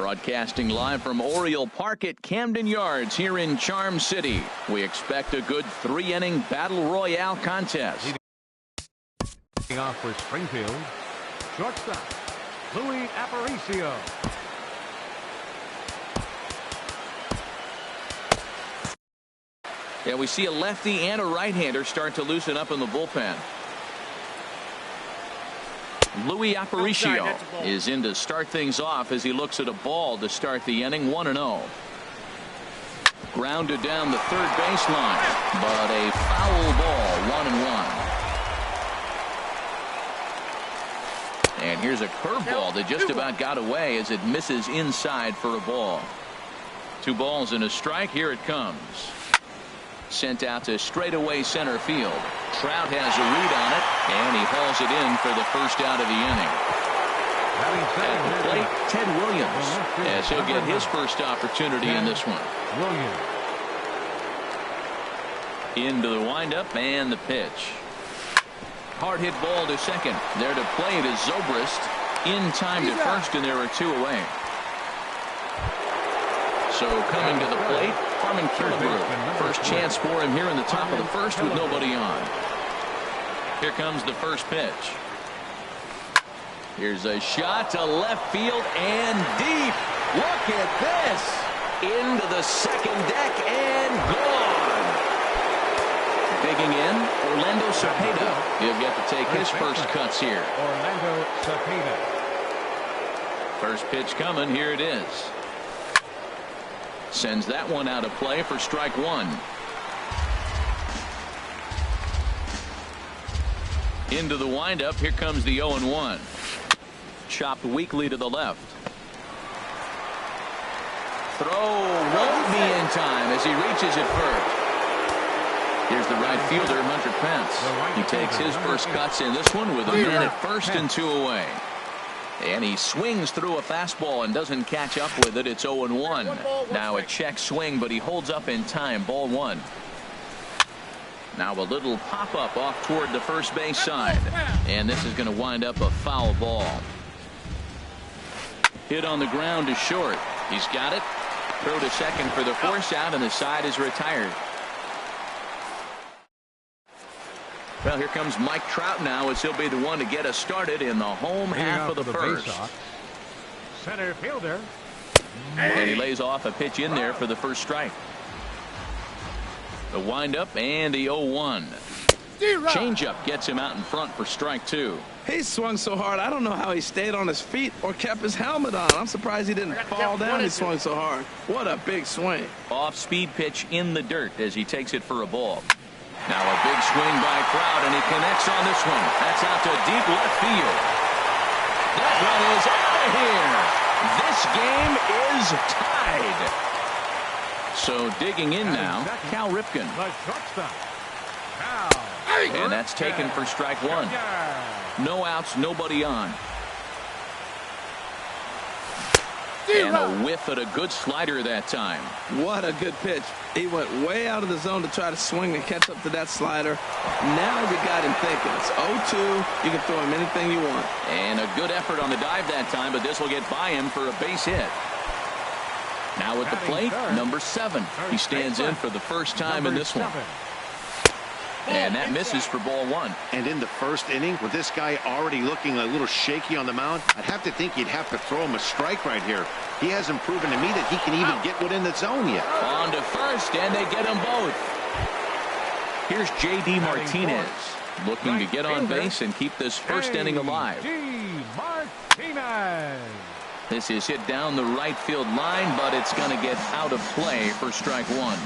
Broadcasting live from Oriole Park at Camden Yards here in Charm City. We expect a good 3-inning battle royale contest. Leading off for Springfield, shortstop, Louis Aparicio. Yeah, we see a lefty and a right-hander start to loosen up in the bullpen. Louis Aparicio is in to start things off as he looks at a ball to start the inning. 1-0. Grounded down the third baseline, but a foul ball. 1-1. And here's a curveball that just about got away as it misses inside for a ball. 2 balls and a strike. Here it comes. Sent out to straightaway center field. Trout has a read on it, and he hauls it in for the first out of the inning. At the plate, Ted Williams, as he'll get his first opportunity in this one. Into the windup and the pitch. Hard hit ball to second. There to play it is Zobrist. In time to first, and there are 2 away. So coming to the plate, Harmon Killebrew. First chance for him here in the top of the first with nobody on. Here comes the first pitch. Here's a shot to left field and deep. Look at this. Into the second deck and gone. Digging in, Orlando Cepeda. He'll get to take his first cuts here. Orlando Cepeda. First pitch coming. Here it is. Sends that one out of play for strike 1. Into the windup. Here comes the 0-1. Chopped weakly to the left. Throw won't be in time as he reaches it first. Here's the right fielder, Hunter Pence. He takes his first cuts in this one with a man at first and 2 away. And he swings through a fastball and doesn't catch up with it. It's 0-1. Now a check swing, but he holds up in time. Ball 1. Now a little pop-up off toward the first base side. And this is going to wind up a foul ball. Hit on the ground to short. He's got it. Throw to second for the force out, and the side is retired. Well, here comes Mike Trout now as he'll be the one to get us started in the home half of the first. Center fielder. And he lays off a pitch in there for the first strike. The windup and the 0-1. Changeup gets him out in front for strike 2. He swung so hard, I don't know how he stayed on his feet or kept his helmet on. I'm surprised he didn't fall down. He swung so hard. What a big swing. Off-speed pitch in the dirt as he takes it for a ball. Now a big swing by Trout, and he connects on this one. That's out to deep left field. That one is out of here. This game is tied. So digging in now, Cal Ripken. And that's taken for strike 1. No outs, nobody on. And a whiff at a good slider that time. What a good pitch. He went way out of the zone to try to swing and catch up to that slider. Now we got him thinking. It's 0-2. You can throw him anything you want. And a good effort on the dive that time, but this will get by him for a base hit. Now at the plate, number 7. He stands in for the first time in this one. And that misses for ball 1. And in the first inning, with this guy already looking a little shaky on the mound, I'd have to think you'd have to throw him a strike right here. He hasn't proven to me that he can even get within the zone yet. On to first, and they get them both. Here's J.D. Martinez looking to get on base and keep this first inning alive. This is hit down the right field line, but it's going to get out of play for strike 1.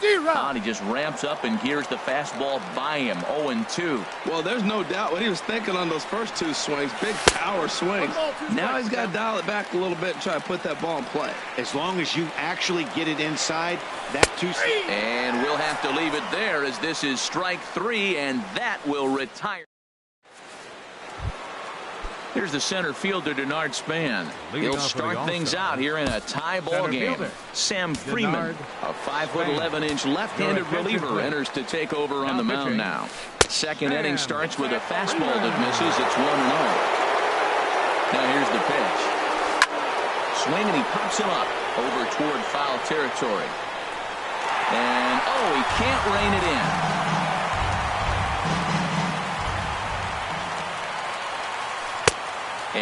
And he just ramps up and gears the fastball by him. 0-2. Well, there's no doubt what he was thinking on those first 2 swings. Big power swings. Now he's got to dial it back a little bit and try to put that ball in play. As long as you actually get it inside, that 2. And we'll have to leave it there as this is strike 3, and that will retire. Here's the center fielder, Denard Span. He'll start things out here in a tie ball game. Sam Freeman, a 5'11" left-handed reliever, enters to take over on the mound now. Second inning starts with a fastball that misses. It's 1-0. Now here's the pitch. Swing, and he pops him up over toward foul territory. And, oh, he can't rein it in.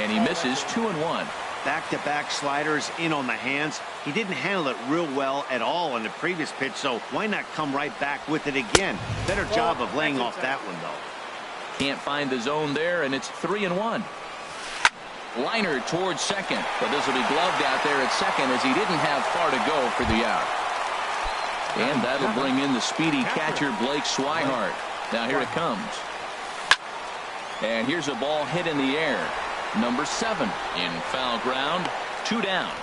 And he misses 2-1. Back-to-back sliders in on the hands. He didn't handle it real well at all on the previous pitch, so why not come right back with it again? Better job of laying off that one, though. Can't find the zone there, and it's 3-1. Liner towards second, but this will be gloved out there at second as he didn't have far to go for the out. And that'll bring in the speedy catcher Blake Swihart. Now here it comes. And here's a ball hit in the air. Number 7 in foul ground. 2 down.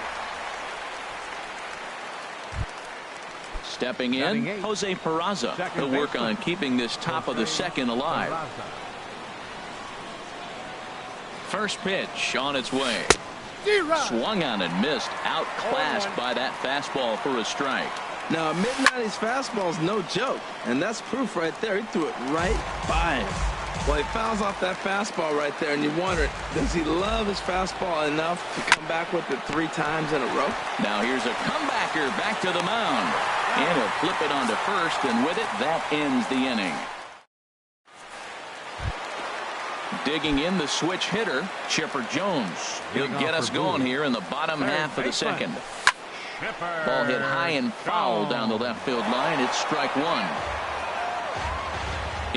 Stepping in, Jose Peraza. He'll work on keeping this top of the second alive. First pitch on its way. Swung on and missed. Outclassed by that fastball for a strike. Now, mid-90s fastball is no joke, and that's proof right there. He threw it right by him. Well, he fouls off that fastball right there, and you wonder, does he love his fastball enough to come back with it 3 times in a row? Now here's a comebacker back to the mound. And he'll flip it onto first, and with it, that ends the inning. Digging in the switch hitter, Chipper Jones. He'll get us going here in the bottom half of the second. Ball hit high and foul down the left field line. It's strike 1.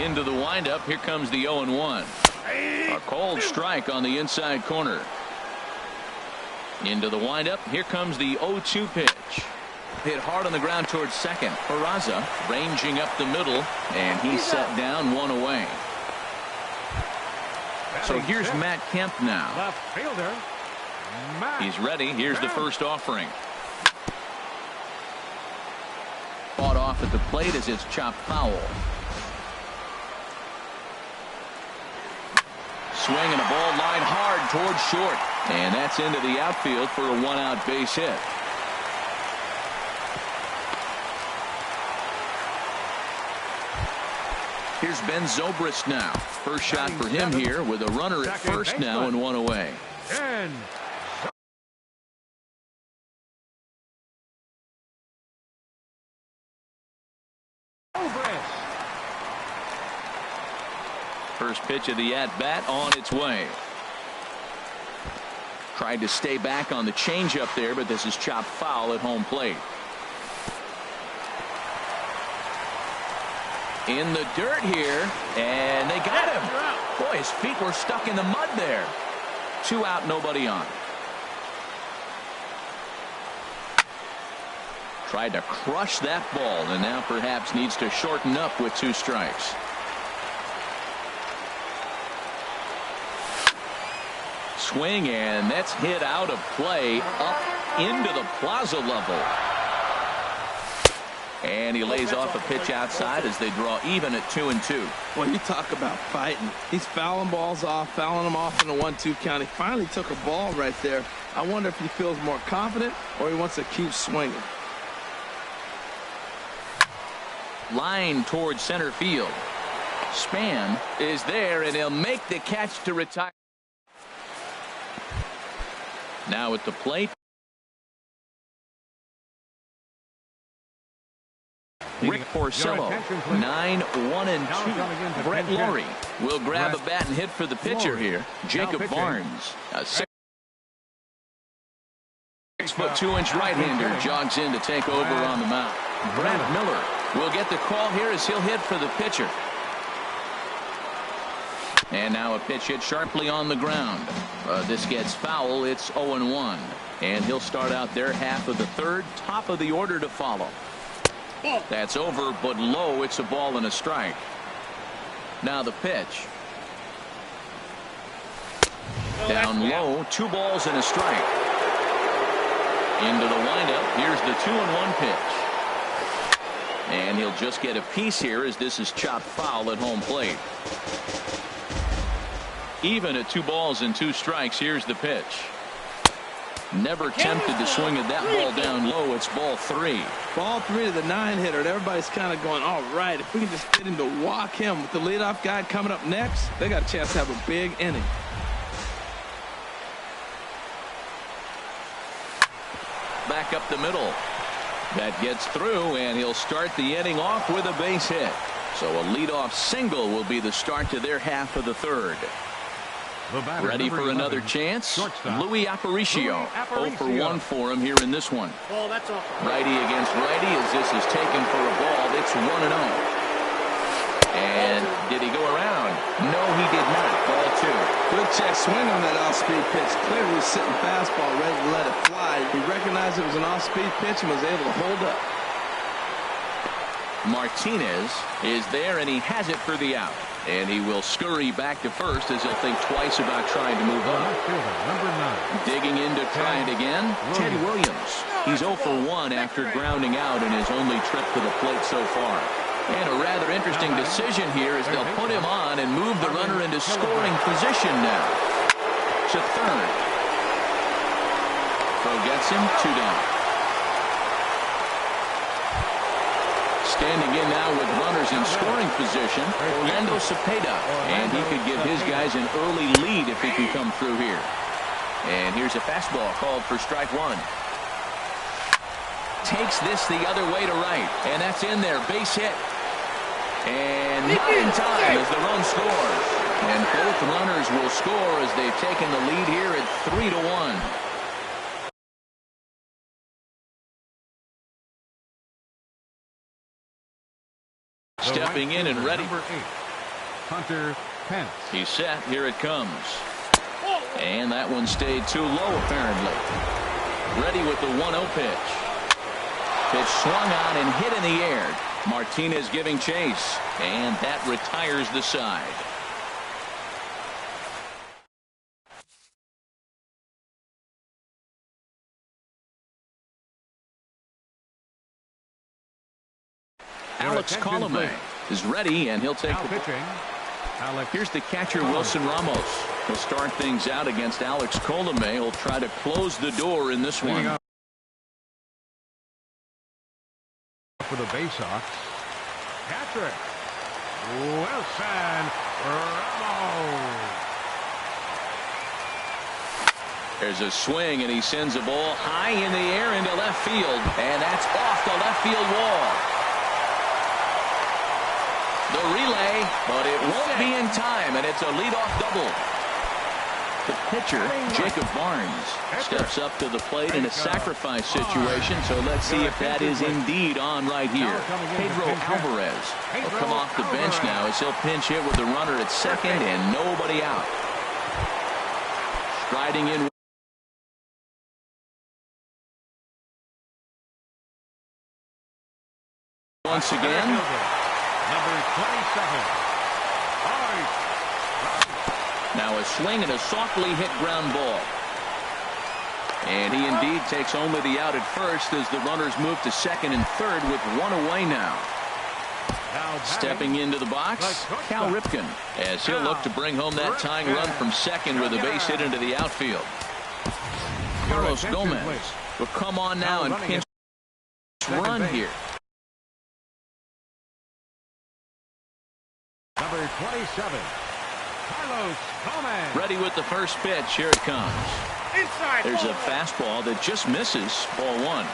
Into the windup. Here comes the 0-1. A cold strike on the inside corner. Into the windup. Here comes the 0-2 pitch. Hit hard on the ground towards second. Peraza ranging up the middle, and he's set down 1 away. So here's Matt Kemp now. Left fielder. He's ready. Here's the first offering. Fought off at the plate as it's chopped foul. Swing and a ball line hard towards short. And that's into the outfield for a 1-out base hit. Here's Ben Zobrist now. First shot for him here with a runner at first now and 1 away. First pitch of the at-bat on its way. Tried to stay back on the changeup there, but this is chopped foul at home plate. In the dirt here, and they got him. Boy, his feet were stuck in the mud there. 2 out, nobody on. Tried to crush that ball, and now perhaps needs to shorten up with 2 strikes. Swing, and that's hit out of play up into the plaza level. And he lays off a pitch outside as they draw even at 2-2. Well, you talk about fighting. He's fouling balls off, fouling them off in a 1-2 count. He finally took a ball right there. I wonder if he feels more confident or he wants to keep swinging. Line towards center field. Span is there, and he'll make the catch to retire. Now at the plate. Rick Porcello, 9-1-2. Brett Laurie will grab a bat and hit for the pitcher here. Jacob Barnes, a 6'2" right-hander, jogs in to take over on the mound. Brad Miller will get the call here as he'll hit for the pitcher. And now a pitch hit sharply on the ground. This gets foul. It's 0-1. And he'll start out their half of the third. Top of the order to follow. That's over, but low. It's a ball and a strike. Now the pitch. Down low. 2 balls and a strike. Into the windup. Here's the 2-1 pitch. And he'll just get a piece here as this is chopped foul at home plate. Even at 2 balls and 2 strikes. Here's the pitch. Never tempted to swing at that ball down low. It's ball 3. Ball 3 to the 9-hitter, and everybody's kind of going, all right, if we can just get him to walk him with the leadoff guy coming up next, they got a chance to have a big inning. back up the middle. That gets through, and he'll start the inning off with a base hit. So a leadoff single will be the start to their half of the third. Ready for another chance? Louis Aparicio. 0 for 1 for him here in this one. Righty against righty as this is taken for a ball. It's 1-0. And did he go around? No, he did not. Ball 2. Good check swing on that off-speed pitch. Clearly was sitting fastball, ready to let it fly. He recognized it was an off-speed pitch and was able to hold up. Martinez is there, and he has it for the out. And he will scurry back to first as he'll think twice about trying to move up. Digging in to try it again, Ted Williams. He's 0 for 1 after grounding out in his only trip to the plate so far. And a rather interesting decision here as they'll put him on and move the runner into scoring position now. To third. Throw gets him, 2 down. Standing in now with runners in scoring position, Orlando Cepeda. And he could give his guys an early lead if he can come through here. And here's a fastball called for strike 1. Takes this the other way to right. And that's in there. Base hit. And not in time as the run scores. And both runners will score as they've taken the lead here at 3-1. Stepping in and ready. Hunter Pence. He's set. Here it comes. And that one stayed too low, apparently. Ready with the 1-0 pitch. Pitch swung on and hit in the air. Martinez giving chase. And that retires the side. Alex Colomé is ready, and he'll take the pitching. Here's the catcher, Wilson Ramos. He'll start things out against Alex Colomé. He'll try to close the door in this one. For the Baysox, Patrick Wilson Ramos. There's a swing, and he sends a ball high in the air into left field, and that's off the left field wall. The relay, but it won't be in time, and it's a leadoff double. The pitcher, Jacob Barnes, steps up to the plate in a sacrifice situation, so let's see if that is indeed on right here. Pedro Alvarez will come off the bench now as he'll pinch hit with the runner at second and nobody out. Striding in once again. Number 27. Now a swing and a softly hit ground ball. And he indeed takes only the out at first as the runners move to second and third with one away now. Stepping into the box, Cal Ripken, as he'll look to bring home that tying run from second with a base hit into the outfield. Carlos Gomez will come on now and pinch run here. Number 27, Carlos Gomez. Ready with the first pitch. Here it comes. Inside. There's a fastball that just misses. Ball 1.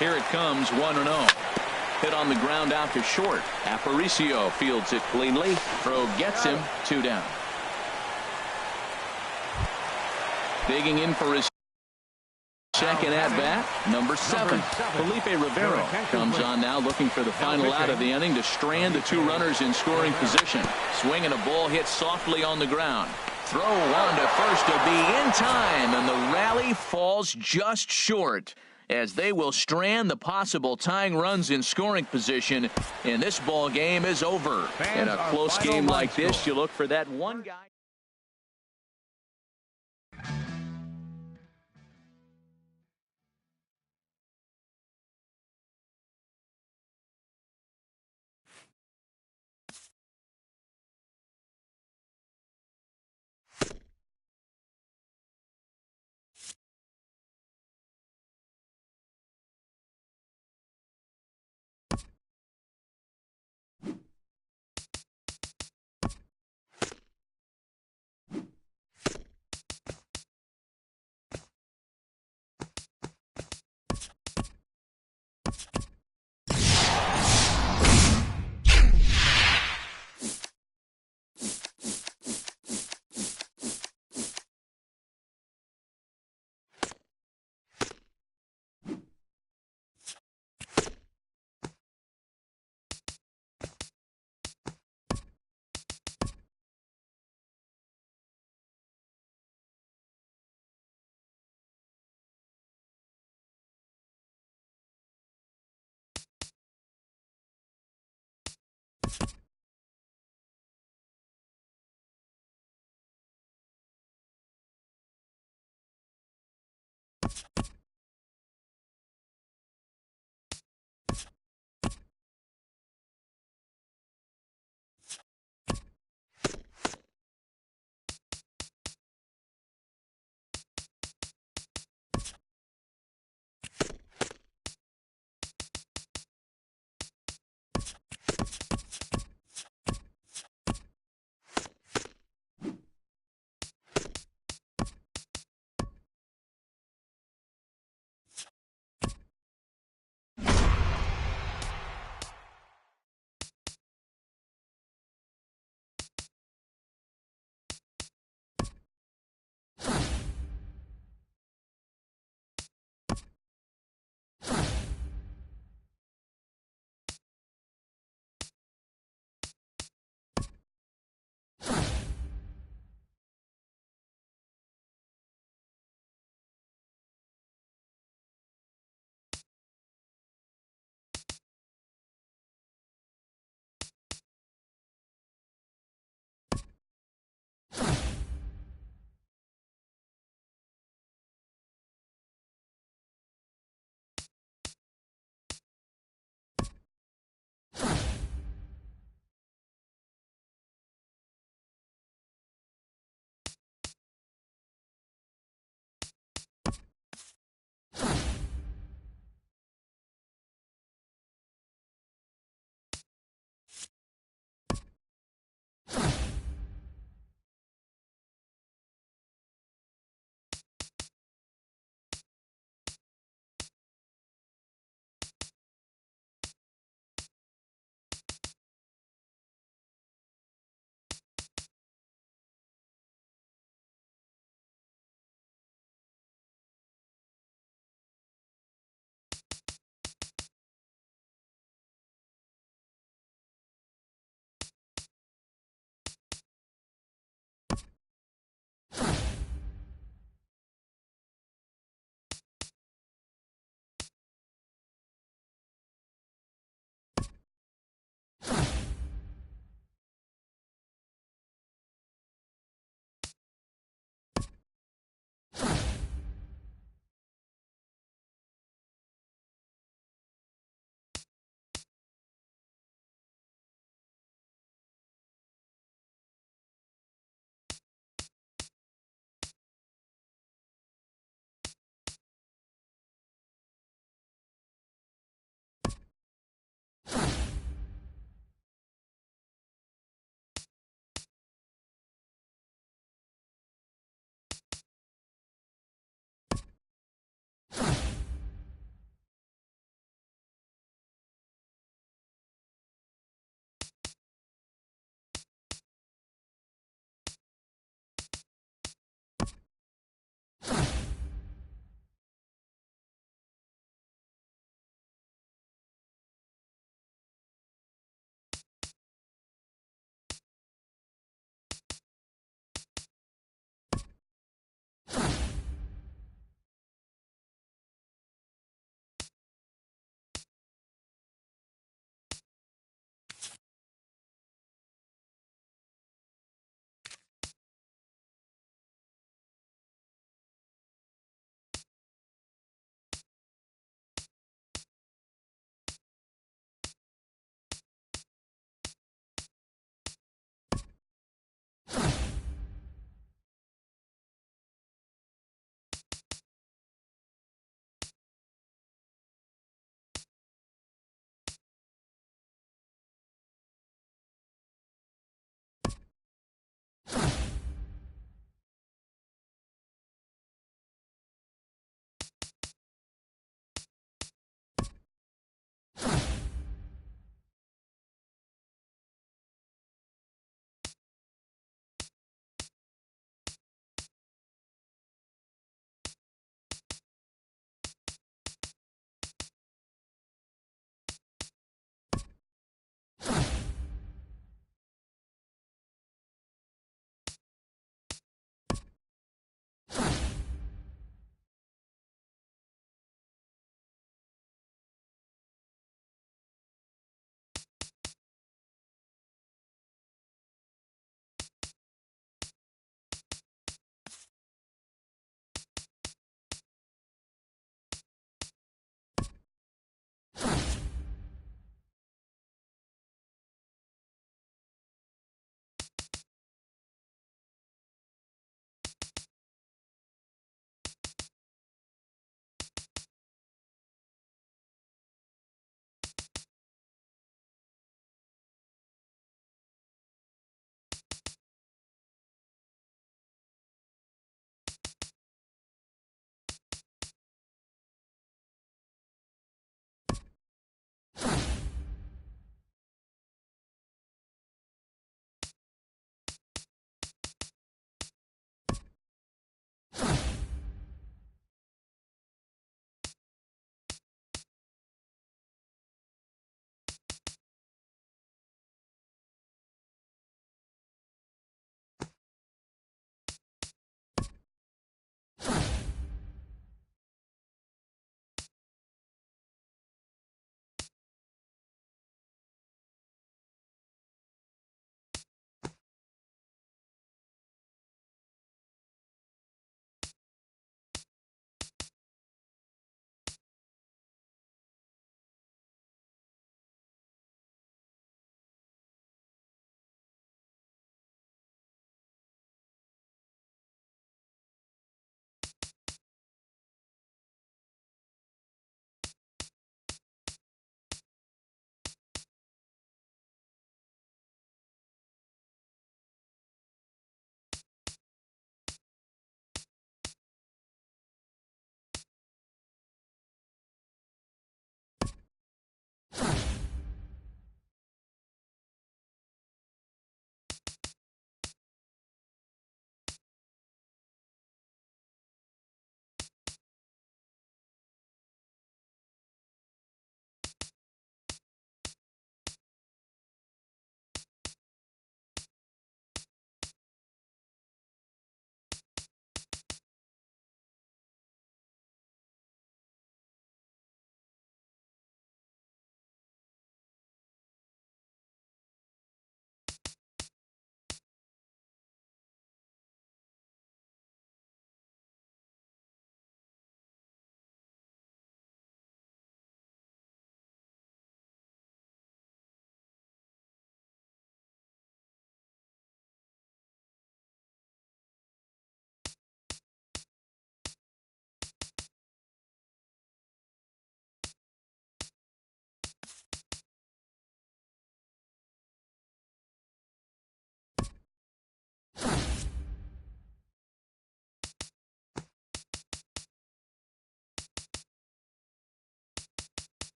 Here it comes, 1-0. Hit on the ground out to short. Aparicio fields it cleanly. Throw gets him. 2 down. Digging in for his second at bat, number 7. Felipe Rivero comes on now looking for the final out of the inning to strand the 2 runners in scoring position. Swinging a ball hit softly on the ground. Throw on to first will be in time, and the rally falls just short as they will strand the possible tying runs in scoring position, and this ball game is over. In a close game like this, you look for that one guy.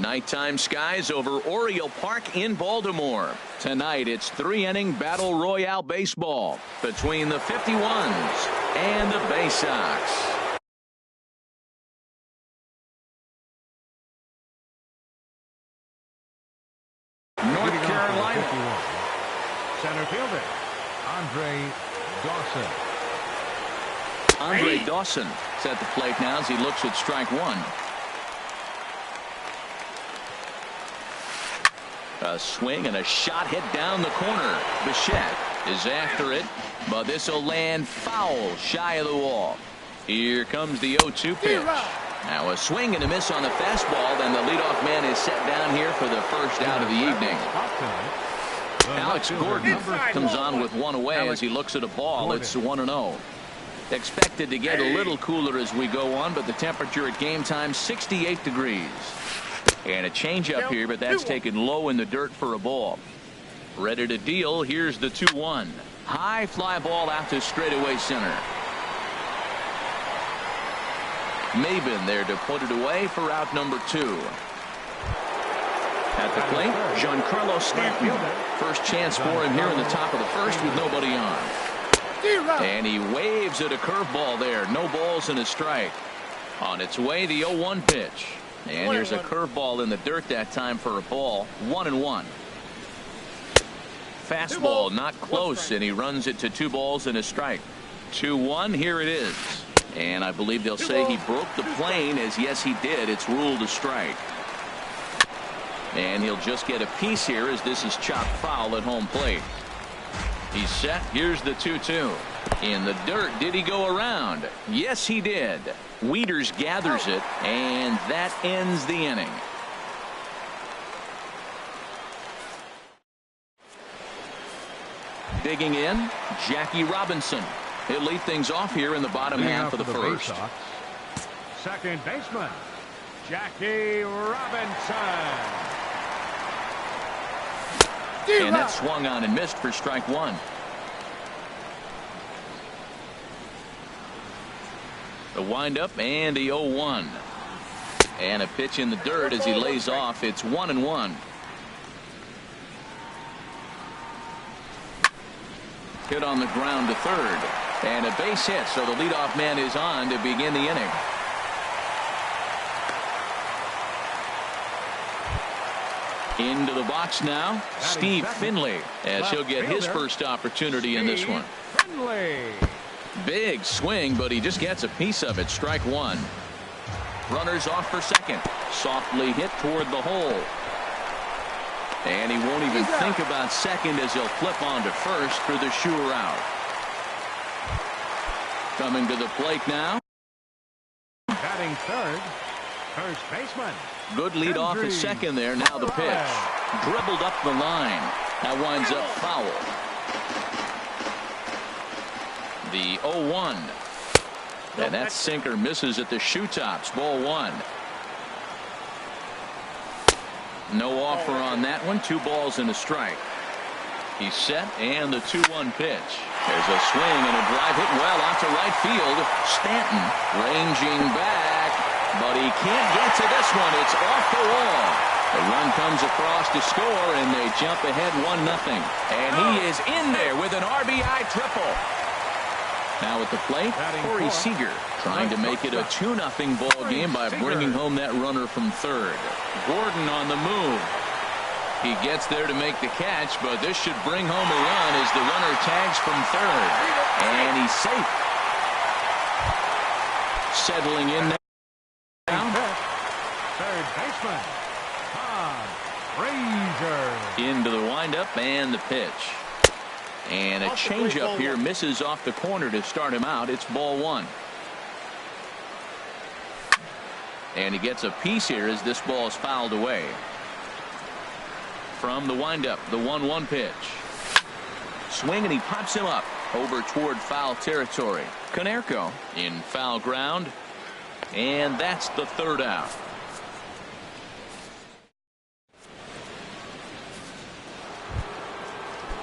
Nighttime skies over Oriole Park in Baltimore. Tonight, it's 3-inning Battle Royale baseball between the 51s and the Bay Sox. North Carolina. Center fielder, Andre Dawson is at the plate now as he looks at strike one. A swing and a shot hit down the corner. Bichette is after it, but this will land foul shy of the wall. Here comes the 0-2 pitch. Now a swing and a miss on the fastball, then the leadoff man is set down here for the first out of the evening. Alex Gordon comes on with one away as he looks at a ball. It's 1-0. Expected to get a little cooler as we go on, but the temperature at game time 68 degrees. And a changeup here, but that's taken low in the dirt for a ball. Ready to deal. Here's the 2-1. High fly ball out to straightaway center. Maben there to put it away for out number 2. At the plate, Giancarlo Stanton. First chance for him here in the top of the first with nobody on. And he waves at a curveball there. No balls and a strike. On its way, the 0-1 pitch. And here's a curveball in the dirt that time for a ball. 1-1. Fastball not close, and he runs it to 2 balls and a strike. 2-1. Here it is. And I believe they'll say he broke the plane, as yes he did. It's ruled a strike. And he'll just get a piece here as this is chopped foul at home plate. He's set. Here's the 2-2. In the dirt, did he go around? Yes, he did. Wieters gathers it, and that ends the inning. Digging in, Jackie Robinson. He'll lead things off here in the bottom half of the first. Second baseman, Jackie Robinson. And that swung on and missed for strike one. The windup and the 0-1. And a pitch in the dirt as he lays off. It's 1-1. Hit on the ground to third. And a base hit, so the leadoff man is on to begin the inning. Into the box now, Steve Finley, as he'll get his first opportunity in this one. Big swing, but he just gets a piece of it. Strike one. Runners off for second. Softly hit toward the hole. And he won't even think about second as he'll flip on to first for the sure out. Coming to the plate now. Batting third, first baseman. Good lead off at second there. Now the pitch. Dribbled up the line. That winds up foul. The 0-1. And that sinker misses at the shoe tops. Ball one. No offer on that one. 2 balls and a strike. He's set, and the 2-1 pitch. There's a swing and a drive hit well out to right field. Stanton ranging back, but he can't get to this one. It's off the wall. The run comes across to score, and they jump ahead 1-0. And he is in there with an RBI triple. Now at the plate, Corey Seager trying to make it a 2-0 ball game by bringing home that runner from third. Gordon on the move. He gets there to make the catch, but this should bring home a run as the runner tags from third. And he's safe. Settling in now. Third baseman, Todd Frazier. Into the windup and the pitch. And a changeup here misses off the corner to start him out. It's ball one. And he gets a piece here as this ball is fouled away. From the windup, the 1-1 pitch. Swing, and he pops him up over toward foul territory. Konerko in foul ground. And that's the third out.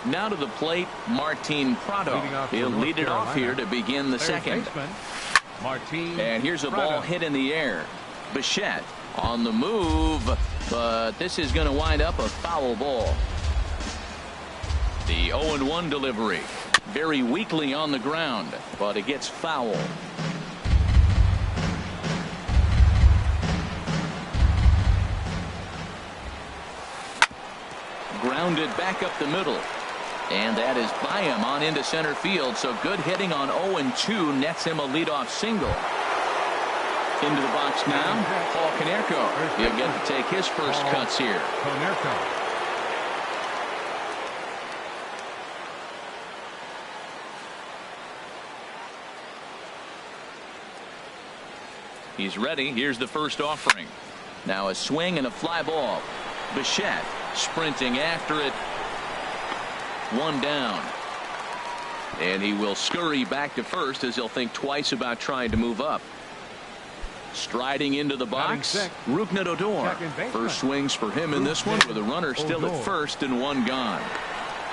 Now to the plate, Martin Prado. He'll lead it off here to begin the second. And here's a ball hit in the air. Bichette On the move, but this is going to wind up a foul ball. The 0-1 delivery. Very weakly on the ground, but it gets foul. Grounded back up the middle. And that is by him on into center field. So good hitting on 0-2 nets him a leadoff single. Into the box now, Paul Konerko. He'll get to take his first cuts here. He's ready. Here's the first offering. Now a swing and a fly ball. Bichette sprinting after it. One down. And he will scurry back to first as he'll think twice about trying to move up. Striding into the box, Rougned Odor. First swings for him in this one with a runner still at first and one gone.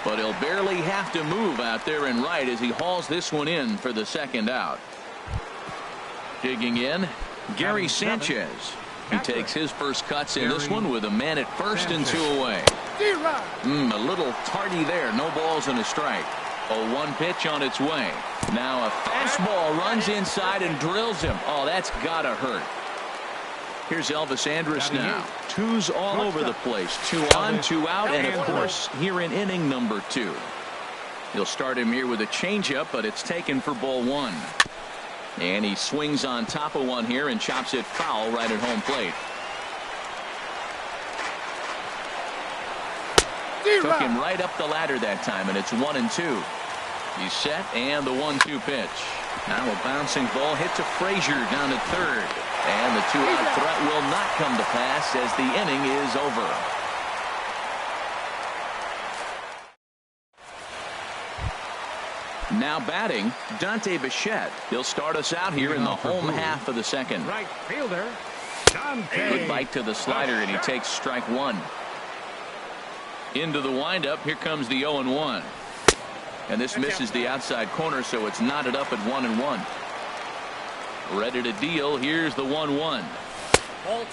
But he'll barely have to move out there in right as he hauls this one in for the second out. Digging in, Gary Sanchez. He takes his first cuts in this one with a man at first and 2 away. A little tardy there. No balls and a strike. A 1 pitch on its way. Now a fastball runs inside and drills him. Oh, that's gotta hurt. Here's Elvis Andrus now. Twos all over the place. 2 on, 2 out, and of course here in inning number 2. He'll start him here with a changeup, but it's taken for ball 1. And he swings on top of one here and chops it foul right at home plate. Took him right up the ladder that time, and it's 1-2. He's set, and the 1-2 pitch. Now a bouncing ball hit to Frazier down at third. And the 2-out threat will not come to pass as the inning is over. Now batting, Dante Bichette. He'll start us out here in the home half of the second. Right fielder, Dante. Good bite to the slider, and he takes strike 1. Into the windup, here comes the 0-1. And this misses the outside corner, so it's knotted up at 1-1. Ready to deal, here's the 1-1.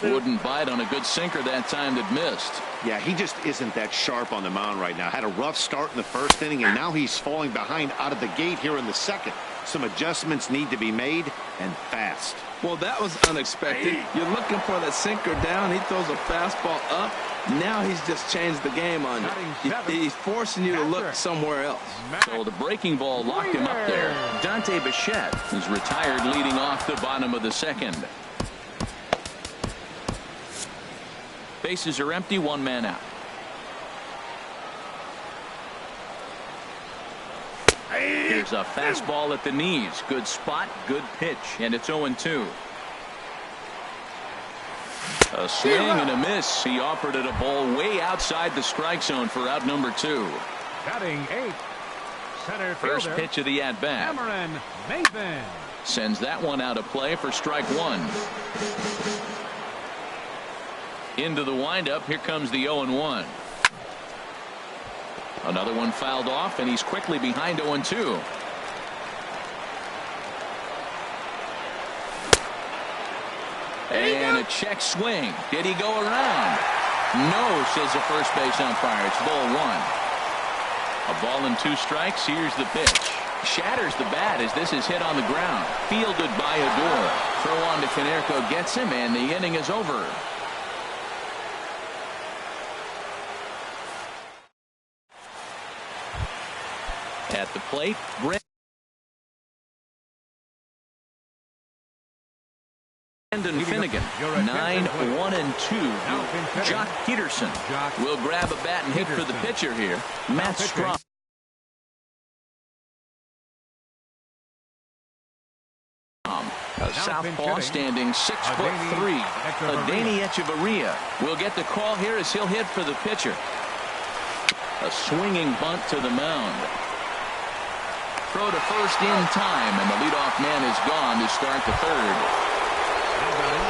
Wouldn't bite on a good sinker that time that missed. Yeah, he just isn't that sharp on the mound right now. Had a rough start in the first inning, and now he's falling behind out of the gate here in the second. Some adjustments need to be made, and fast. Well, that was unexpected. You're looking for that sinker down. He throws a fastball up. Now he's just changed the game on you. He's forcing you to look somewhere else. So the breaking ball locked him up there. Dante Bichette is retired leading off the bottom of the second. Bases are empty, 1 man out. Here's a fastball at the knees. Good spot, good pitch, and it's 0-2. A swing and a miss. He offered it a ball way outside the strike zone for out number 2. Batting 8th, center fielder, first pitch of the at-bat. Cameron Nathan. Sends that one out of play for strike 1. Into the windup, here comes the 0-1. Another one fouled off, and he's quickly behind 0-2. And a check swing. Did he go around? No, says the first base umpire. It's ball 1. A ball and 2 strikes. Here's the pitch. Shatters the bat as this is hit on the ground. Fielded by Odor. Throw on to Konerko gets him, and the inning is over. At the plate, Brendan Finnegan, 9-1-2. Jock Peterson will grab a bat and hit for the pitcher here. Matt Strom. A southpaw standing 6'3". Adeiny Echeverria will get the call here as he'll hit for the pitcher. A swinging bunt to the mound. Throw to first in time, and the leadoff man is gone to start the third.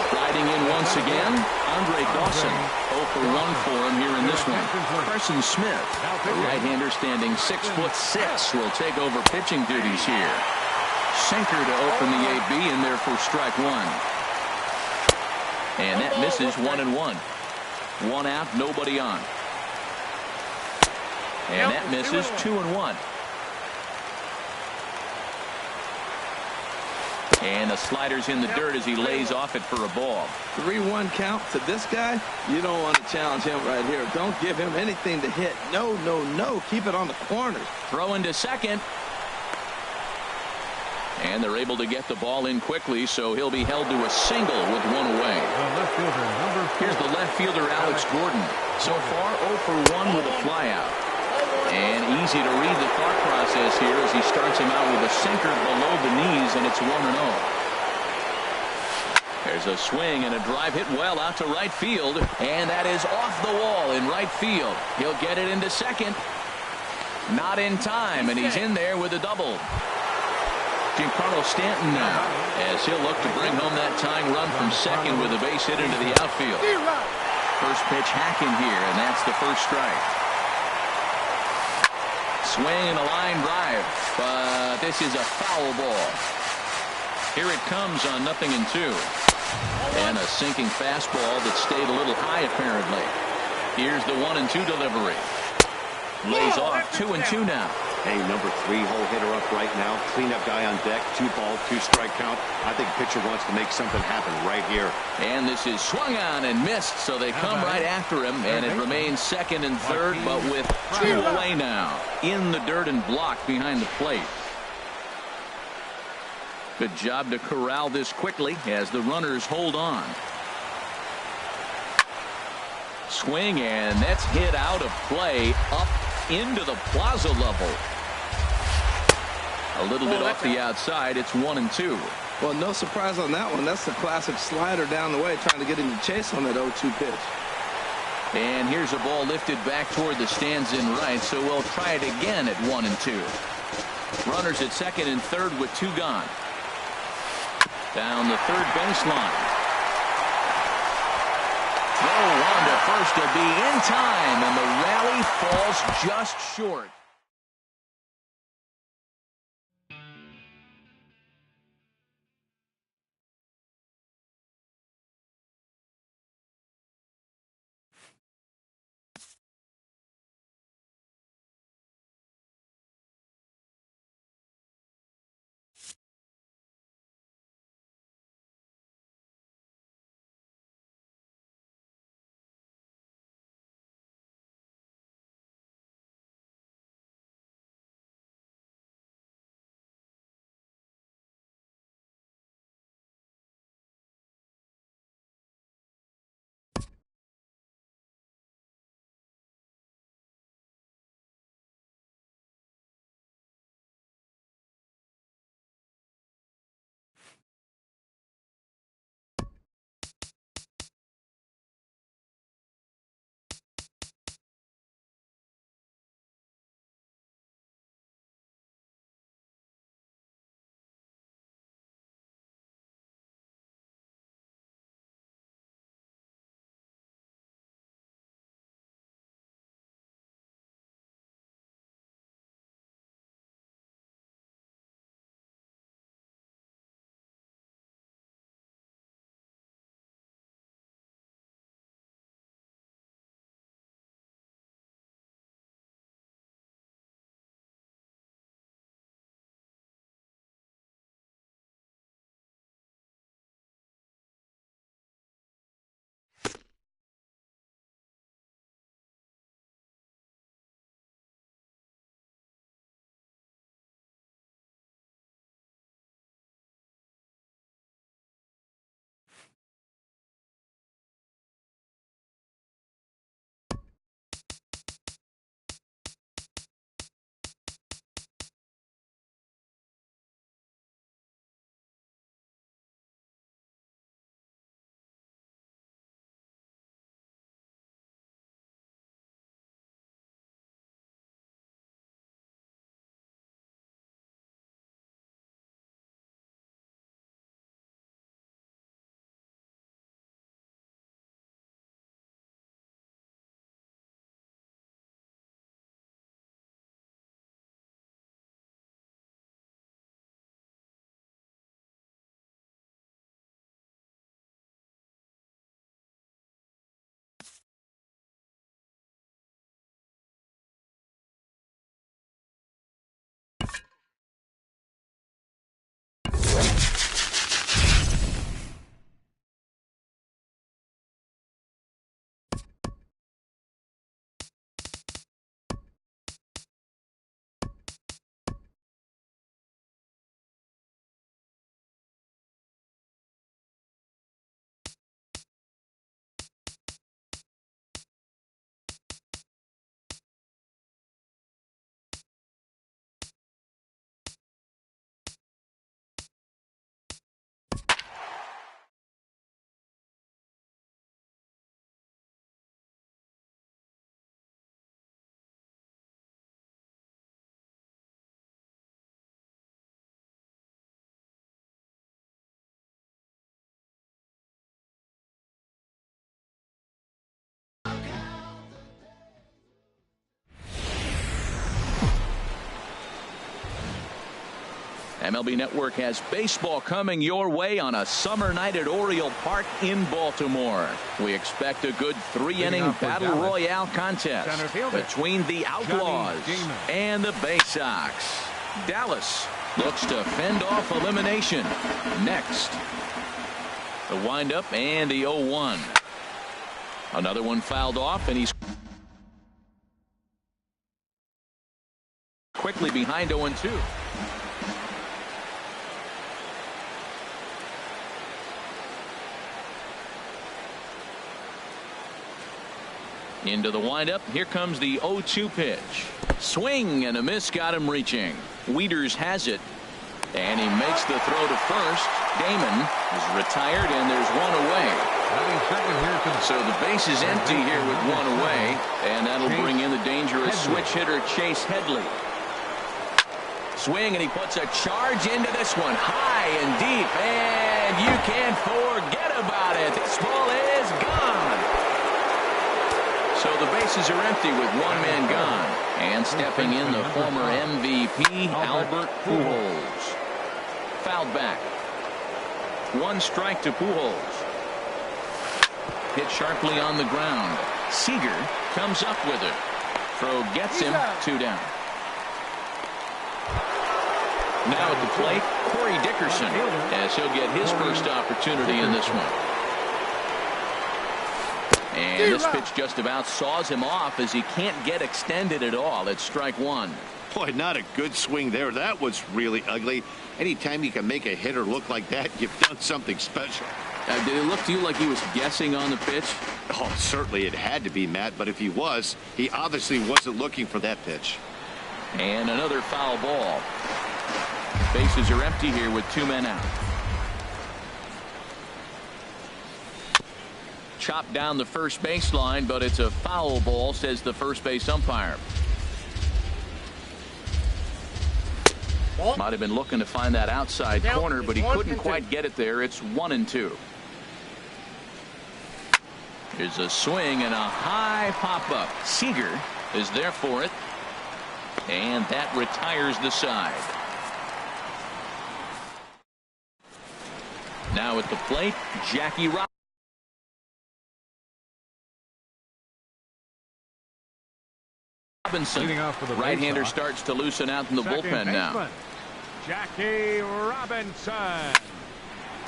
Sliding in once again, Andre Dawson. 0 for 1 for him here in this one. Carson Smith, the right-hander standing 6'6", will take over pitching duties here. Sinker to open the AB, and therefore strike 1. And that misses 1-1. 1 out, nobody on. And that misses 2-1. And the slider's in the dirt as he lays off it for a ball. 3-1 count to this guy. You don't want to challenge him right here. Don't give him anything to hit. No, no, no. Keep it on the corners. Throw into second. And they're able to get the ball in quickly, so he'll be held to a single with 1 away. Here's the left fielder, Alex Gordon. So far, 0 for 1 with a flyout. And easy to read the thought process here as he starts him out with a sinker below the knees, and it's 1-0. There's a swing and a drive hit well out to right field, and that is off the wall in right field. He'll get it into second. Not in time, and he's in there with a double. Giancarlo Stanton now, as he'll look to bring home that tying run from second with a base hit into the outfield. First pitch hacking here, and that's the first strike. Swing and a line drive, but this is a foul ball. Here it comes on 0-2. And a sinking fastball that stayed a little high apparently. Here's the 1-2 delivery. Lays off 2-2 now. Hey, number 3 hole hitter up right now. Cleanup guy on deck. 2 ball, 2 strike count. I think pitcher wants to make something happen right here. And this is swung on and missed, so they come right after him, and it remains second and third, but with 2 away now. In the dirt and blocked behind the plate. Good job to corral this quickly as the runners hold on. Swing, and that's hit out of play up into the plaza level. A little bit off the outside. It's 1-2. Well, no surprise on that one. That's the classic slider down the way, trying to get him to chase on that 0-2 pitch. And here's a ball lifted back toward the stands in right, so we'll try it again at 1-2. Runners at second and third with 2 gone. Down the third baseline. Throw on to first to be in time, and the rally falls just short. MLB Network has baseball coming your way on a summer night at Oriole Park in Baltimore. We expect a good 3-inning battle royale contest between the Outlaws and the Bay Sox. Dallas looks to fend off elimination. Next, the windup and the 0-1. Another one fouled off, and he's quickly behind 0-2. Into the windup. Here comes the 0-2 pitch. Swing and a miss got him reaching. Wieters has it, and he makes the throw to first. Damon is retired, and there's one away. So the base is empty here with one away, and that'll bring in the dangerous switch hitter Chase Headley. Swing, and he puts a charge into this one, high and deep, and you can't forget about it. This ball is gone. So the bases are empty with one man gone. And stepping in, the former MVP, Albert Pujols. Fouled back. One strike to Pujols. Hit sharply on the ground. Seager comes up with it. Throw gets him, 2 down. Now at the plate, Corey Dickerson, as he'll get his first opportunity in this one. And this pitch just about saws him off as he can't get extended at all. It's strike 1. Boy, not a good swing there. That was really ugly. Anytime you can make a hitter look like that, you've done something special. Did it look to you like he was guessing on the pitch? Oh, certainly it had to be, Matt, but if he was, he obviously wasn't looking for that pitch. And another foul ball. Bases are empty here with 2 men out. Chopped down the first baseline, but it's a foul ball, says the first base umpire. Might have been looking to find that outside corner, but he couldn't quite get it there. It's 1-2. Here's a swing and a high pop-up. Seager is there for it, and that retires the side. Now at the plate, Jackie Robinson. Right-hander starts to loosen out in the bullpen now. Jackie Robinson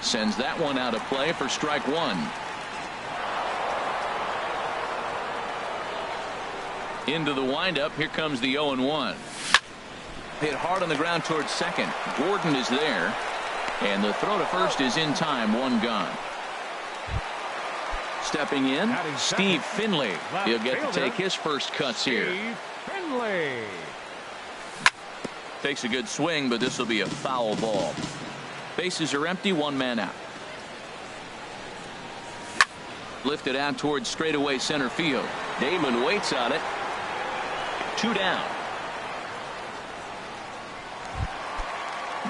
sends that one out of play for strike 1. Into the windup. Here comes the 0-1. Hit hard on the ground towards second. Gordon is there, and the throw to first is in time. 1 gone. Stepping in, Steve Finley. He'll get to take his first cuts here. Finley takes a good swing, but this will be a foul ball. Bases are empty, 1 man out. Lifted out towards straightaway center field. Damon waits on it. 2 down.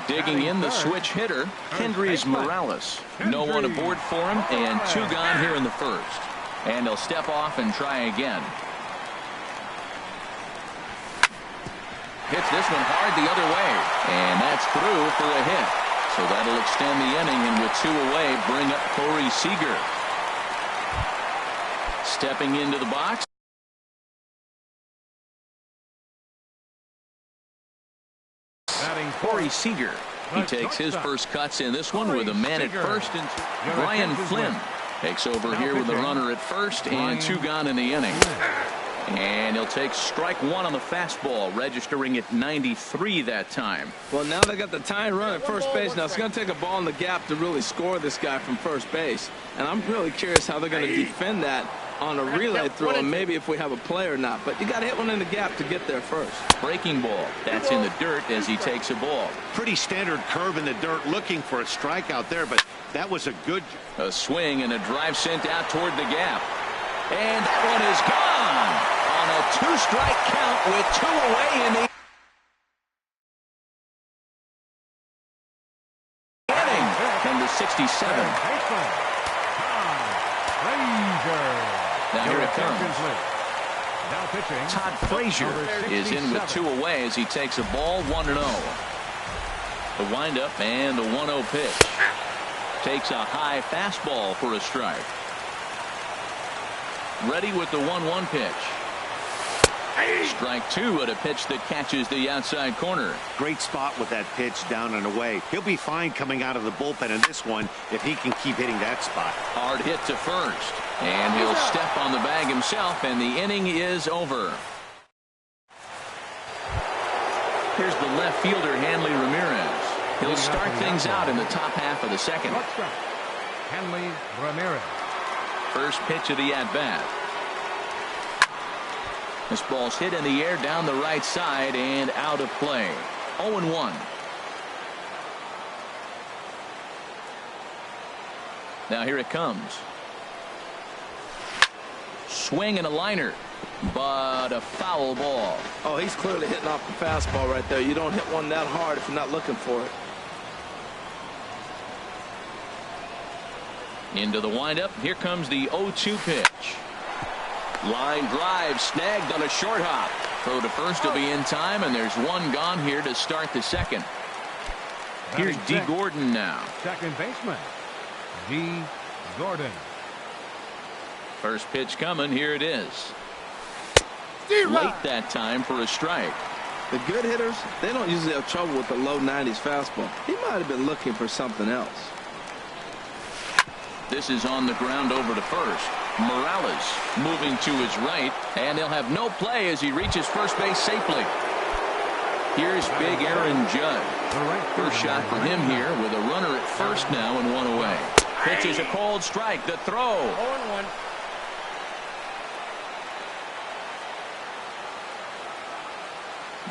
Digging in, the switch hitter, Kendrys Morales. No one aboard for him, and 2 gone here in the first. And he'll step off and try again. Hits this one hard the other way, and that's through for a hit. So that'll extend the inning, and with 2 away, bring up Corey Seager. Stepping into the box. Corey Seager. He takes his first cuts in this one with a man at first, and Brian Flynn takes over here with a runner at first and 2 gone in the inning. And he'll take strike 1 on the fastball, registering at 93 that time. Well, now they got the tying run at first base. Now it's going to take a ball in the gap to really score this guy from first base. And I'm really curious how they're going to defend that on a relay throw, and maybe if we have a play or not. But you got to hit one in the gap to get there first. Breaking ball. That's in the dirt as he takes a ball. Pretty standard curve in the dirt, looking for a strikeout there, but that was a good. A swing and a drive sent out toward the gap. And that one is gone on a 2-strike count with 2 away in the inning. Number 67. Now here it comes. Todd Frazier is in with 2 away as he takes a ball, 1-0. The windup and the 1-0 pitch. Takes a high fastball for a strike. Ready with the 1-1 pitch. Strike two at a pitch that catches the outside corner. Great spot with that pitch down and away. He'll be fine coming out of the bullpen in this one if he can keep hitting that spot. Hard hit to first. And he'll step on the bag himself, and the inning is over. Here's the left fielder, Hanley Ramirez. He'll start things out in the top half of the second. Hanley Ramirez. First pitch of the at-bat. This ball's hit in the air down the right side and out of play. 0-1. Now here it comes. Swing and a liner, but a foul ball. Oh, he's clearly hitting off the fastball right there. You don't hit one that hard if you're not looking for it. Into the windup. Here comes the 0-2 pitch. Line drive snagged on a short hop. Throw to first will be in time, and there's one gone here to start the second. Here's D. Gordon now. Second baseman, D. Gordon. First pitch coming. Here it is. Late that time for a strike. The good hitters, they don't usually have trouble with the low 90s fastball. He might have been looking for something else. This is on the ground over to first. Morales moving to his right, and they'll have no play as he reaches first base safely. Here's big Aaron Judd. First shot for him here with a runner at first now and one away. Pitches a cold strike. The throw. 0-1.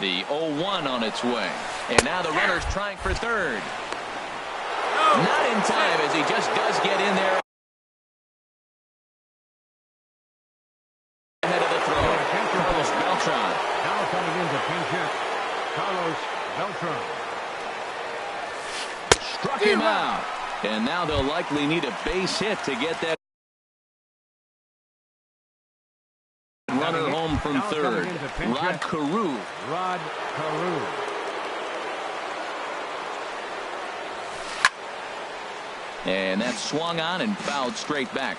The 0-1 on its way. And now the runner's trying for third. Not in time as he just does get in there. Ahead of the throw. Carlos Beltran. Now coming into pinch hit, Carlos Beltran. Struck him out. And now they'll likely need a base hit to get that runner home from third. Rod Carew. Rod Carew. And that swung on and fouled straight back.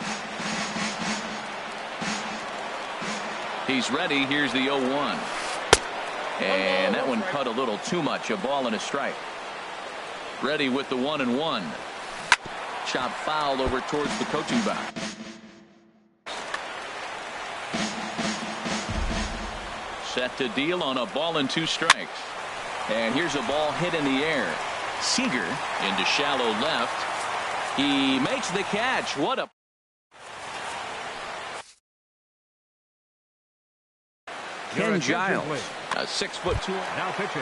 He's ready. Here's the 0-1. And that one cut a little too much. A ball and a strike. Ready with the 1-1. Chop foul over towards the coaching box. Set to deal on a ball and two strikes. And here's a ball hit in the air. Seager into shallow left. He makes the catch. What a Ken Giles, a 6'2". Now pitching.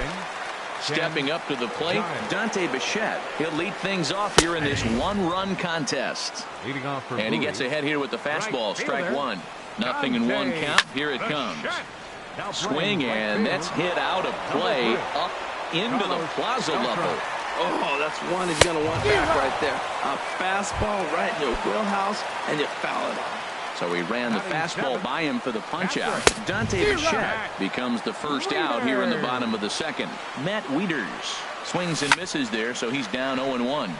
Stepping up to the plate, Dante Bichette. He'll lead things off here in this one-run contest. Leading off for and he gets ahead here with the fastball. Strike one. Nothing in one count. Here it comes. Swing, and that's hit out of play up into the plaza level. Oh, that's one he's going to want back right there. A fastball right in your wheelhouse, and you foul it off. So he ran the fastball by him for the punch-out. Dante Bichette becomes the first out here in the bottom of the second. Matt Wieters swings and misses there, so he's down 0-1.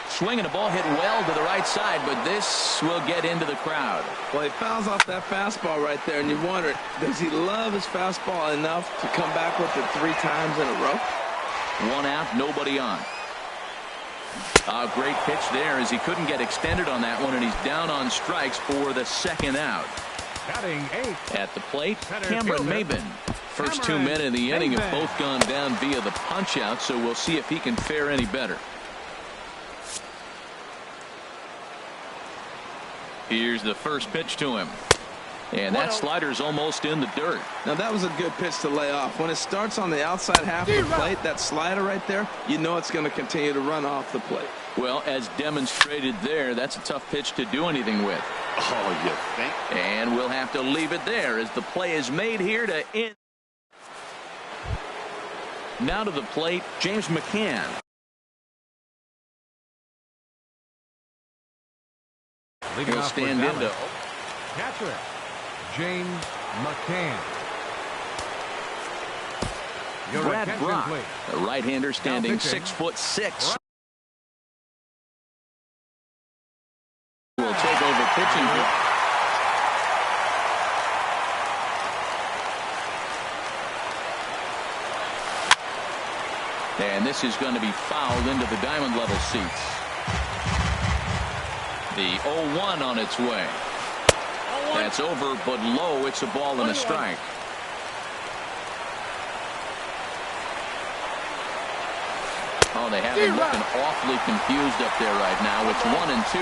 Swing and a ball hit well to the right side, but this will get into the crowd. Well, he fouls off that fastball right there, and you wonder, does he love his fastball enough to come back with it 3 times in a row? One out, nobody on. A great pitch there as he couldn't get extended on that one, and he's down on strikes for the second out. Batting 8th. At the plate, Cameron Maben. First 2 men in the inning have both gone down via the punch-out, so we'll see if he can fare any better. Here's the first pitch to him. And that slider's almost in the dirt. Now, that was a good pitch to lay off. When it starts on the outside half of the plate, that slider right there, you know it's going to continue to run off the plate. Well, as demonstrated there, that's a tough pitch to do anything with. Oh, you think? And we'll have to leave it there as the play is made here to end. Now to the plate, James McCann. He'll stand into. Catcher, James McCann. Brad Brock, a right-hander standing 6'6". Will take over pitching. And this is going to be fouled into the diamond level seats. The 0-1 on its way. That's over, but low. It's a ball and a strike. Oh, they have him looking awfully confused up there right now. It's 1-2.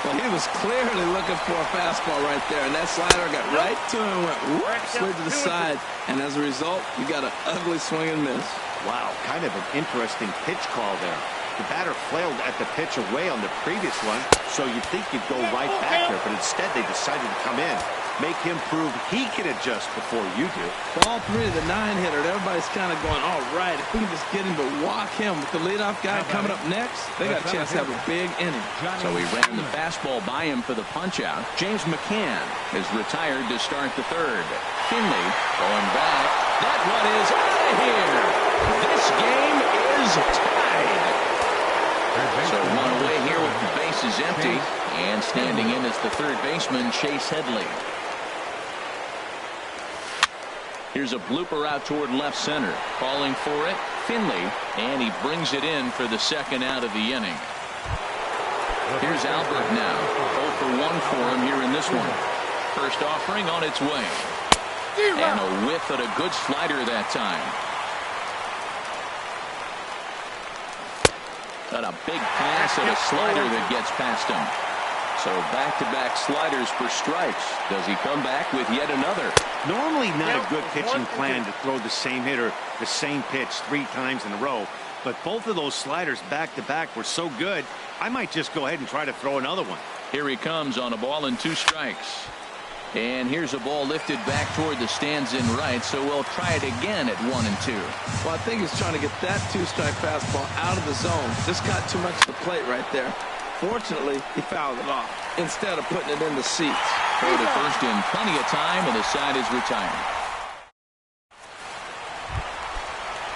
Well, he was clearly looking for a fastball right there, and that slider got right to him, went whoop, slid to the side, and as a result, you got an ugly swing and miss. Wow, kind of an interesting pitch call there. The batter flailed at the pitch away on the previous one, so you'd think you'd go right back there, but instead they decided to come in. Make him prove he can adjust before you do. Ball 3 of the 9-hitter. Everybody's kind of going, all right, if we can just get him to walk him with the leadoff guy coming up next, they got a chance to have a big inning. So he ran the fastball by him for the punch-out. James McCann is retired to start the third. Finley going back. That one is out of here. This game is tied. So one away here with the bases empty. And standing in is the third baseman, Chase Headley. Here's a blooper out toward left center. Calling for it, Finley, and he brings it in for the second out of the inning. Here's Albert now. 0 for 1 for him here in this one. First offering on its way. And a whiff at a good slider that time. Got a big pass and a slider that gets past him. So back-to-back sliders for strikes. Does he come back with yet another? Normally not a good pitching plan to throw the same hitter the same pitch 3 times in a row, but both of those sliders back-to-back were so good, I might just go ahead and try to throw another one. Here he comes on a ball and 2 strikes. And here's a ball lifted back toward the stands in right, so we'll try it again at 1 and 2. Well, I think he's trying to get that 2-strike fastball out of the zone. Just got too much to the plate right there. Fortunately, he fouled it off instead of putting it in the seats. Throw to first in plenty of time, and the side is retired.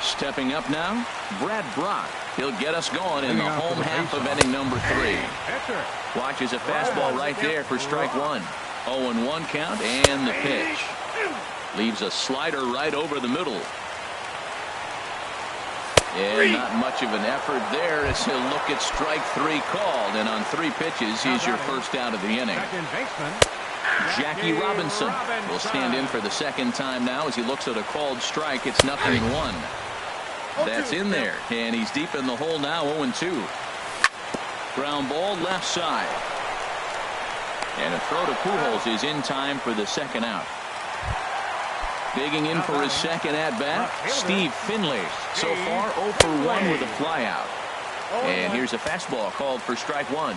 Stepping up now, Brad Brock. He'll get us going in the home half of inning number 3. Watches a fastball right there for strike 1. 0-1 count, and the pitch. Leaves a slider right over the middle. And not much of an effort there as he'll look at strike 3 called. And on 3 pitches, he's your first out of the inning. Jackie Robinson will stand in for the second time now as he looks at a called strike. It's 0-1. That's in there. And he's deep in the hole now, 0-2. Ground ball left side. And a throw to Pujols is in time for the second out. Digging in for his second at-bat, Steve Finley. So far, 0 for 1 with a flyout. And here's a fastball called for strike 1.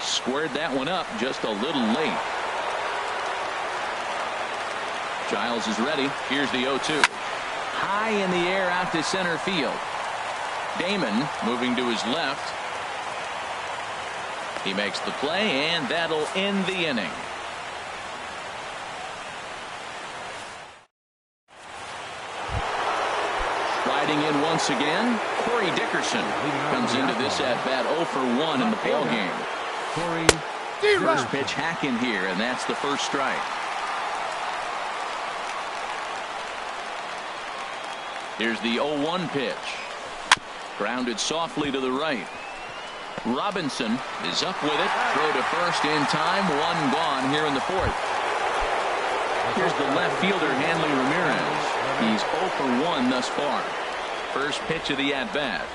Squared that one up just a little late. Giles is ready. Here's the 0-2. High in the air out to center field. Damon moving to his left. He makes the play, and that'll end the inning. Riding in once again, Corey Dickerson comes into this at-bat 0 for 1 in the ballgame. First pitch hack in here, and that's the first strike. Here's the 0-1 pitch. Grounded softly to the right. Robinson is up with it. Throw to first in time. 1 gone here in the 4th. Here's the left fielder, Hanley Ramirez. He's 0 for 1 thus far. First pitch of the at-bat.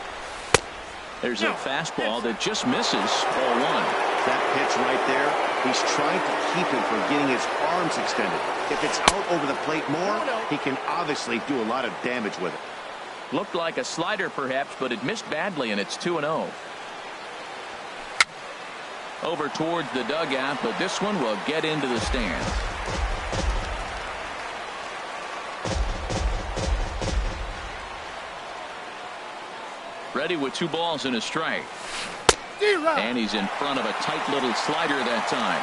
There's a fastball that just misses. Ball 1. That pitch right there, he's trying to keep him from getting his arms extended. If it's out over the plate more, he can obviously do a lot of damage with it. Looked like a slider perhaps, but it missed badly, and it's 2-0. Over towards the dugout, but this one will get into the stands. Ready with 2 balls and a strike. And he's in front of a tight little slider that time.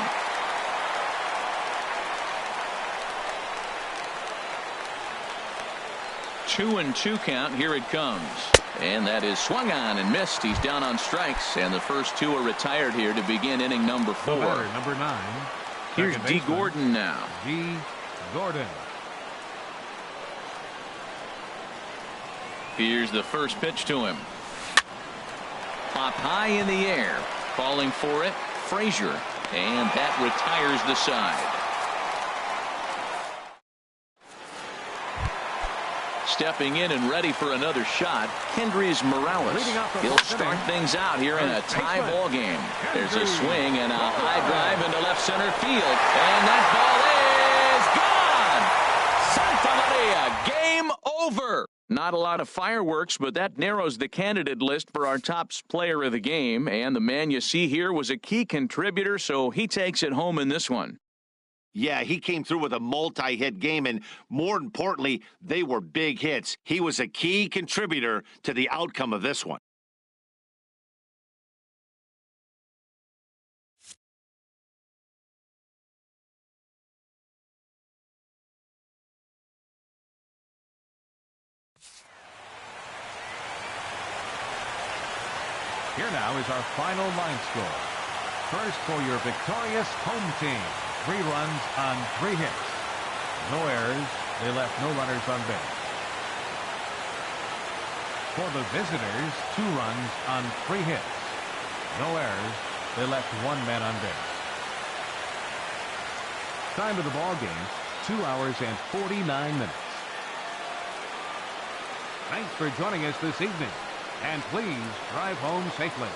2-2 count. Here it comes. And that is swung on and missed. He's down on strikes, and the first two are retired here to begin inning number 4. Number 9. Here's D. Gordon now. D. Gordon. Here's the first pitch to him. Pop high in the air. Falling for it, Frazier. And that retires the side. Stepping in and ready for another shot, Kendrys Morales. He'll start things out here in a tie ball game. There's a swing and a high drive into left center field. And that ball is gone. Santa Maria, game over. Not a lot of fireworks, but that narrows the candidate list for our top player of the game. And the man you see here was a key contributor, so he takes it home in this one. Yeah, he came through with a multi-hit game, and more importantly, they were big hits. He was a key contributor to the outcome of this one. Here now is our final line score. First for your victorious home team. 3 runs on 3 hits. No errors. They left no runners on base. For the visitors, 2 runs on 3 hits. No errors. They left 1 man on base. Time of the ball game, 2 hours and 49 minutes. Thanks for joining us this evening. And please drive home safely.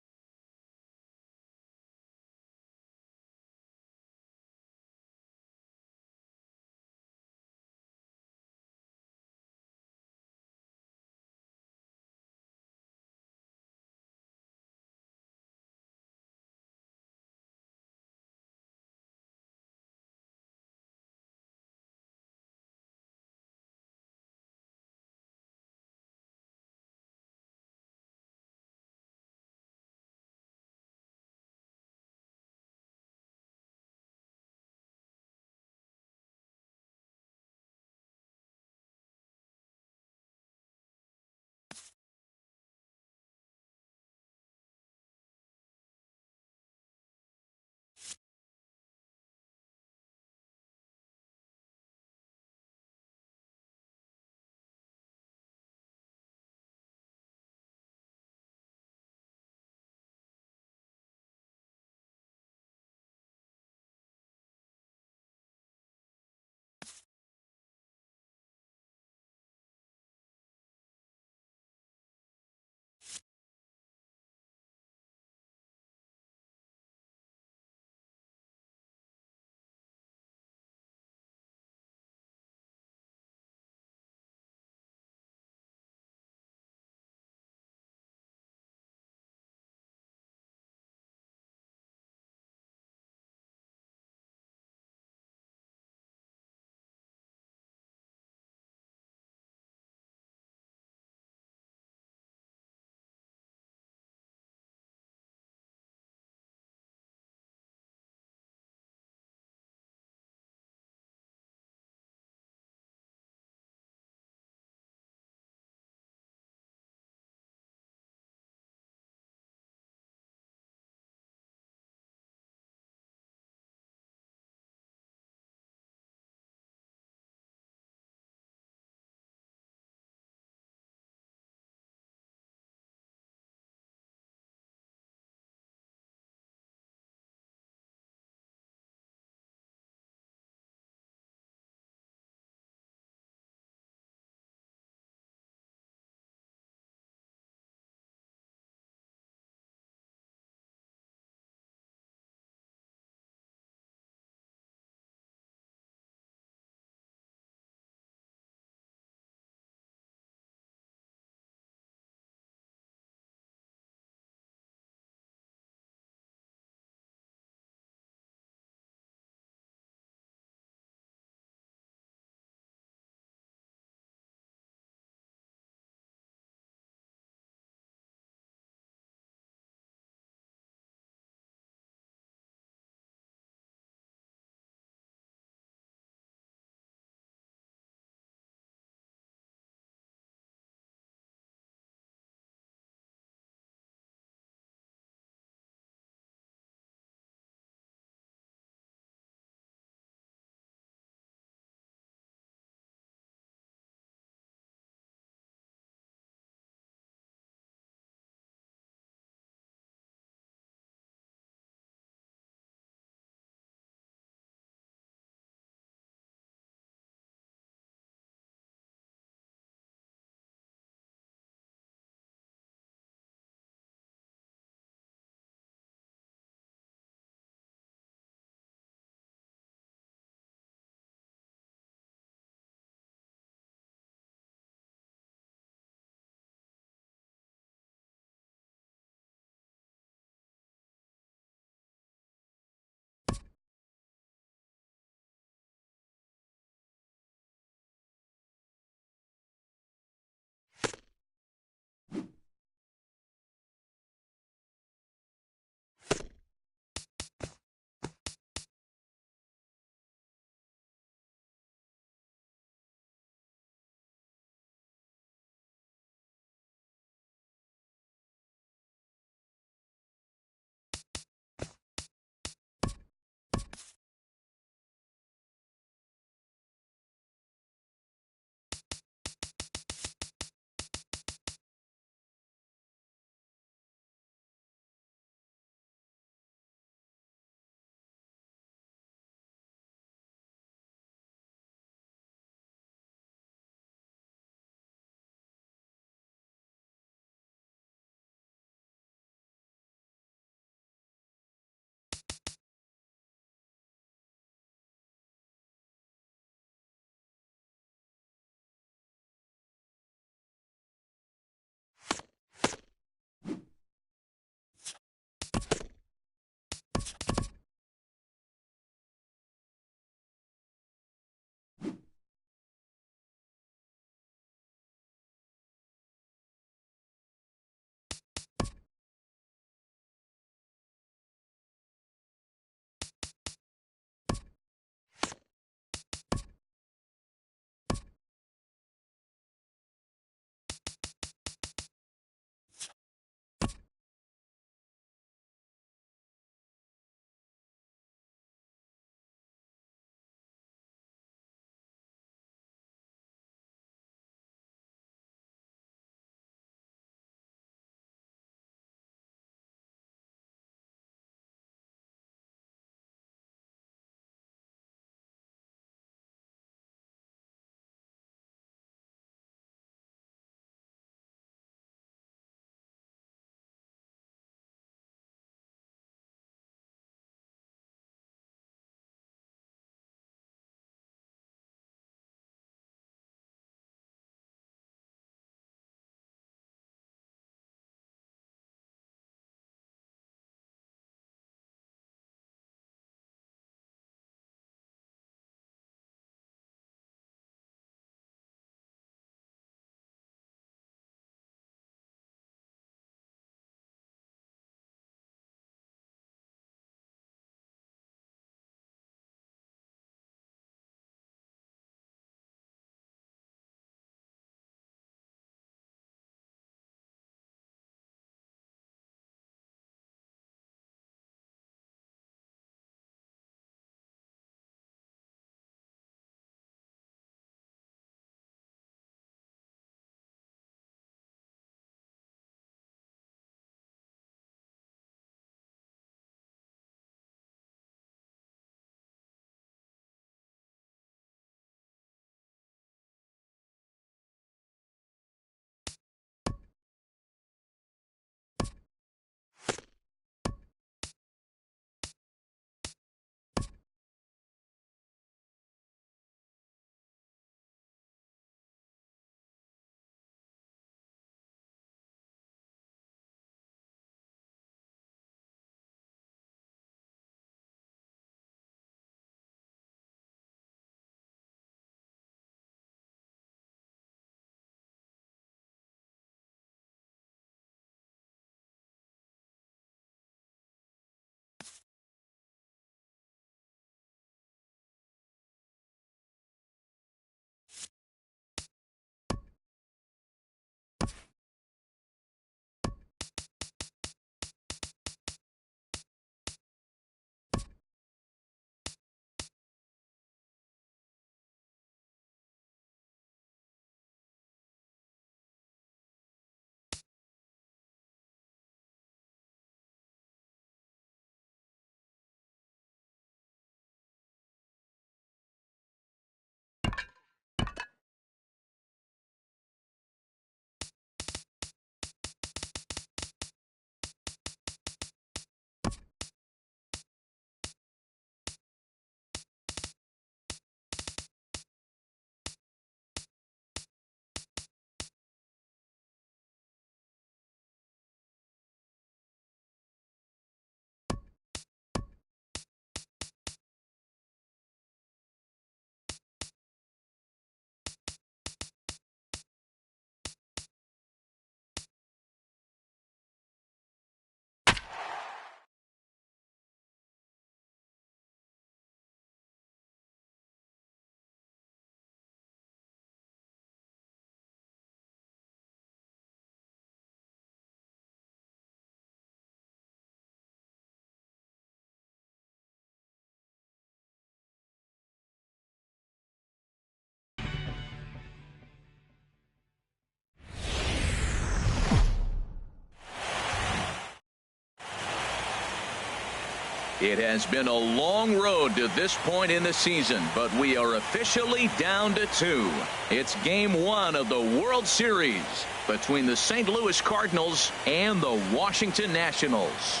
It has been a long road to this point in the season, but we are officially down to 2. It's game 1 of the World Series between the St. Louis Cardinals and the Washington Nationals.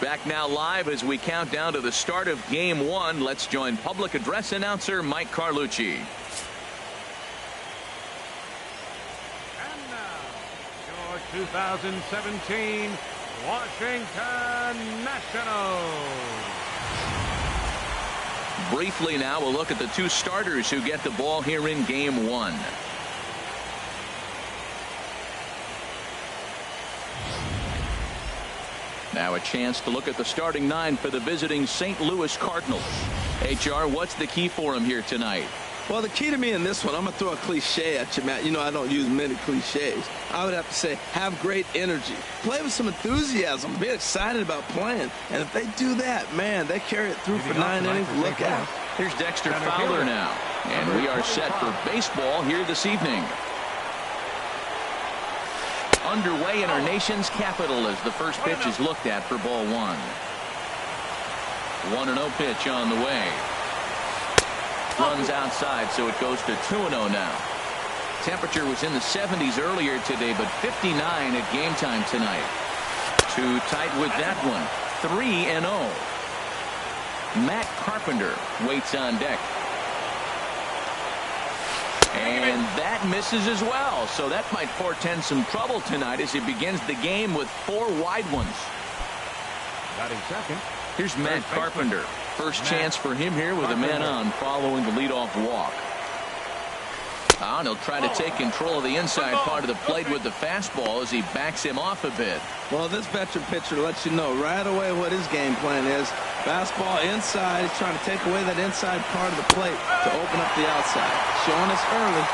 Back now live as we count down to the start of game 1. Let's join public address announcer Mike Carlucci. And now, your 2017 Washington Nationals. Briefly now, we'll look at the 2 starters who get the ball here in game 1. Now a chance to look at the starting 9 for the visiting St. Louis Cardinals. HR, what's the key for him here tonight? Well, the key to me in this one, I'm going to throw a cliche at you, Matt. You know I don't use many cliches. I would have to say have great energy. Play with some enthusiasm. Be excited about playing. And if they do that, man, they carry it through for 9 innings. Look out. Here's Dexter Fowler now. And we are set for baseball here this evening. Underway in our nation's capital as the first pitch is looked at for ball 1. 1-0 pitch on the way. Runs outside, so it goes to 2-0 now. Temperature was in the 70s earlier today, but 59 at game time tonight. Too tight with that one. 3-0. Matt Carpenter waits on deck. And that misses as well, so that might portend some trouble tonight as he begins the game with 4 wide ones. Batting second. Here's Matt Carpenter. First chance for him here with a man on following the leadoff walk. And he'll try to take control of the inside part of the plate with the fastball as he backs him off a bit. Well, this veteran pitcher lets you know right away what his game plan is. Fastball inside. He's trying to take away that inside part of the plate to open up the outside. Showing us early.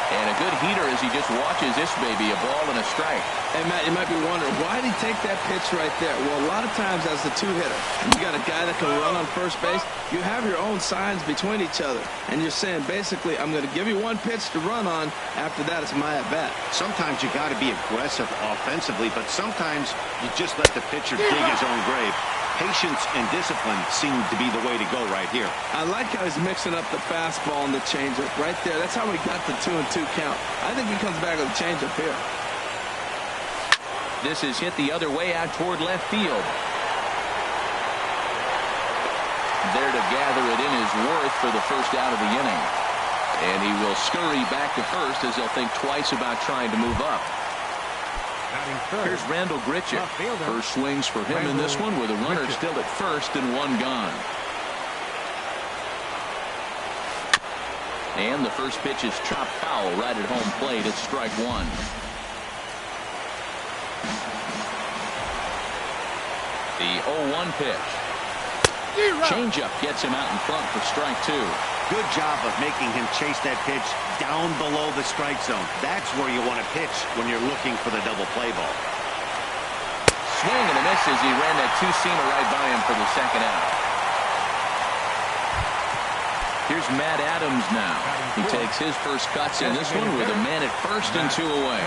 And a good heater as he just watches this baby, a ball and a strike. Hey, Matt, you might be wondering, why did he take that pitch right there? Well, a lot of times as the 2-hitter, you got a guy that can run on first base. You have your own signs between each other. And you're saying, basically, I'm going to give you 1 pitch to run on. After that, it's my at-bat. Sometimes you got to be aggressive offensively, but sometimes you just let the pitcher dig his own grave. Patience and discipline seem to be the way to go right here. I like how he's mixing up the fastball and the changeup right there. That's how he got the 2-2 count. I think he comes back with a changeup here. This is hit the other way out toward left field. There to gather it in is Worth for the first out of the inning. And he will scurry back to first as he'll think twice about trying to move up. Here's Randall Grichuk. First swings for him in this one with a runner still at first and 1 gone. And the first pitch is chopped foul right at home plate. It's strike 1. The 0-1 pitch. Changeup gets him out in front for strike 2. Good job of making him chase that pitch down below the strike zone. That's where you want to pitch when you're looking for the double play ball. Swing and a miss as he ran that 2-seamer right by him for the second out. Here's Matt Adams now. He takes his first cuts in this one with a man at first and 2 away.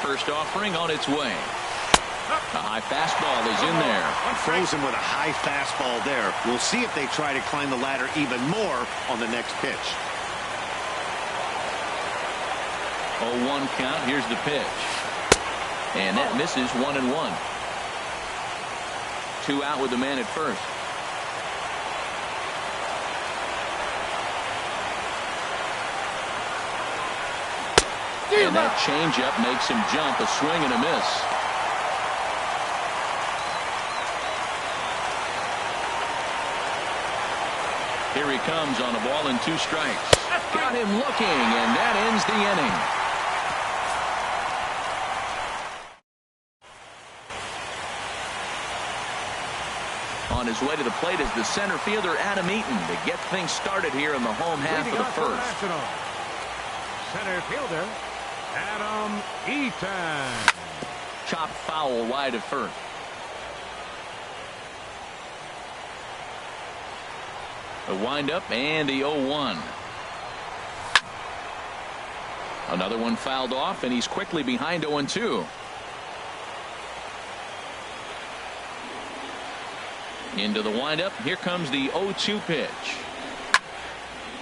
First offering on its way. A high fastball is in there. Frozen with a high fastball there. We'll see if they try to climb the ladder even more on the next pitch. 0-1 count. Here's the pitch. And that misses 1-1. 2 out with the man at first. And that changeup makes him jump. A swing and a miss. Here he comes on a ball and 2 strikes. Got him looking, and that ends the inning. On his way to the plate is the center fielder Adam Eaton to get things started here in the home half of the first. Center fielder Adam Eaton. Chopped foul wide of first. A windup and the 0-1. Another one fouled off, and he's quickly behind 0-2. Into the windup. Here comes the 0-2 pitch.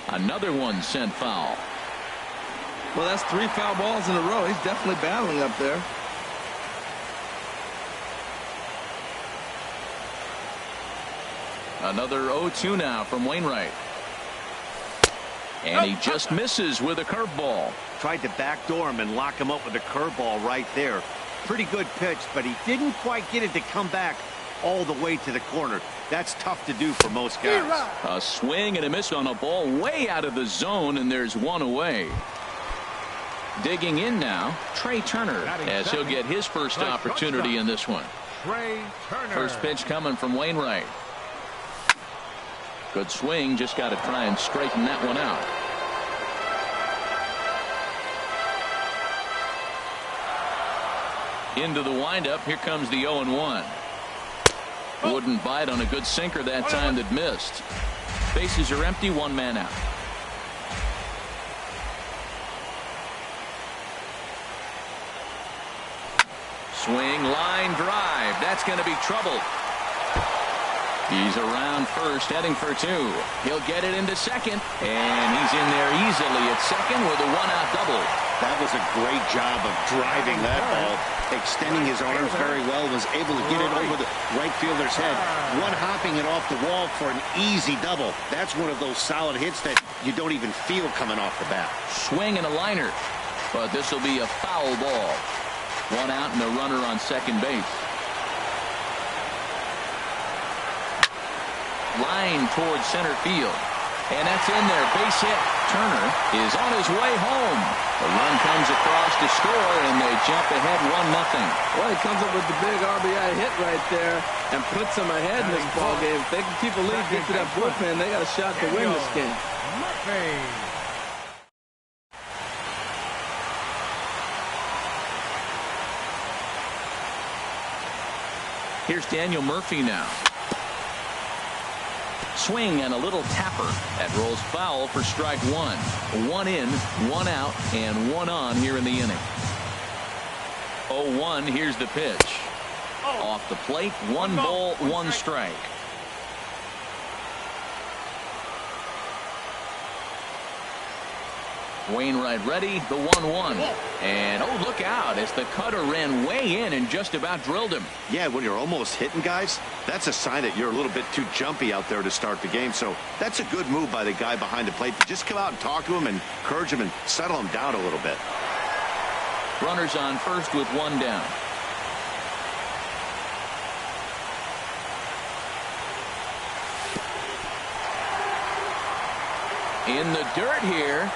Another one sent foul. Well, that's 3 foul balls in a row. He's definitely battling up there. Another 0-2 now from Wainwright. And he just misses with a curveball. Tried to backdoor him and lock him up with a curveball right there. Pretty good pitch, but he didn't quite get it to come back all the way to the corner. That's tough to do for most guys. A swing and a miss on a ball way out of the zone, and there's one away. Digging in now, Trey Turner, as he'll get his first opportunity in this one. Trey Turner. First pitch coming from Wainwright. Good swing, just got to try and straighten that one out. Into the windup, here comes the 0-1. Wouldn't bite on a good sinker that time that missed. Bases are empty, 1 man out. Swing, line drive. That's going to be trouble. He's around first, heading for 2. He'll get it into second, and he's in there easily at second with a 1-out double. That was a great job of driving that ball, extending his arms very well, was able to get it over the right fielder's head, one hopping it off the wall for an easy double. That's one of those solid hits that you don't even feel coming off the bat. Swing and a liner, but this will be a foul ball. 1 out and a runner on second base. Line towards center field. And that's in there. Base hit. Turner is on his way home. The run comes across to score, and they jump ahead 1-0. Well, he comes up with the big RBI hit right there and puts them ahead in this ball game. If they can keep a lead, get to that bullpen, they got a shot to win this game. Murphy. Here's Daniel Murphy now. Swing and a little tapper. That rolls foul for strike 1. 1 in, 1 out, and 1 on here in the inning. 0-1, here's the pitch. Off the plate, 1 ball, 1 strike. Wainwright ready, the 1-1. And oh, look out, as the cutter ran way in and just about drilled him. Yeah, when you're almost hitting guys, that's a sign that you're a little bit too jumpy out there to start the game. So that's a good move by the guy behind the plate to just come out and talk to him and encourage him and settle him down a little bit. Runners on first with 1 down. In the dirt here.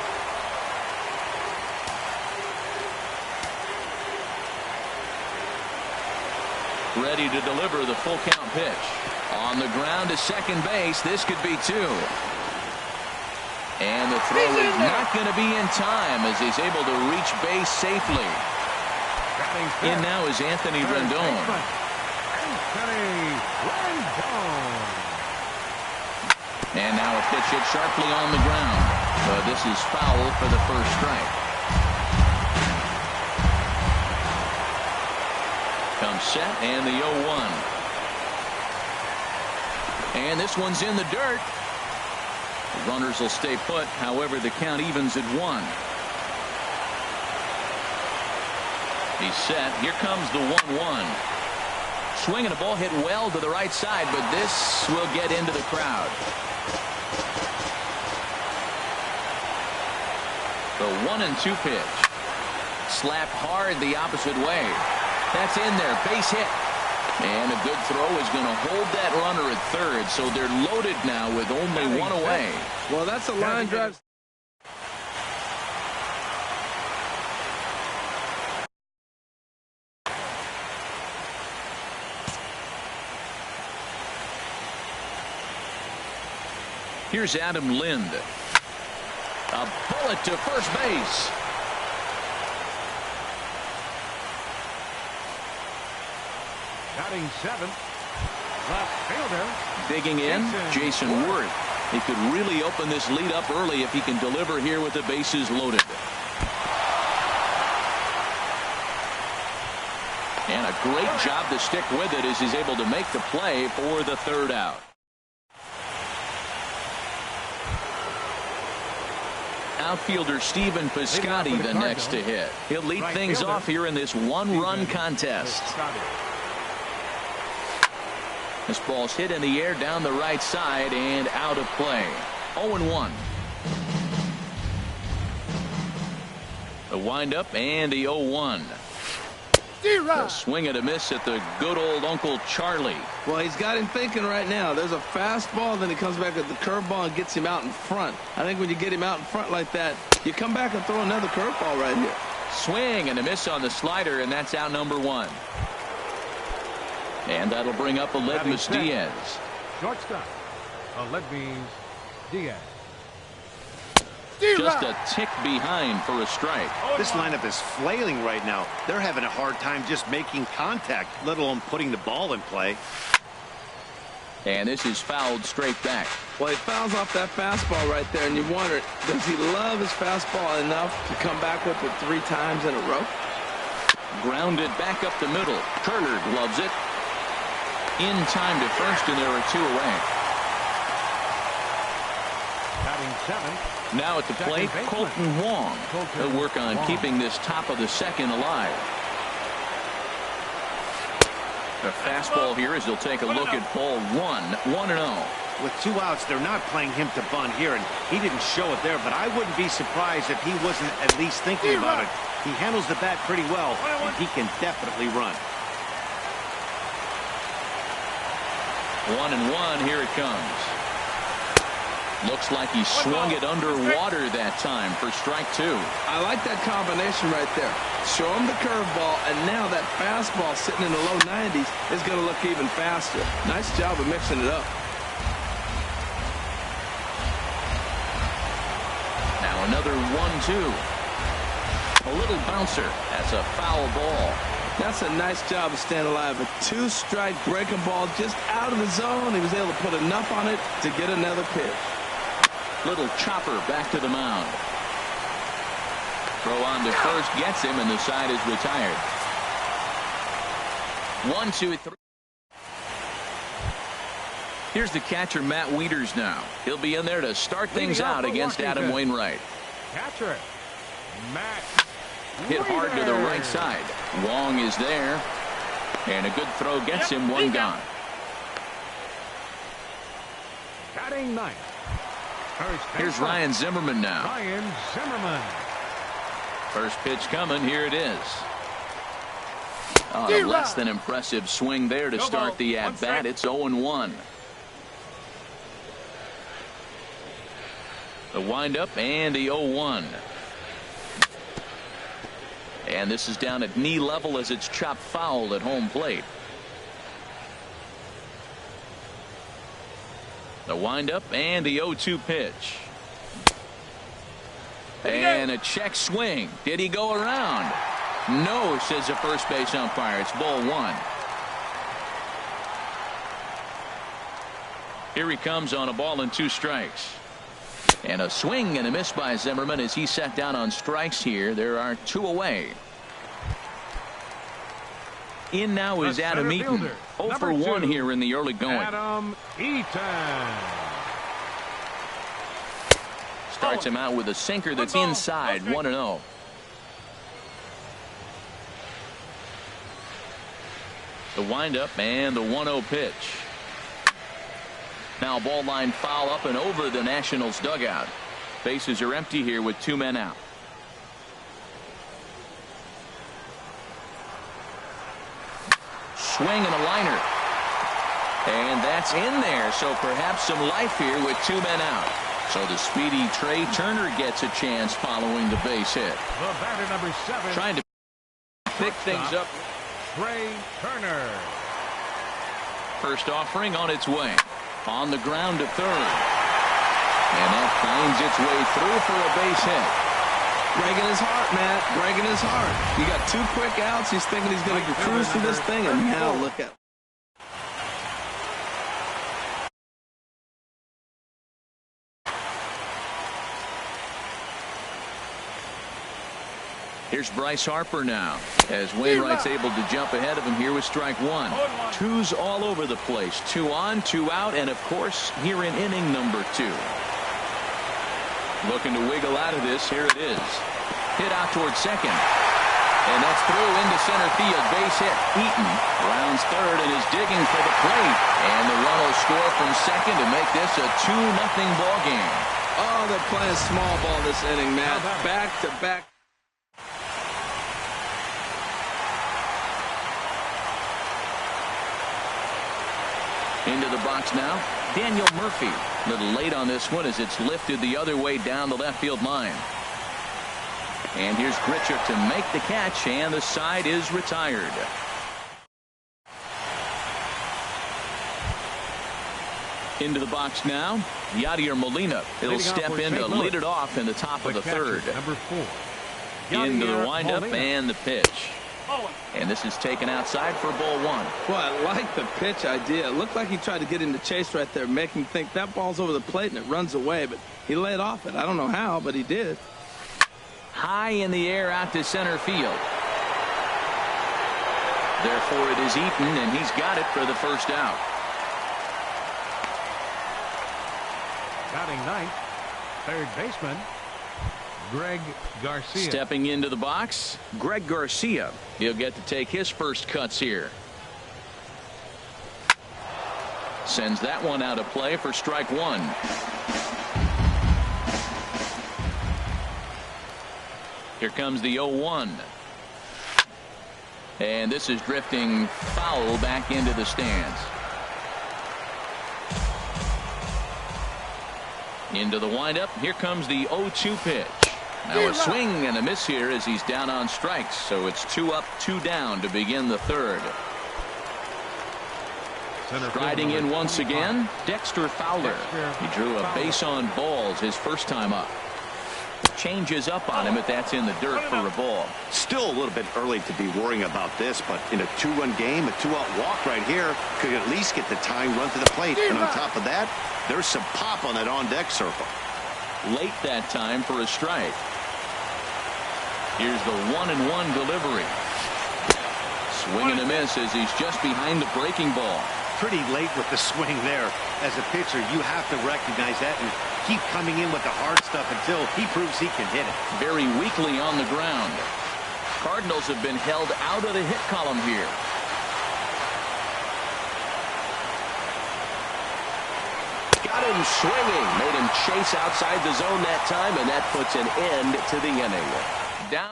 Ready to deliver the full count pitch. On the ground to second base. This could be 2. And the throw is not going to be in time as he's able to reach base safely. In now is Anthony Rendon. And now a pitch hit sharply on the ground. But this is foul for the first strike. Comes set and the 0-1. And this one's in the dirt. The runners will stay put. However, the count evens at 1. He's set. Here comes the 1-1. Swinging a ball hit well to the right side, but this will get into the crowd. The 1-2 pitch. Slapped hard the opposite way. That's in there. Base hit. And a good throw is going to hold that runner at third. So they're loaded now with only 1 away. Well, that's a line drive. Here's Adam Lind. A bullet to first base. Batting 7th, left fielder. Digging in, Jason Worth. He could really open this lead up early if he can deliver here with the bases loaded. And a great job to stick with it as he's able to make the play for the third out. Outfielder Stephen Piscotty the next to hit. He'll lead things off here in this one-run contest. This ball's hit in the air down the right side and out of play. 0-1. The windup and the 0-1. A swing and a miss at the good old Uncle Charlie. Well, he's got him thinking right now. There's a fastball, then he comes back at the curveball and gets him out in front. I think when you get him out in front like that, you come back and throw another curveball right here. Swing and a miss on the slider, and that's out number 1. And that'll bring up Aledmys Diaz. Shortstop, Aledmys Diaz. Just a tick behind for a strike. This lineup is flailing right now. They're having a hard time just making contact, let alone putting the ball in play. And this is fouled straight back. Well, he fouls off that fastball right there, and you wonder, does he love his fastball enough to come back with it 3 times in a row? Grounded back up the middle. Turner gloves it. In time to first, and there are 2 away. Batting 7th. Now at the plate, Colton Wong. He'll work on keeping this top of the second alive. The fastball here as he'll take a look at ball 1. 1-0. With 2 outs, they're not playing him to bunt here, and he didn't show it there, but I wouldn't be surprised if he wasn't at least thinking about it. He handles the bat pretty well, and he can definitely run. 1-1, here it comes. Looks like he swung it underwater that time for strike 2. I like that combination right there. Show him the curveball, and now that fastball sitting in the low 90s is going to look even faster. Nice job of mixing it up. Now another 1-2. A little bouncer. That's a foul ball. That's a nice job of staying alive. A 2-strike breaking ball just out of the zone. He was able to put enough on it to get another pitch. Little chopper back to the mound. Throw on to first gets him, and the side is retired. 1-2-3. Here's the catcher, Matt Wieters now. He'll be in there to start things out against Adam Wainwright. Catcher, Matt Hit hard to the right side. Wong is there. And a good throw gets him 1 gone. Batting 9th. Here's Ryan Zimmerman now. Ryan Zimmerman. First pitch coming. Here it is. Less than impressive swing there to start the at-bat. It's 0-1. The windup and the 0-1. And this is down at knee level as it's chopped foul at home plate. The windup and the 0-2 pitch. And a check swing. Did he go around? No, says the first base umpire. It's ball 1. Here he comes on a ball and 2 strikes. And a swing and a miss by Zimmerman as he sat down on strikes here. There are 2 away. In now is Adam Eaton. 0 for 1 here in the early going. Adam Eaton. Starts him out with a sinker that's inside. 1-0. The windup and the 1-0 pitch. Now ball line foul up and over the Nationals dugout. Bases are empty here with 2 men out. Swing and a liner. And that's in there, so perhaps some life here with 2 men out. So the speedy Trey Turner gets a chance following the base hit. The batter number 7. Trying to pick things up. Trey Turner. First offering on its way. On the ground to third. And that finds its way through for a base hit. Breaking his heart, Matt. Breaking his heart. You got 2 quick outs. He's thinking he's going to cruise through this thing, and now look at it. Here's Bryce Harper now, as Wainwright's able to jump ahead of him here with strike one. Twos all over the place. 2 on, 2 out, and of course, here in inning number 2. Looking to wiggle out of this. Here it is. Hit out towards second. And that's through into center field. Base hit. Eaton rounds third and is digging for the plate. And the run will score from second to make this a 2-0 ball game. Oh, they're playing small ball this inning, Matt. Back to back. Into the box now, Daniel Murphy. A little late on this one as it's lifted the other way down the left field line. And here's Grichuk to make the catch, and the side is retired. Into the box now, Yadier Molina. He'll step in to lead it off in the top of the third. Number 4. Into the windup and the pitch. And this is taken outside for ball one. Well, I like the pitch idea. It looked like he tried to get into chase right there, make him think that ball's over the plate and it runs away, but he laid off it. I don't know how, but he did. High in the air out to center field. Therefore, it is Eaton, and he's got it for the first out. Batting ninth, third baseman, Greg Garcia. Stepping into the box, Greg Garcia. He'll get to take his first cuts here. Sends that one out of play for strike one. Here comes the 0-1. And this is drifting foul back into the stands. Into the windup. Here comes the 0-2 pitch. Now a swing and a miss here as he's down on strikes. So it's 2 up, 2 down to begin the third. Striding in once again, Dexter Fowler. He drew a base on balls his first time up. Changes up on him, but that's in the dirt for a ball. Still a little bit early to be worrying about this, but in a 2-run game, a 2-out walk right here could at least get the tying run to the plate. And on top of that, there's some pop on that on-deck circle. Late that time for a strike. Here's the 1-1 delivery. Swing and a miss as he's just behind the breaking ball. Pretty late with the swing there. As a pitcher, you have to recognize that and keep coming in with the hard stuff until he proves he can hit it. Very weakly on the ground. Cardinals have been held out of the hit column here. Got him swinging. Made him chase outside the zone that time, and that puts an end to the inning. Down.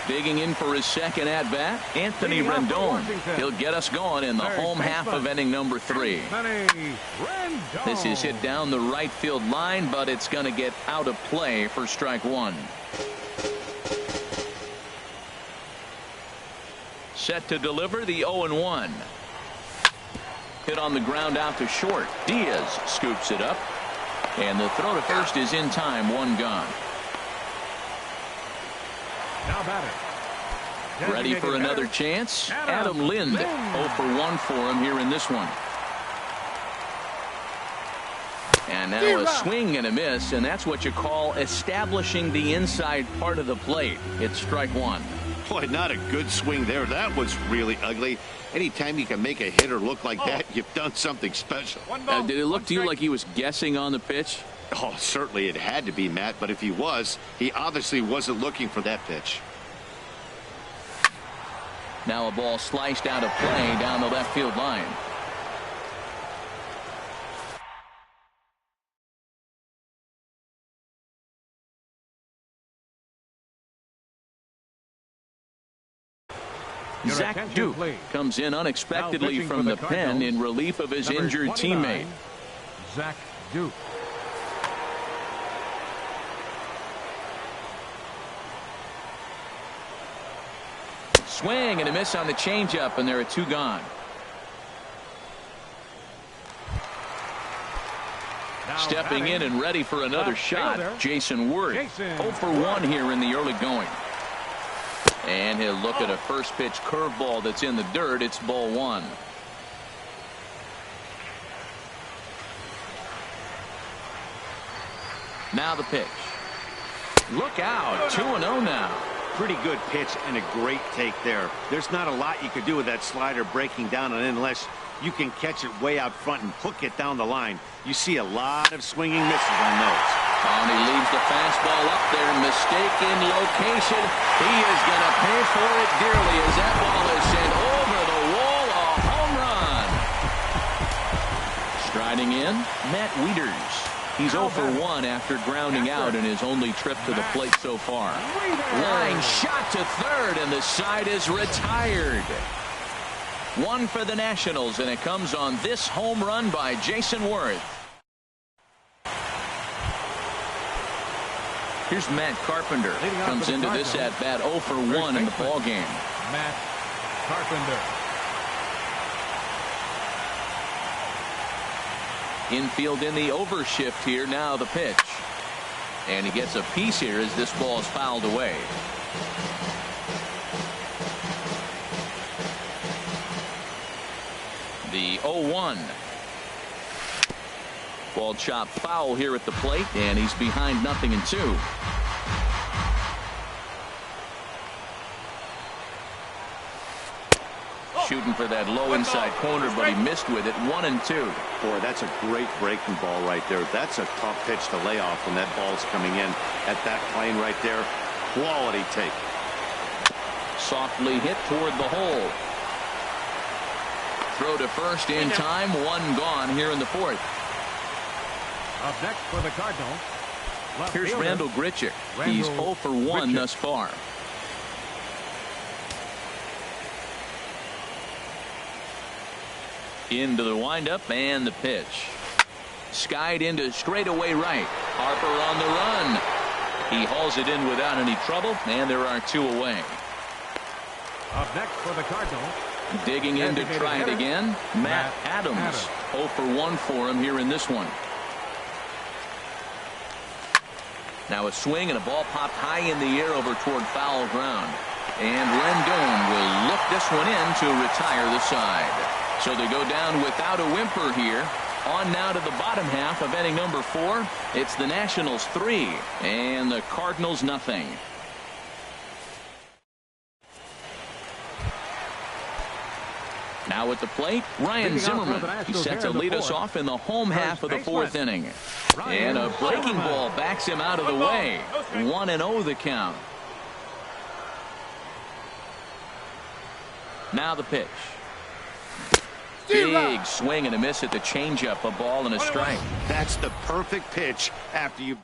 Digging in for his second at-bat, Anthony Rendon. He'll get us going in the home half of inning number 3. This is hit down the right field line, but it's going to get out of play for strike one. Set to deliver the 0-1. Hit on the ground out to short. Diaz scoops it up. And the throw to first is in time. 1 gone. Now batter. Ready for another chance. Adam Lind. 0 for 1 for him here in this one. And now a swing and a miss, and that's what you call establishing the inside part of the plate. It's strike one. Boy, not a good swing there. That was really ugly. Anytime you can make a hitter look like that, you've done something special. Did it look to you like he was guessing on the pitch? Oh, certainly it had to be, Matt, but if he was, he obviously wasn't looking for that pitch. Now a ball sliced out of play down the left field line. Zach Duke comes in unexpectedly from the pen in relief of his injured teammate. Zach Duke. Swing and a miss on the changeup, and there are 2 gone. Stepping in and ready for another shot, Jason Worth. 0 for 1 here in the early going. And he'll look at a first pitch curveball that's in the dirt. It's ball 1. Now the pitch. Look out. 2-0 now. Pretty good pitch and a great take there. There's not a lot you could do with that slider breaking down and unless you can catch it way out front and hook it down the line. You see a lot of swinging misses on those. And he leaves the fastball up there. Mistaken location. He is going to pay for it dearly as that ball is sent over the wall. A home run. Striding in, Matt Wieters. He's 0 for 1 after grounding out in his only trip to the plate so far. Line shot to third, and the side is retired. One for the Nationals, and it comes on this home run by Jason Worth. Here's Matt Carpenter. Comes into this at bat 0 for 1 in the ball game. Matt Carpenter. Infield in the overshift here. Now the pitch. And he gets a piece here as this ball is fouled away. The 0-1. Ball chopped foul here at the plate, and he's behind 0-2. Shooting for that low inside corner, but he missed with it. 1-2. Boy, that's a great breaking ball right there. That's a tough pitch to lay off when that ball's coming in at that plane right there. Quality take. Softly hit toward the hole. Throw to first in time. One gone here in the fourth. Up next for the Cardinals. Here's Randall Grichuk. He's 0 for 1 thus far. Into the windup and the pitch. Skied into straightaway right. Harper on the run. He hauls it in without any trouble, and there are 2 away. Up next for the Cardinals. Digging in to try it again, Matt Adams. 0 for 1 for him here in this one. Now a swing and a ball popped high in the air over toward foul ground. And Rendon will look this one in to retire the side. So they go down without a whimper here. On now to the bottom half of inning number 4. It's the Nationals 3 and the Cardinals nothing. Now at the plate, Ryan Zimmerman. He's set to lead us off in the home half of the 4th inning. And a breaking ball backs him out of the way. 1-0 the count. Now the pitch. Big swing and a miss at the changeup. A ball and a strike. That's the perfect pitch after you've.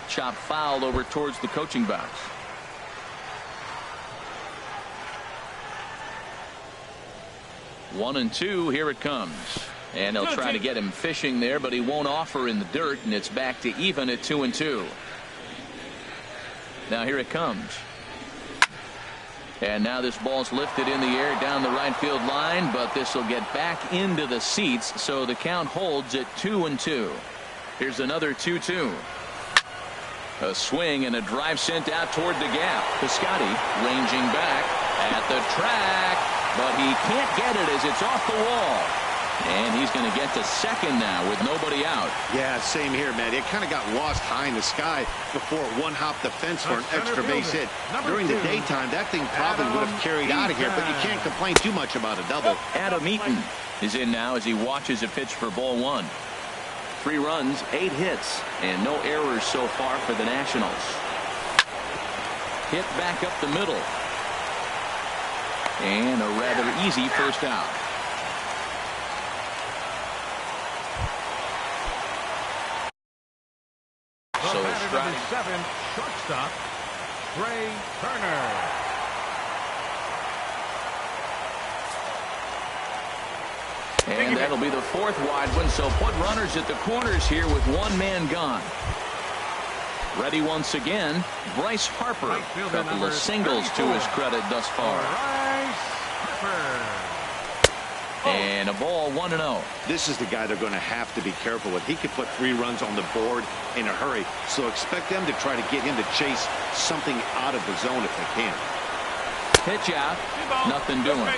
Chop foul over towards the coaching box. One and two. Here it comes. And they'll try to get him fishing there, but he won't offer in the dirt, and it's back to even at 2-2. Now here it comes. And now this ball's lifted in the air down the right field line, but this will get back into the seats, so the count holds at 2-2. Here's another 2-2. A swing and a drive sent out toward the gap. Piscotty ranging back at the track, but he can't get it as it's off the wall. And he's going to get to second now with nobody out. Yeah, same here, man. It kind of got lost high in the sky before it one-hopped the fence for an extra base hit. During the daytime, that thing probably would have carried out of here, but you can't complain too much about a double. Adam Eaton is in now as he watches a pitch for ball one. 3 runs, 8 hits, and no errors so far for the Nationals. Hit back up the middle. And a rather easy first out. So number 7, shortstop, Trey Turner. And that'll be the 4th wide one, so put runners at the corners here with 1 man gone. Ready once again, Bryce Harper. A couple of singles to his credit thus far. And a ball 1-0. This is the guy they're going to have to be careful with. He could put 3 runs on the board in a hurry, so expect them to try to get him to chase something out of the zone if they can. Pitch out, nothing doing.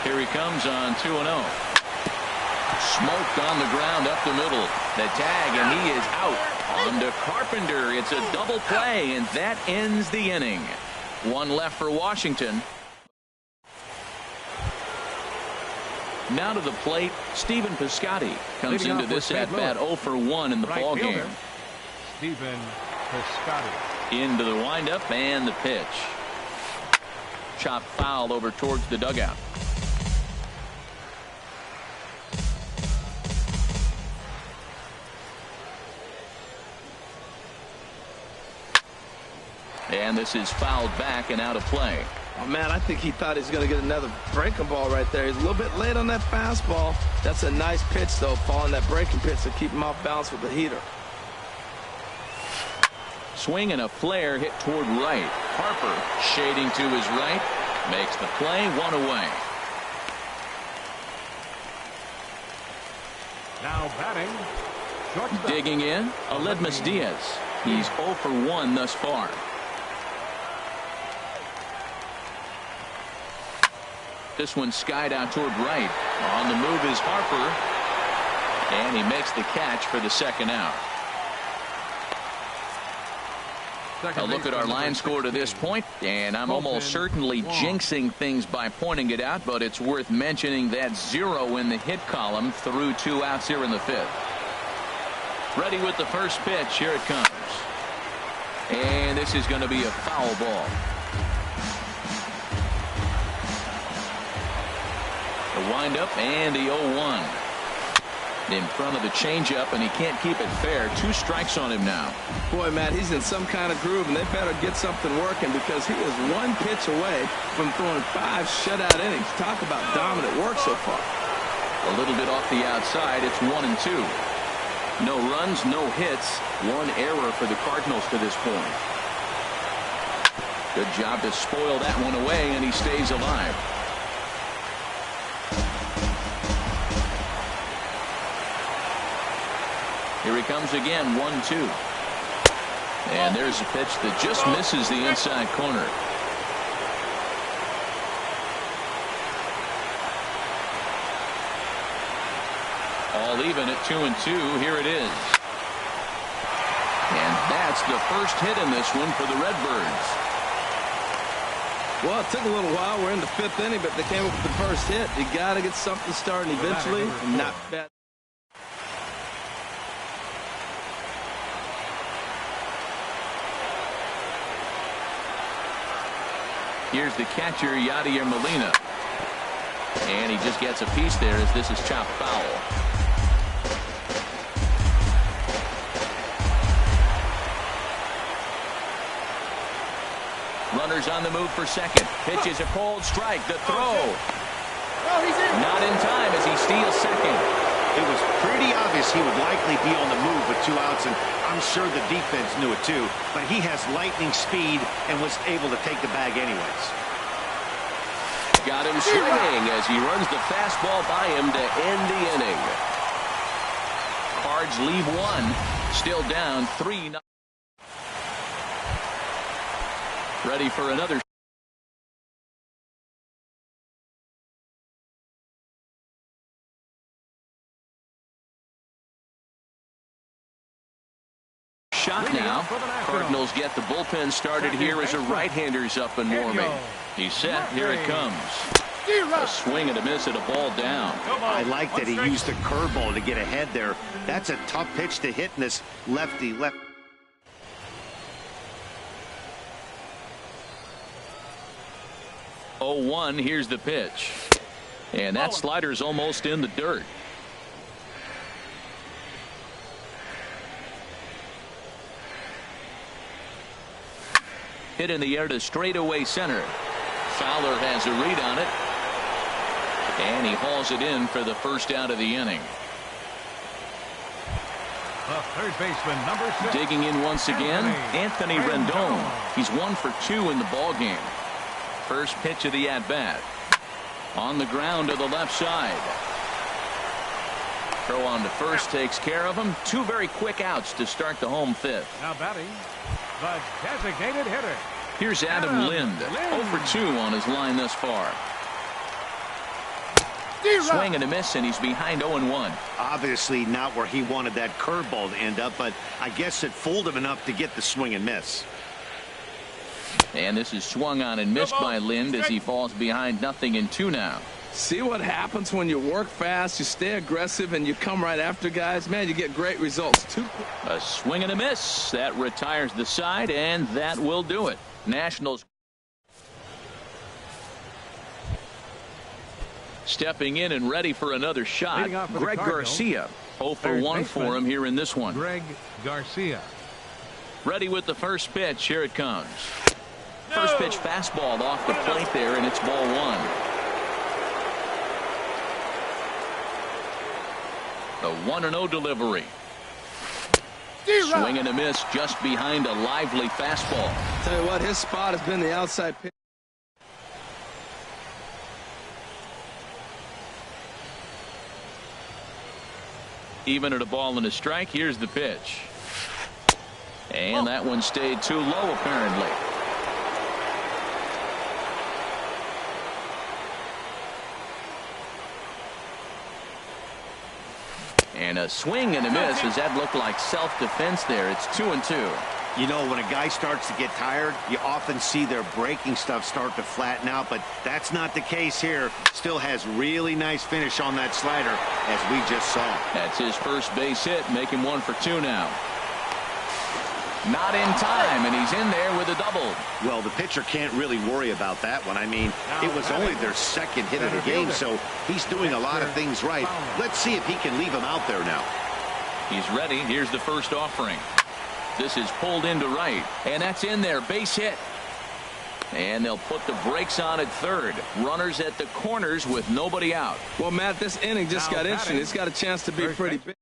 Here he comes on 2-0. Smoked on the ground up the middle. The tag, and he is out. On to Carpenter. It's a double play, and that ends the inning. One left for Washington. Now to the plate, Stephen Piscotty comes into this at-bat 0 for 1 in the ball game. Stephen Piscotty. Into the windup and the pitch. Chop foul over towards the dugout. And this is fouled back and out of play. Oh, man, I think he thought he was going to get another breaking ball right there. He's a little bit late on that fastball. That's a nice pitch, though, following that breaking pitch to keep him off balance with the heater. Swing and a flare hit toward right. Harper shading to his right. Makes the play, one away. Now batting. Shortstop. Digging in, Aledmus Diaz. He's 0 for 1 thus far. This one skied out toward right. On the move is Harper. And he makes the catch for the second out. A look at our line score to this point, and I'm almost certainly jinxing things by pointing it out, but it's worth mentioning that 0 in the hit column through 2 outs here in the 5th. Ready with the first pitch. Here it comes. And this is going to be a foul ball. The windup and the 0-1. In front of the changeup, and he can't keep it fair. 2 strikes on him now. Boy, Matt, he's in some kind of groove, and they better get something working because he is 1 pitch away from throwing 5 shutout innings. Talk about dominant work so far. A little bit off the outside. It's 1-2. No runs, no hits. 1 error for the Cardinals to this point. Good job to spoil that one away, and he stays alive. Here he comes again, 1-2. And there's a pitch that just misses the inside corner. All even at 2-2. Here it is. And that's the first hit in this one for the Redbirds. Well, it took a little while. We're in the 5th inning, but they came up with the first hit. You got to get something started eventually. Not bad. Here's the catcher, Yadier Molina. And he just gets a piece there as this is chopped foul. Runners on the move for second. Pitch is a cold strike. The throw. Not in time as he steals second. It was pretty obvious he would likely be on the move with 2 outs, and I'm sure the defense knew it too. But he has lightning speed and was able to take the bag anyways. Got him swinging as he runs the fastball by him to end the inning. Cards leave 1. Still down 3-0. Ready for another. Shot now. Cardinals get the bullpen started here as a right-hander's up and warming. He's set. Here it comes. A swing and a miss at a ball down. I like that he used the curveball to get ahead there. That's a tough pitch to hit in this lefty left. Oh, 1. Here's the pitch. And that slider's almost in the dirt. Hit in the air to straightaway center. Fowler has a read on it. And he hauls it in for the first out of the inning. The third baseman, number 6. Digging in once again, Anthony Rendon. He's 1 for 2 in the ball game. First pitch of the at-bat. On the ground to the left side. Throw on to first takes care of him. 2 very quick outs to start the home 5th. Now batting, the designated hitter. Here's Adam Lind. 0 for 2 on his line thus far. Swing and a miss, and he's behind 0-1. Obviously not where he wanted that curveball to end up, but I guess it fooled him enough to get the swing and miss. And this is swung on and missed by Lind as he falls behind 0-2 now. See what happens when you work fast, you stay aggressive, and you come right after guys? Man, you get great results. A swing and a miss. That retires the side, and that will do it. Nationals stepping in and ready for another shot. Greg Garcia. 0 for 1 for him here in this one. Greg Garcia. Ready with the first pitch. Here it comes. First pitch fastball off the plate there, and it's ball 1. The 1-0 delivery. Swing and a miss just behind a lively fastball. Tell you what, his spot has been the outside pitch. Even at a ball and a strike, here's the pitch. And that one stayed too low, apparently. And a swing and a miss. Does that look like self-defense there? It's 2-2. You know, when a guy starts to get tired, you often see their breaking stuff start to flatten out, but that's not the case here. Still has really nice finish on that slider, as we just saw. That's his first base hit, make him 1 for 2 now. Not in time, and he's in there with a double. Well, the pitcher can't really worry about that one. I mean, it was only their second hit of the game, so he's doing a lot of things right. Let's see if he can leave him out there now. He's ready. Here's the first offering. This is pulled into right, and that's in there. Base hit. And they'll put the brakes on at third. Runners at the corners with nobody out. Well, Matt, this inning just got interesting. It's got a chance to be pretty big.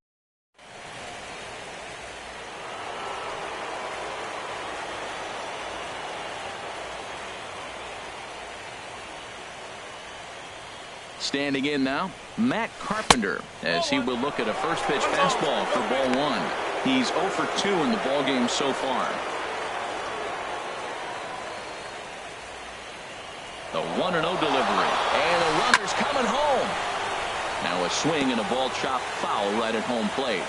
Standing in now, Matt Carpenter, as he will look at a first pitch fastball for ball 1. He's 0 for 2 in the ballgame so far. The 1-0 delivery, and the runner's coming home. Now a swing and a ball chopped foul right at home plate.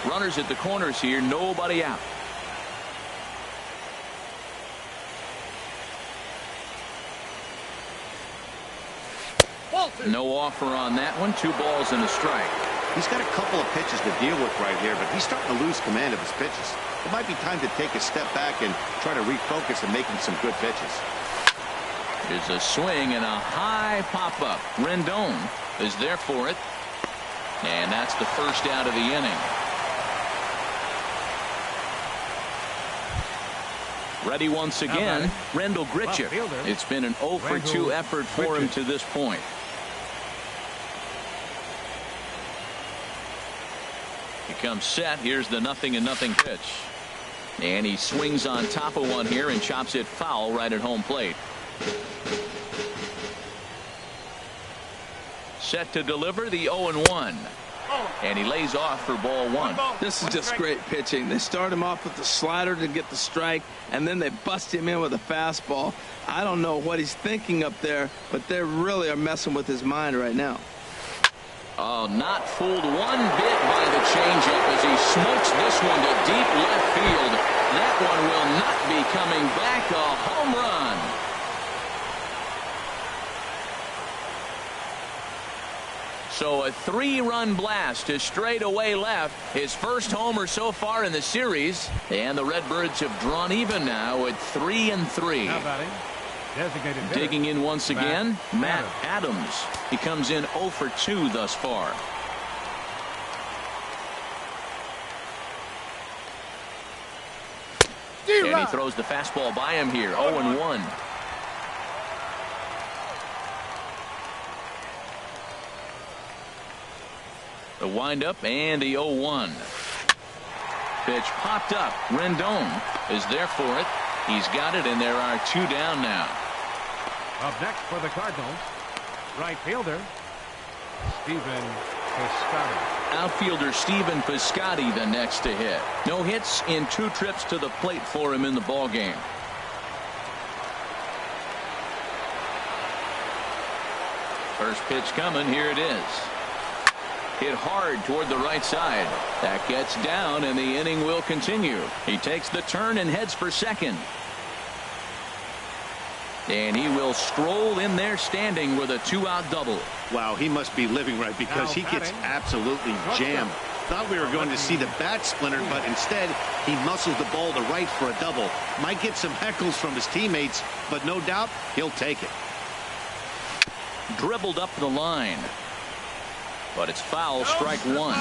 Runners at the corners here, nobody out. No offer on that one. 2 balls and a strike. He's got a couple of pitches to deal with right here, but he's starting to lose command of his pitches. It might be time to take a step back and try to refocus and make him some good pitches. There's a swing and a high pop-up. Rendon is there for it. And that's the first out of the inning. Ready once again, Rendell Grichuk. It's been an 0 for 2 effort for him to this point. He comes set. Here's the 0-0 pitch. And he swings on top of one here and chops it foul right at home plate. Set to deliver the 0-1. And he lays off for ball 1. This is just great pitching. They start him off with the slider to get the strike, and then they bust him in with a fastball. I don't know what he's thinking up there, but they really are messing with his mind right now. Oh, not fooled one bit by the changeup as he smokes this one to deep left field. That one will not be coming back. A home run. So a 3-run blast to straightaway left. His first homer so far in the series. And the Redbirds have drawn even now at 3-3. Digging in once again, Matt Adams. He comes in 0 for 2 thus far. And he throws the fastball by him here. 0-1. The windup and the 0-1. Pitch popped up. Rendon is there for it. He's got it, and there are 2 down now. Up next for the Cardinals, right fielder Stephen Piscotty. Outfielder Stephen Piscotty the next to hit. No hits in 2 trips to the plate for him in the ballgame. First pitch coming. Here it is. Hit hard toward the right side. That gets down, and the inning will continue. He takes the turn and heads for second. And he will stroll in there standing with a 2-out double. Wow, he must be living right, because he gets absolutely jammed. Thought we were going to see the bat splintered, but instead he muscles the ball to right for a double. Might get some heckles from his teammates, but no doubt he'll take it. Dribbled up the line. But it's foul, strike one.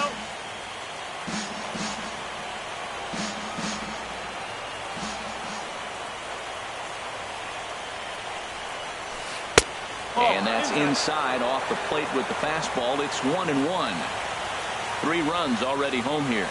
And that's inside off the plate with the fastball. It's 1-1. 3 runs already home here.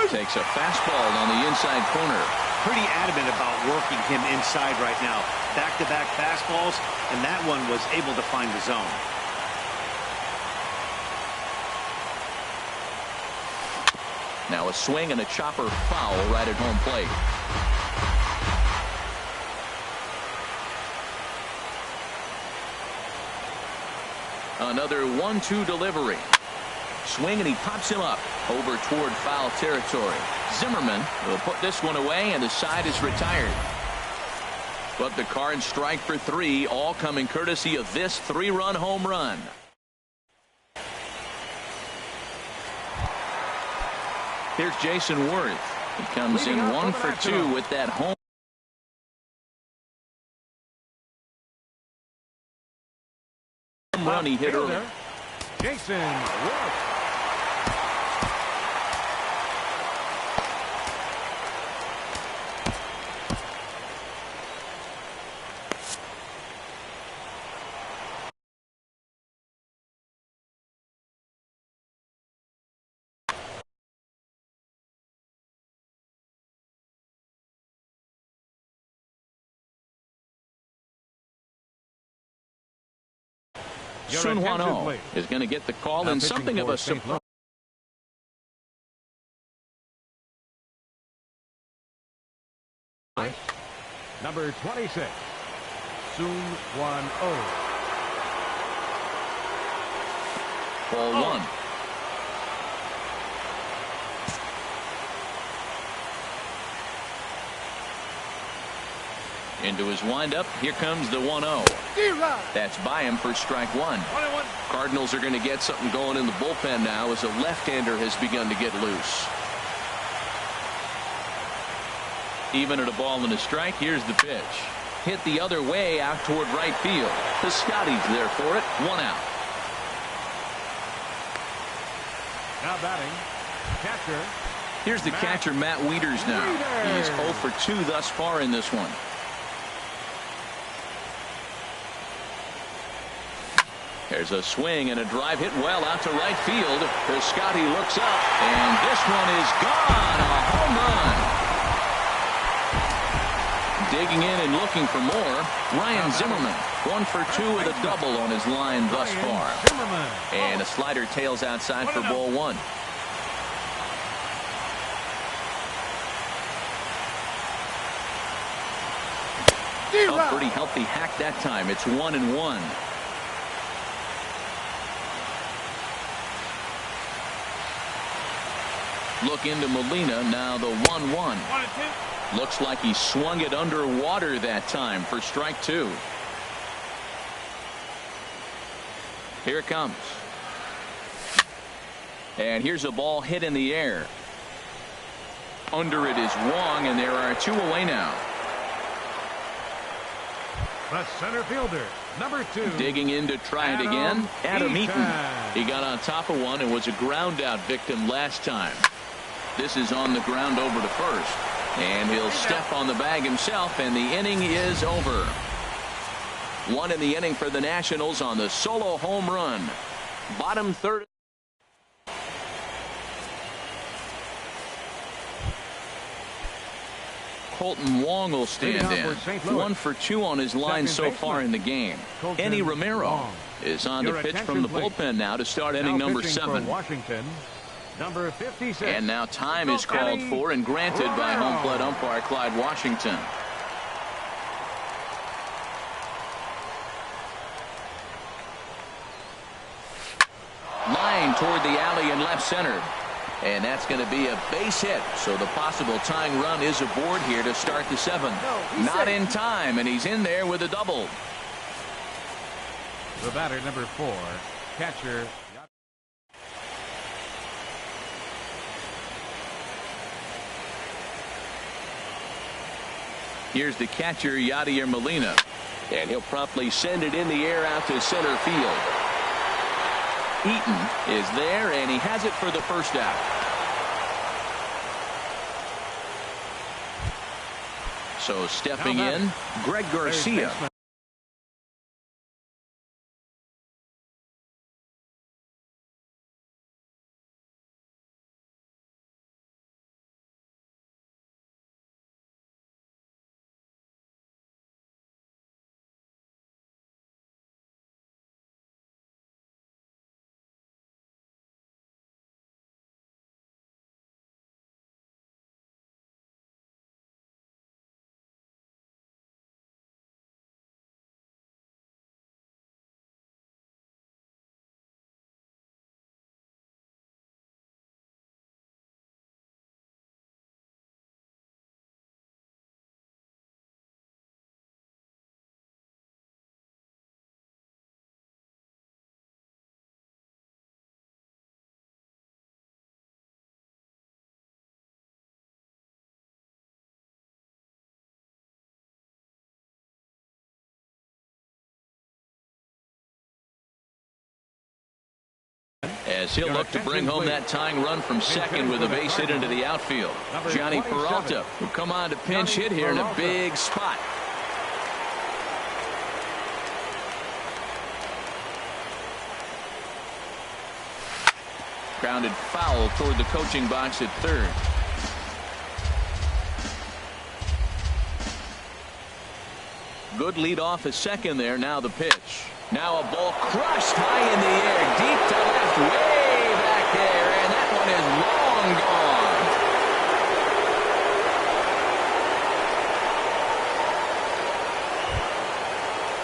Takes a fastball on the inside corner. Pretty adamant about working him inside right now. Back-to-back fastballs, and that one was able to find the zone. Now a swing and a chopper foul right at home plate. Another 1-2 delivery. Swing, and he pops him up over toward foul territory. Zimmerman will put this one away, and the side is retired. But the Cards strike for 3, all coming courtesy of this 3-run home run. Here's Jason Worth. He comes in 1 for 2 with that home run he hit earlier. Jason Worth. Sun Hwan-Oh is going to get the call in something of a surprise. Number 26, Sun Hwan-Oh. Ball 1. Into his windup. Here comes the 1-0. That's by him for strike 1. Cardinals are going to get something going in the bullpen now as a left-hander has begun to get loose. Even at a ball and a strike, here's the pitch. Hit the other way out toward right field. Piscotty's there for it. 1 out. Now batting, catcher. Here's the catcher, Matt Wieters now. He's 0 for 2 thus far in this one. There's a swing and a drive hit well out to right field. Piscotty looks up, and this one is gone. A home run. Digging in and looking for more, Ryan Zimmerman. 1 for 2 with a double on his line thus far. And a slider tails outside for ball 1. A pretty healthy hack that time. It's 1-1. Look into Molina, now the 1-1. Looks like he swung it underwater that time for strike 2. Here it comes. And here's a ball hit in the air. Under it is Wong, and there are 2 away now. The center fielder, number 2. Digging in to try it again. Adam Eaton. He got on top of one and was a ground out victim last time. This is on the ground over to first. And he'll step on the bag himself, and the inning is over. 1 in the inning for the Nationals on the solo home run. Bottom third. Colton Wong will stand in. 1 for 2 on his line so far in the game. Enny Romero is on the pitch from the bullpen now to start inning number 7. Washington, Number 56. And now time is called for and granted by home plate umpire Clyde Washington. Line toward the alley in left center. And that's going to be a base hit. So the possible tying run is aboard here to start the 7th. Not in time, and he's in there with a double. The batter, number 4, catcher. Here's the catcher, Yadier Molina. And he'll promptly send it in the air out to center field. Eaton is there, and he has it for the first out. So stepping in, Greg Garcia. As he'll look to bring home that tying run from second with a base hit into the outfield. Johnny Peralta will come on to pinch hit here in a big spot. Grounded foul toward the coaching box at third. Good lead off at second there. Now the pitch. Now a ball crushed high in the air, deep to left, way back there, and that one is long gone.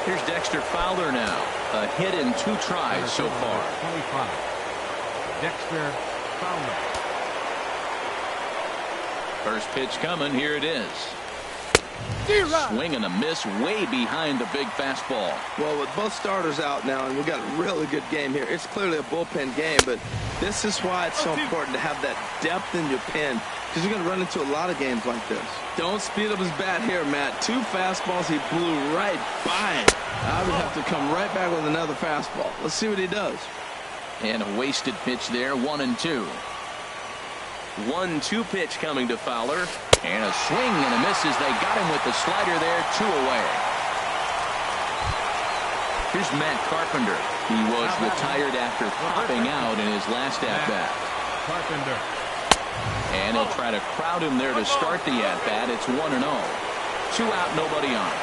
Here's Dexter Fowler now. A hit in 2 tries so far. 25. Dexter Fowler. First pitch coming. Here it is. Swing and a miss way behind the big fastball. Well, with both starters out now, and we've got a really good game here. It's clearly a bullpen game, but this is why it's so important to have that depth in your pen, because you're going to run into a lot of games like this. Don't speed up his bat here, Matt. 2 fastballs, he blew right by him. I would have to come right back with another fastball. Let's see what he does. And a wasted pitch there, 1-2. 1-2 pitch coming to Fowler. And a swing and a miss as they got him with the slider there, 2 away. Here's Matt Carpenter. He was retired after popping out in his last at-bat. Carpenter. And he'll try to crowd him there to start the at-bat. It's 1-0. 2 out, nobody on.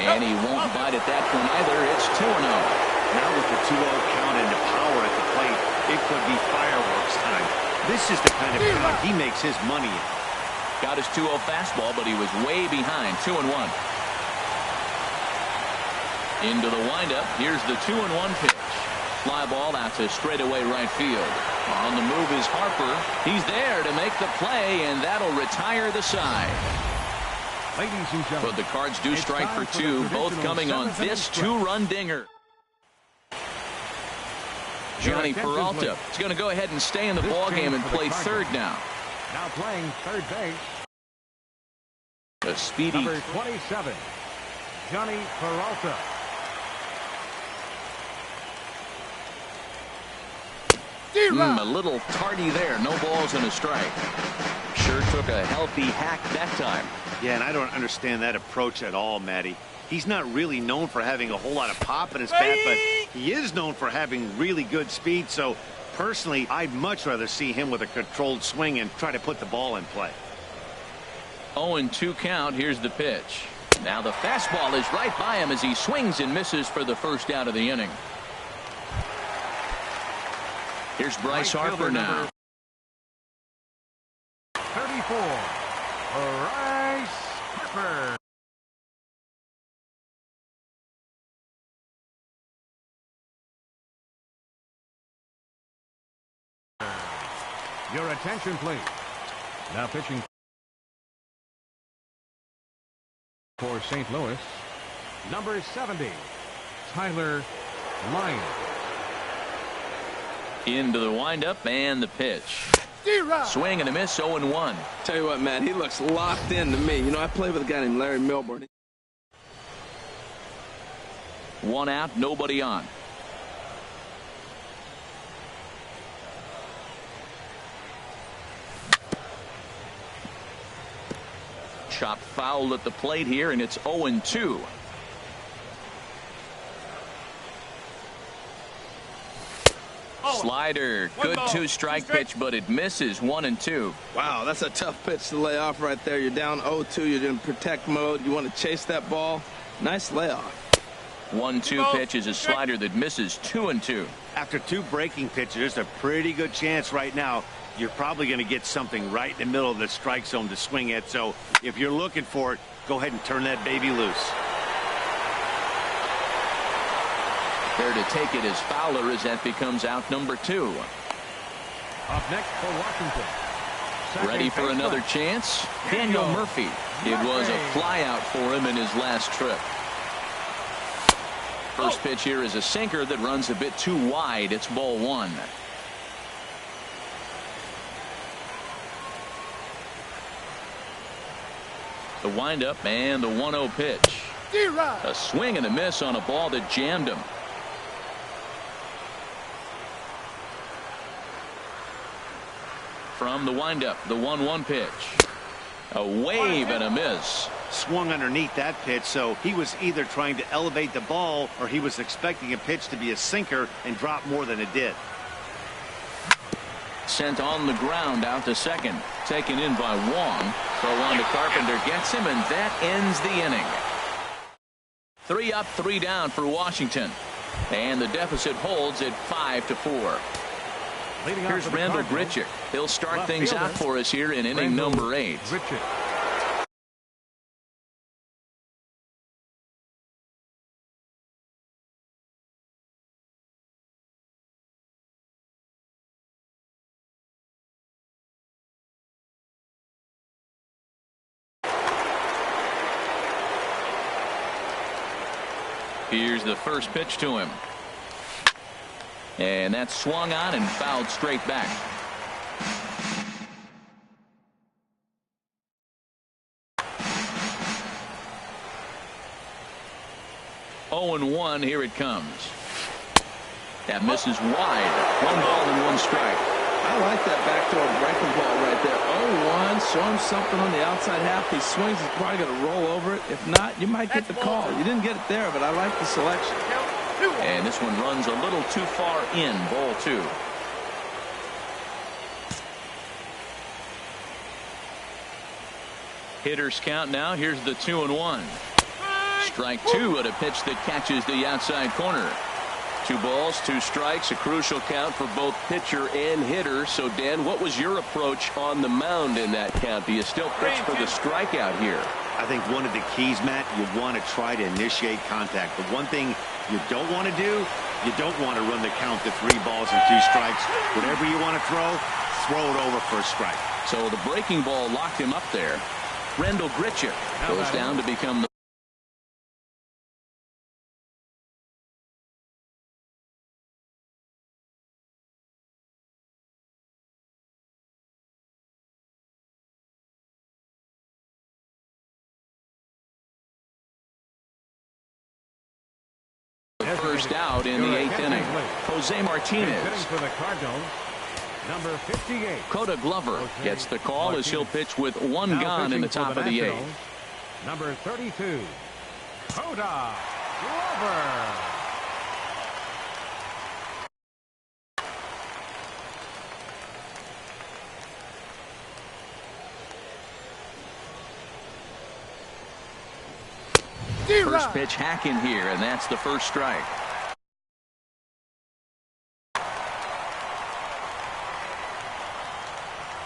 And he won't bite at that one either. It's 2-0. Now with the 2-0 count and the power at the plate, it could be fireworks time. This is the kind of count he makes his money in. Got his 2-0 fastball, but he was way behind. 2-1. Into the windup. Here's the 2-1 pitch. Fly ball out to straightaway right field. On the move is Harper. He's there to make the play, and that'll retire the side. Ladies and gentlemen, But the Cards do strike for 2, both coming on this 2-run dinger. Johnny Peralta is going to go ahead and stay in the ballgame and play third now. Now playing third base. A speedy. Number 27, Johnny Peralta. A little tardy there. No balls and a strike. Sure took a healthy hack that time. Yeah, and I don't understand that approach at all, Matty. He's not really known for having a whole lot of pop in his bat, but he is known for having really good speed. So, personally, I'd much rather see him with a controlled swing and try to put the ball in play. 0-2 count. Here's the pitch. Now the fastball is right by him as he swings and misses for the first out of the inning. Here's Bryce Harper now. 34. Bryce Harper. Your attention, please. Now pitching for St. Louis, number 70, Tyler Lyon. Into the windup and the pitch. Swing and a miss, 0-1. Tell you what, Matt, he looks locked in to me. You know, I play with a guy named Larry Milburn. 1 out, nobody on. Chopped foul at the plate here, and it's 0-2. Slider, good 2-strike pitch, but it misses. 1-2. Wow, that's a tough pitch to lay off right there. You're down 0-2. You're in protect mode. You want to chase that ball. Nice layoff. 1-2 pitch is a slider that misses. 2-2. After 2 breaking pitches, there's a pretty good chance right now you're probably going to get something right in the middle of the strike zone to swing at. So if you're looking for it, go ahead and turn that baby loose. There to take it is Fowler as that becomes out number 2. Up next for Washington. Second Ready for baseman. another chance? Daniel Murphy. It was a flyout for him in his last trip. First pitch here is a sinker that runs a bit too wide. It's ball 1. The windup and the 1-0 pitch. A swing and a miss on a ball that jammed him. From the windup, the 1-1 pitch. A wave and a miss. Swung underneath that pitch, so he was either trying to elevate the ball or he was expecting a pitch to be a sinker and drop more than it did. Sent on the ground out to second. Taken in by Wong. Throw on to Carpenter, gets him, and that ends the inning. 3 up, 3 down for Washington. And the deficit holds at 5-4. Here's Randall Grichuk. He'll start things out for us here in inning number 8. Here's the first pitch to him. And that's swung on and fouled straight back. Oh and 1, here it comes. That misses wide. 1 ball and 1 strike. I like that backdoor breaking ball right there. 0-1, show him something on the outside half. He swings, he's probably going to roll over it. If not, you might get the call. You didn't get it there, but I like the selection. And this one runs a little too far in. Ball 2. Hitters count now. Here's the 2-1. Strike 2 at a pitch that catches the outside corner. 2 balls, 2 strikes, a crucial count for both pitcher and hitter. So, Dan, what was your approach on the mound in that count? Do you still pitch for the strikeout here? I think one of the keys, Matt, you want to try to initiate contact. The one thing you don't want to do, you don't want to run the count to 3 balls and 2 strikes. Whatever you want to throw it over for a strike. So the breaking ball locked him up there. Randall Grichuk goes down to become the first out in the 8th inning. Jose Martinez. For the Cardinals, number 58. Coda Glover gets the call as he'll pitch with 1 gone in the top of the 8th. Number 32, Coda Glover. First pitch hack in here, and that's the first strike.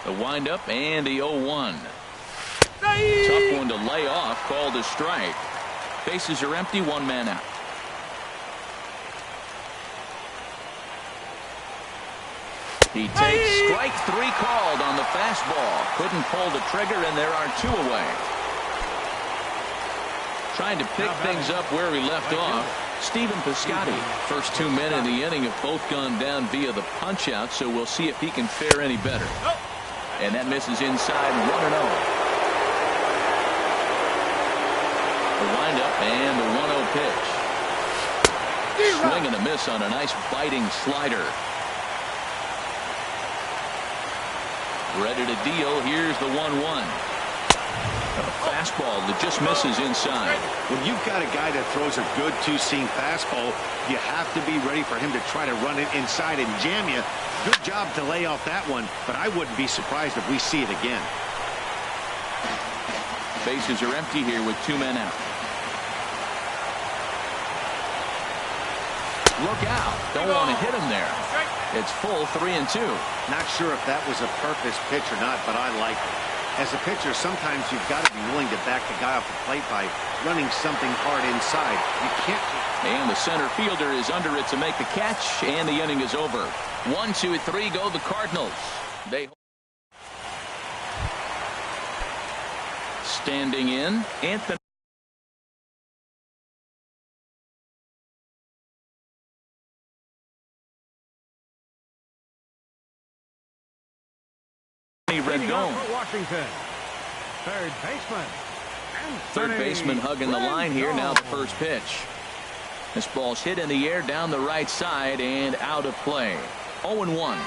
The windup and the 0-1. Tough one to lay off, called a strike. Bases are empty, one man out. He takes strike 3 called on the fastball. Couldn't pull the trigger, and there are 2 away. Trying to pick things up where he left off. Stephen Piscotty. First 2 men in the inning have both gone down via the punch-out, so we'll see if he can fare any better. And that misses inside, 1-0. The windup and the 1-0 pitch. Swing and a miss on a nice biting slider. Ready to deal. Here's the 1-1. A fastball that just misses inside. When you've got a guy that throws a good two-seam fastball, you have to be ready for him to try to run it inside and jam you. Good job to lay off that one, but I wouldn't be surprised if we see it again. Bases are empty here with 2 men out. Look out. Don't want to hit him there. It's full 3-2. Not sure if that was a purpose pitch or not, but I like it. As a pitcher, sometimes you've got to be willing to back the guy off the plate by running something hard inside. You can't. And the center fielder is under it to make the catch, and the inning is over. 1, 2, 3 go the Cardinals. They standing in, Anthony Rendon. Washington. Third baseman hugging the line here. Now the first pitch. This ball's hit in the air down the right side and out of play. 0-1.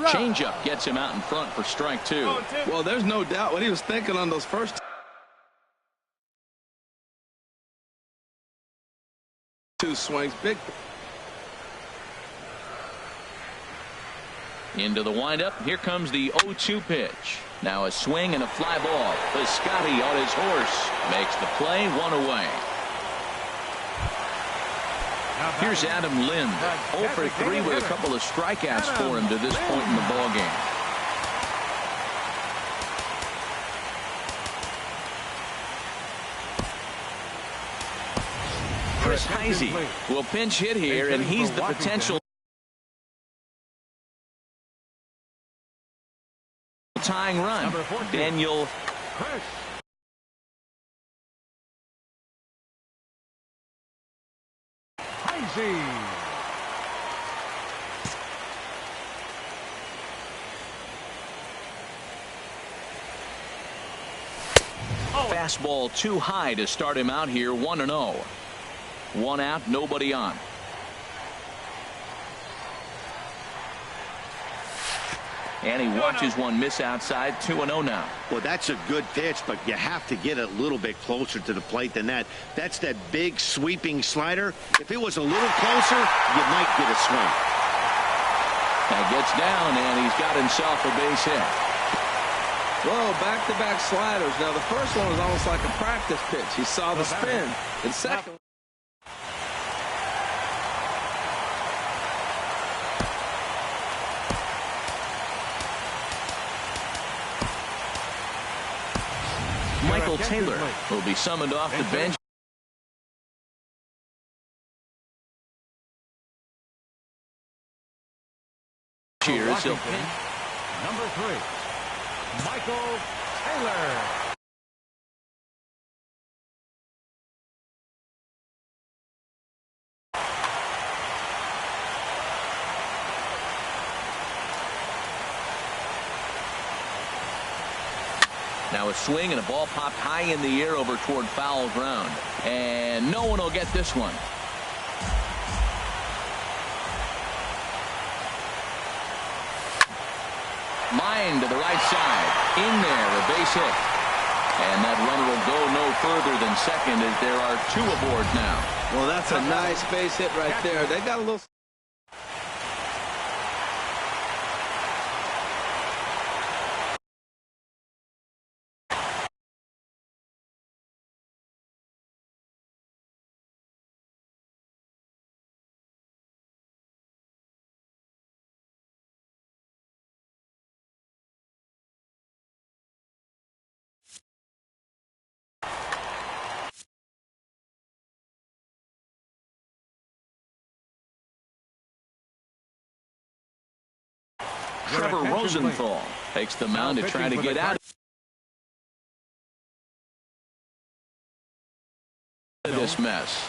Changeup gets him out in front for strike 2. Well, there's no doubt what he was thinking on those first 2 swings. Big. Into the windup. Here comes the 0-2 pitch. Now a swing and a fly ball. Piscotty on his horse makes the play, 1 away. Here's Adam Lind. 0 for 3 with a couple of strikeouts for him to this point in the ballgame. Chris Heisey will pinch hit here, and he's the potential tying run. Daniel Heisey. Fastball too high to start him out here. 1-0. 1 out, nobody on. And he watches one miss outside. 2-0 now. Well, that's a good pitch, but you have to get a little bit closer to the plate than that. That's that big sweeping slider. If it was a little closer, you might get a swing. That gets down, and he's got himself a base hit. Whoa, back-to-back sliders. Now, the first one was almost like a practice pitch. He saw the spin. The second. Michael Taylor will be summoned off the bench. Cheers. Number 3, Michael Taylor. Now a swing and a ball popped high in the air over toward foul ground. And no one will get this one. Line to the right side. In there, a base hit. And that runner will go no further than second as there are 2 aboard now. Well, that's a nice base hit right there. They got a little. Trevor Rosenthal takes the mound to try to get out of this mess.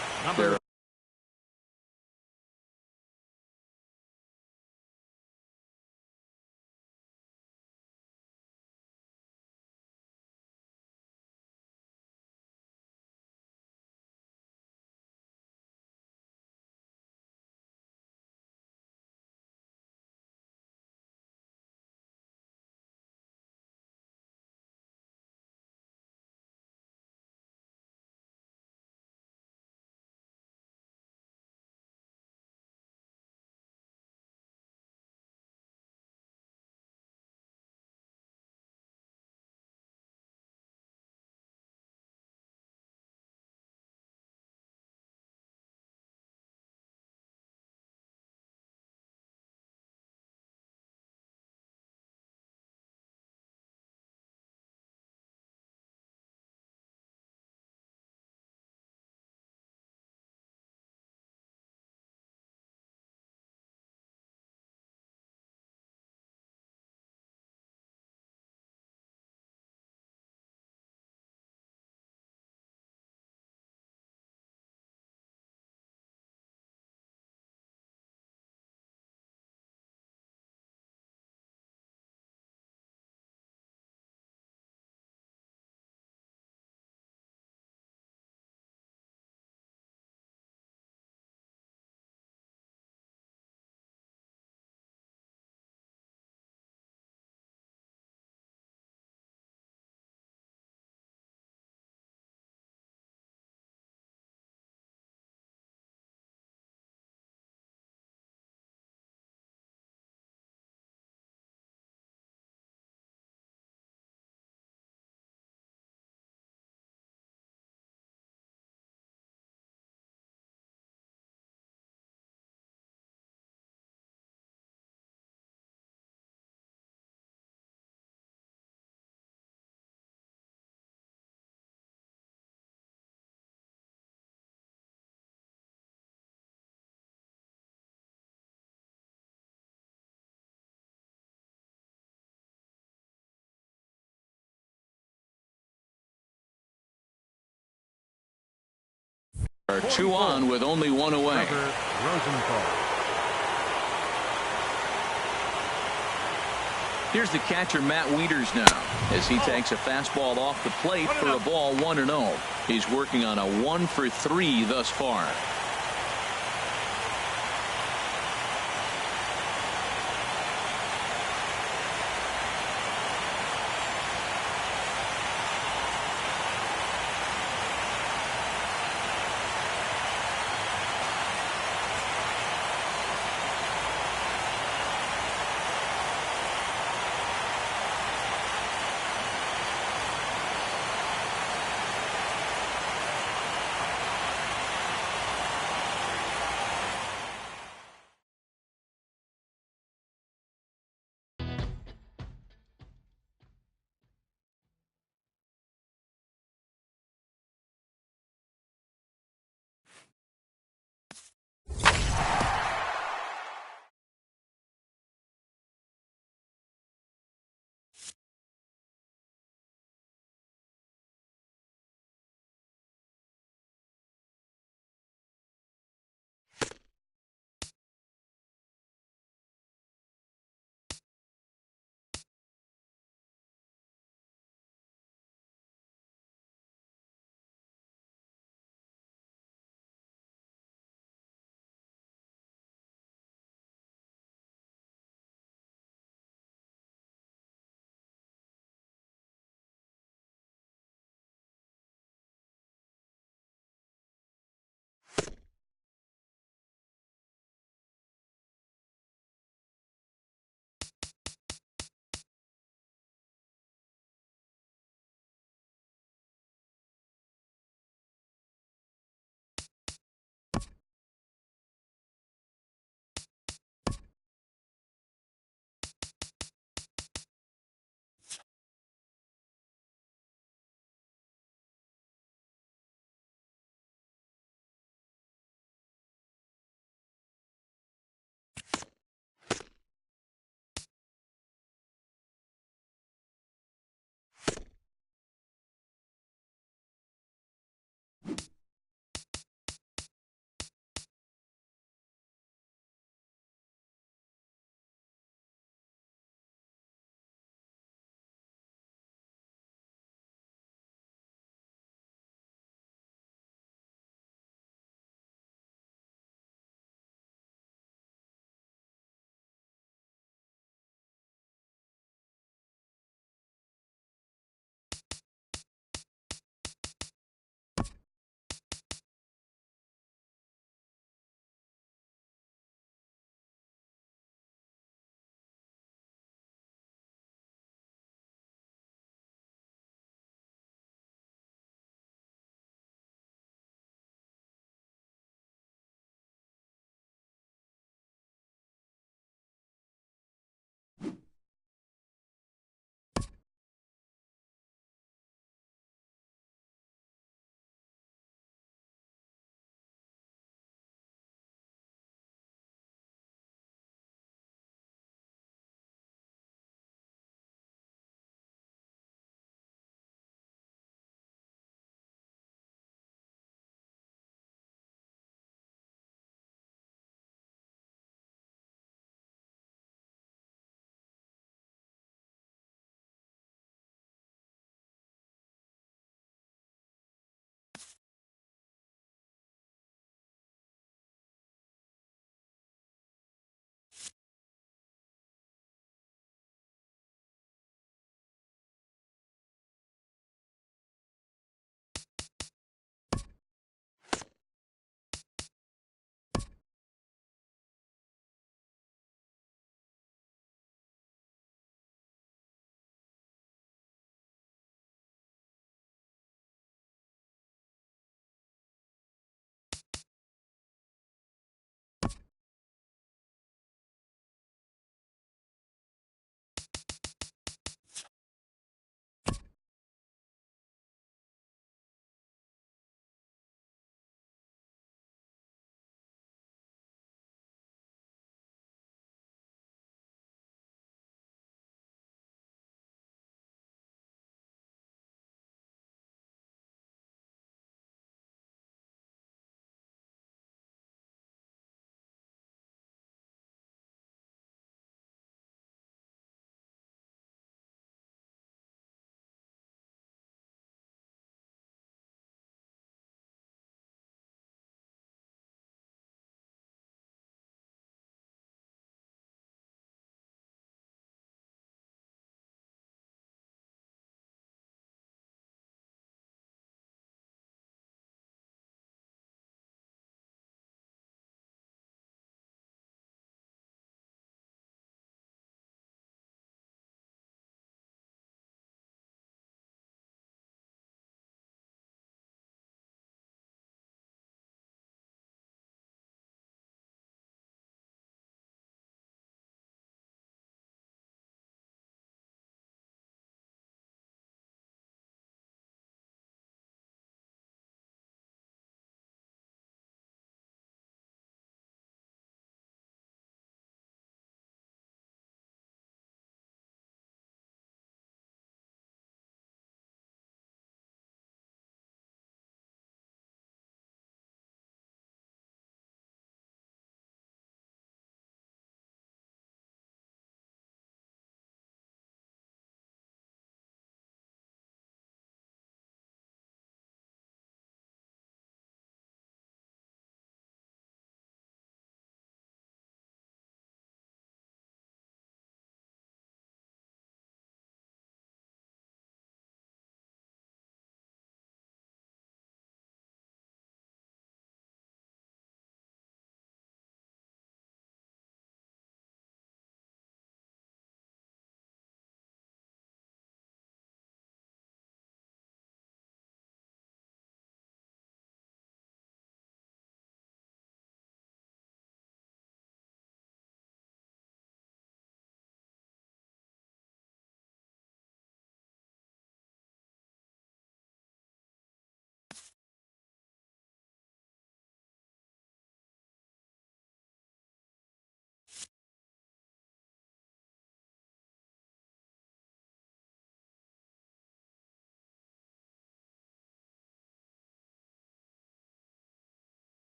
Are 2 on with only 1 away. Here's the catcher, Matt Wieters, now, as he takes a fastball off the plate for a ball 1-0. He's working on a 1-for-3 thus far.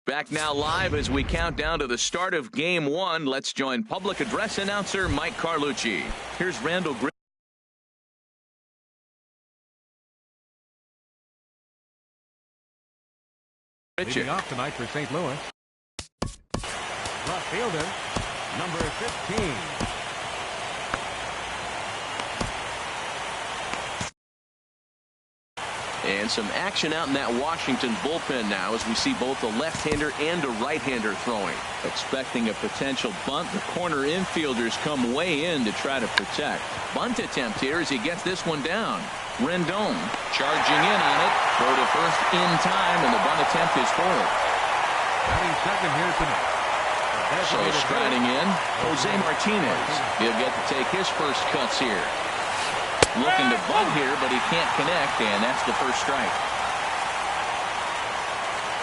Back now live as we count down to the start of Game 1. Let's join public address announcer Mike Carlucci. Here's Randall Griffin. Leading off tonight for St. Louis. Left fielder, number 15. And some action out in that Washington bullpen now as we see both a left-hander and a right-hander throwing. Expecting a potential bunt. The corner infielders come way in to try to protect. Bunt attempt here as he gets this one down. Rendon charging in on it. Throw to first in time, and the bunt attempt is foiled. Batting second here tonight. So striding in, Jose Martinez. He'll get to take his first cuts here. Looking to bunt here, but he can't connect, and that's the first strike.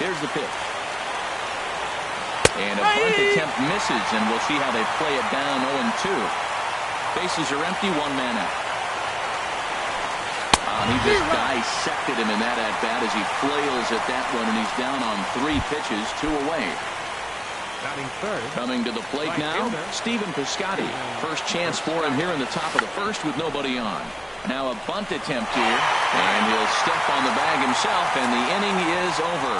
Here's the pitch. And a bunt attempt misses, and we'll see how they play it down 0-2. Bases are empty, one man out. He just dissected him in that at-bat as he flails at that one, and he's down on 3 pitches, 2 away. Batting third. Coming to the plate now, Stephen Piscotty. First chance for him here in the top of the first with nobody on. Now a bunt attempt here, and he'll step on the bag himself, and the inning is over.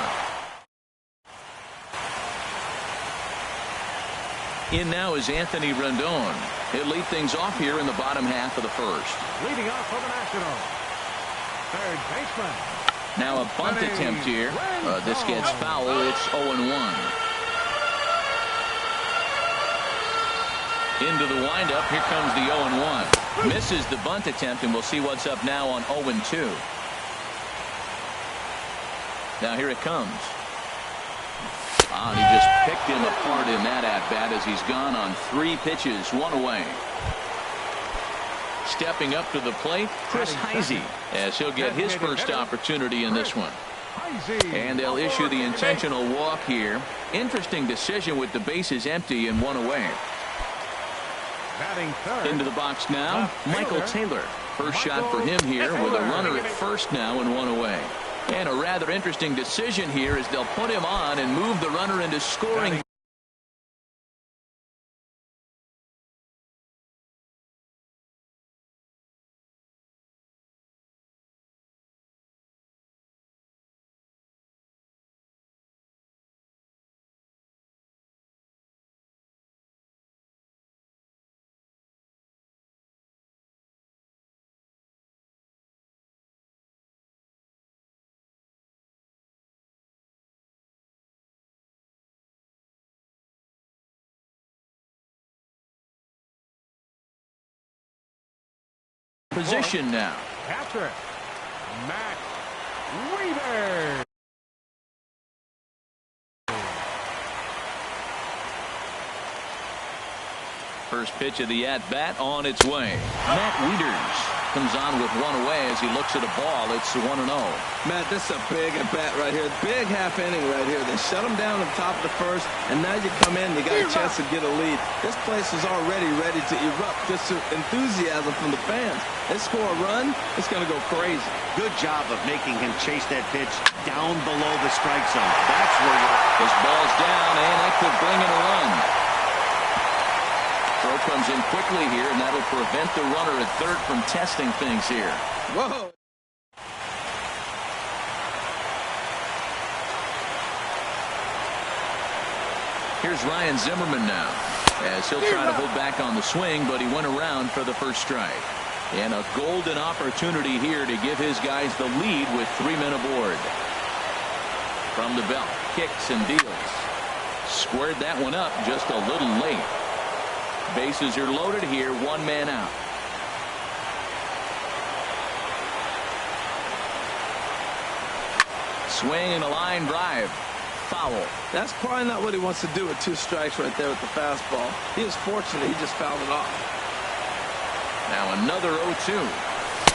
In now is Anthony Rendon. He'll lead things off here in the bottom half of the first. Leading off for the Nationals, third baseman. Now a bunt attempt here. This gets foul. It's 0-1. Into the windup. Here comes the 0-1. Misses the bunt attempt, and we'll see what's up now on 0-2. Now here it comes. He just picked him apart in that at-bat as he's gone on 3 pitches, 1 away. Stepping up to the plate, Chris Heisey, as he'll get his first opportunity in this one. And they'll issue the intentional walk here. Interesting decision with the bases empty and 1 away. Into the box now, Michael Taylor. First shot for him here with a runner at first now and 1 away. And a rather interesting decision here as they'll put him on and move the runner into scoring. Position now. Catcher, Matt Weaver. First pitch of the at-bat on its way. Matt Wieters comes on with 1 away as he looks at a ball. It's 1-0. Matt, this is a big at-bat right here. Big half inning right here. They shut him down at the top of the first, and now you come in, you got a chance to get a lead. This place is already ready to erupt. Just enthusiasm from the fans. They score a run, it's going to go crazy. Good job of making him chase that pitch down below the strike zone. That's where you're... His ball's down, and that could bring in a run. Throw comes in quickly here, and that'll prevent the runner at third from testing things here. Whoa. Here's Ryan Zimmerman now, as he'll try to hold back on the swing, but he went around for the first strike. And a golden opportunity here to give his guys the lead with 3 men aboard. From the belt, kicks and deals. Squared that one up just a little late. Bases are loaded here, 1 man out. Swing and a line drive. Foul. That's probably not what he wants to do with 2 strikes right there with the fastball. He was fortunate, he just fouled it off. Now another 0-2.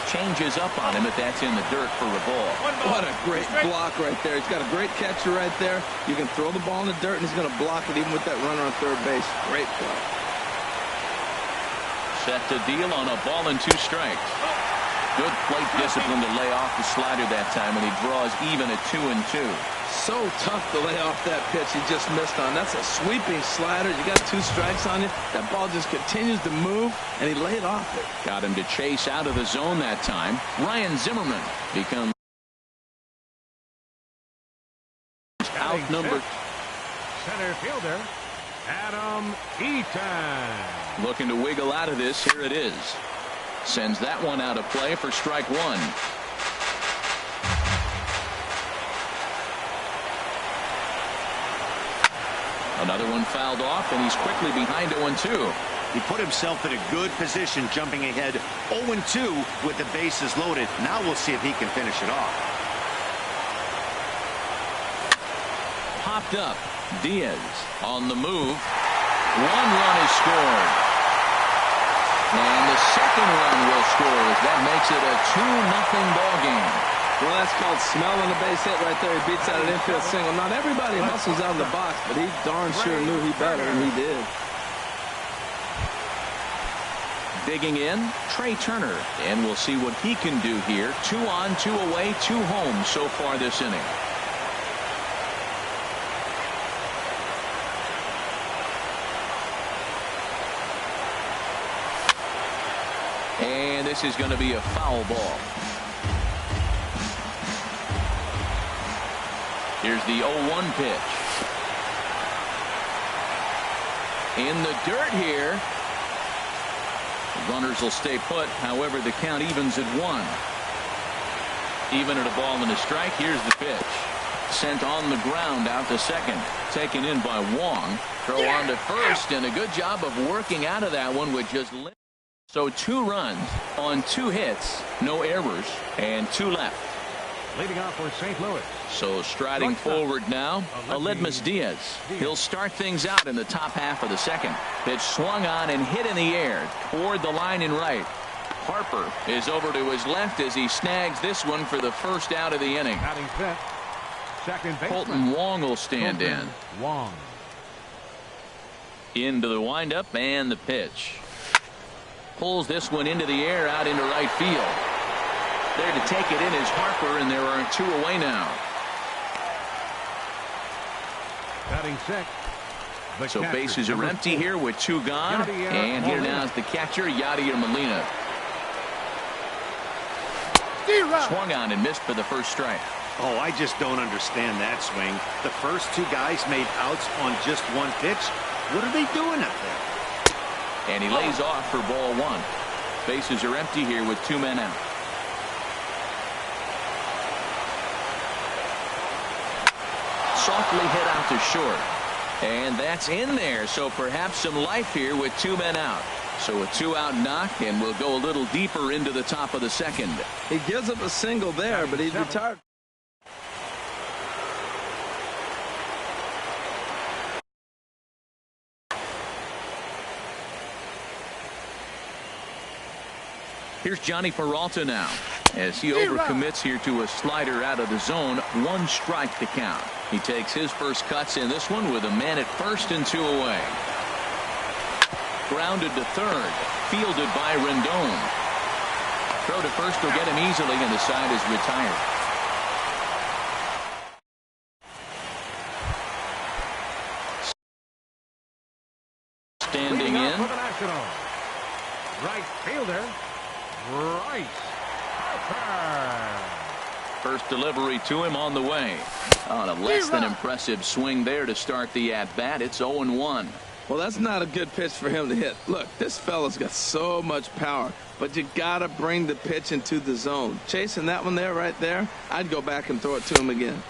Changes up on him if that's in the dirt for a ball. What a great block right there. He's got a great catcher right there. You can throw the ball in the dirt, and he's going to block it even with that runner on third base. Great play. Set to deal on a ball and 2 strikes. Good plate discipline to lay off the slider that time, and he draws even at 2-2. So tough to lay off that pitch he just missed on. That's a sweeping slider. You got 2 strikes on you. That ball just continues to move, and he laid off it. Got him to chase out of the zone that time. Ryan Zimmerman becomes out number. Center fielder, Adam Eaton. Looking to wiggle out of this. Here it is. Sends that one out of play for strike 1. Another one fouled off, and he's quickly behind 0-2. He put himself in a good position, jumping ahead 0-2 with the bases loaded. Now we'll see if he can finish it off. Popped up. Diaz on the move. 1 run is scored. And the second run will score as that makes it a 2-0 ball game. Well, that's called smelling a base hit right there. He beats out an infield single. Not everybody hustles out of the box, but he darn sure knew he better, and he did. Digging in, Trey Turner. And we'll see what he can do here. 2 on, 2 away, 2 home so far this inning. And this is going to be a foul ball. Here's the 0-1 pitch. In the dirt here. The runners will stay put. However, the count evens at 1. Even at a ball and a strike. Here's the pitch. Sent on the ground out to second. Taken in by Wong. Throw on to first, and a good job of working out of that one with just so 2 runs on 2 hits, no errors, and 2 left. Leading off for St. Louis. So striding forward now, Aledmus Diaz. He'll start things out in the top half of the second. Pitch swung on and hit in the air toward the line in right. Harper is over to his left as he snags this one for the first out of the inning. Batting fifth, second baseman Colton Wong will stand in. Wong. Into the windup and the pitch. Pulls this one into the air out into right field. There to take it in is Harper, and there are 2 away now. Batting sixth. So bases are empty here with 2 gone. Yadier And here Molina. now is the catcher, Yadier Molina. Swung on and missed for the first strike. Oh, I just don't understand that swing. The first 2 guys made outs on just 1 pitch. What are they doing up there? And he lays off for ball 1. Bases are empty here with 2 men out. Softly hit out to short. And that's in there. So perhaps some life here with 2 men out. So a 2-out knock, and we'll go a little deeper into the top of the second. He gives up a single there, but he's retired. Here's Johnny Peralta now as he overcommits here to a slider out of the zone. 1 strike to count. He takes his first cuts in this one with a man at first and 2 away. Grounded to third. Fielded by Rendon. Throw to first will get him easily, and the side is retired. Standing in. For the Nationals. Right fielder, Bryce Harper. First delivery to him on the way. On a less than impressive swing there to start the at-bat. It's 0-1. Well, that's not a good pitch for him to hit. Look, this fella's got so much power, but you got to bring the pitch into the zone. Chasing that one there, right there, I'd go back and throw it to him again.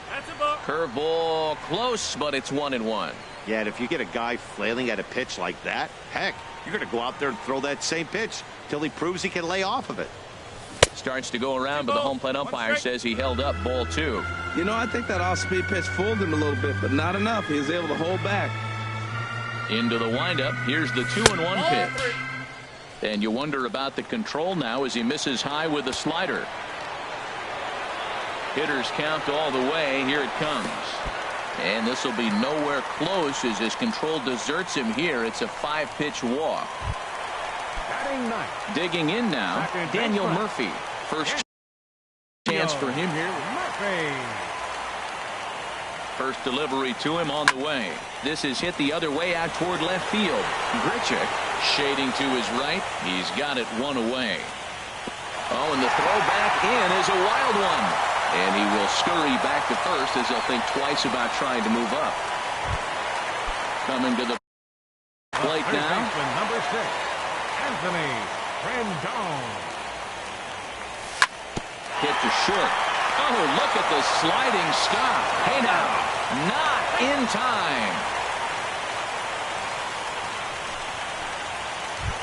Curveball close, but it's 1-1. Yeah, and if you get a guy flailing at a pitch like that, heck, you're going to go out there and throw that same pitch till he proves he can lay off of it. Starts to go around, but the home plate umpire says he held up ball 2. You know, I think that off-speed pitch fooled him a little bit, but not enough. He was able to hold back. Into the windup. Here's the 2-1 pitch. And you wonder about the control now as he misses high with the slider. Hitters count all the way. Here it comes. And this will be nowhere close as his control deserts him here. It's a 5-pitch walk. Digging in now, Daniel Murphy. First chance for him here. Murphy. First delivery to him on the way. This is hit the other way out toward left field. Grichuk shading to his right. He's got it one away. Oh, and the throw back in is a wild one. And he will scurry back to first as he'll think twice about trying to move up. Coming to the plate now. Number 6, Anthony Rendon. Hit to short. Oh, look at the sliding stop. Hey now, not in time.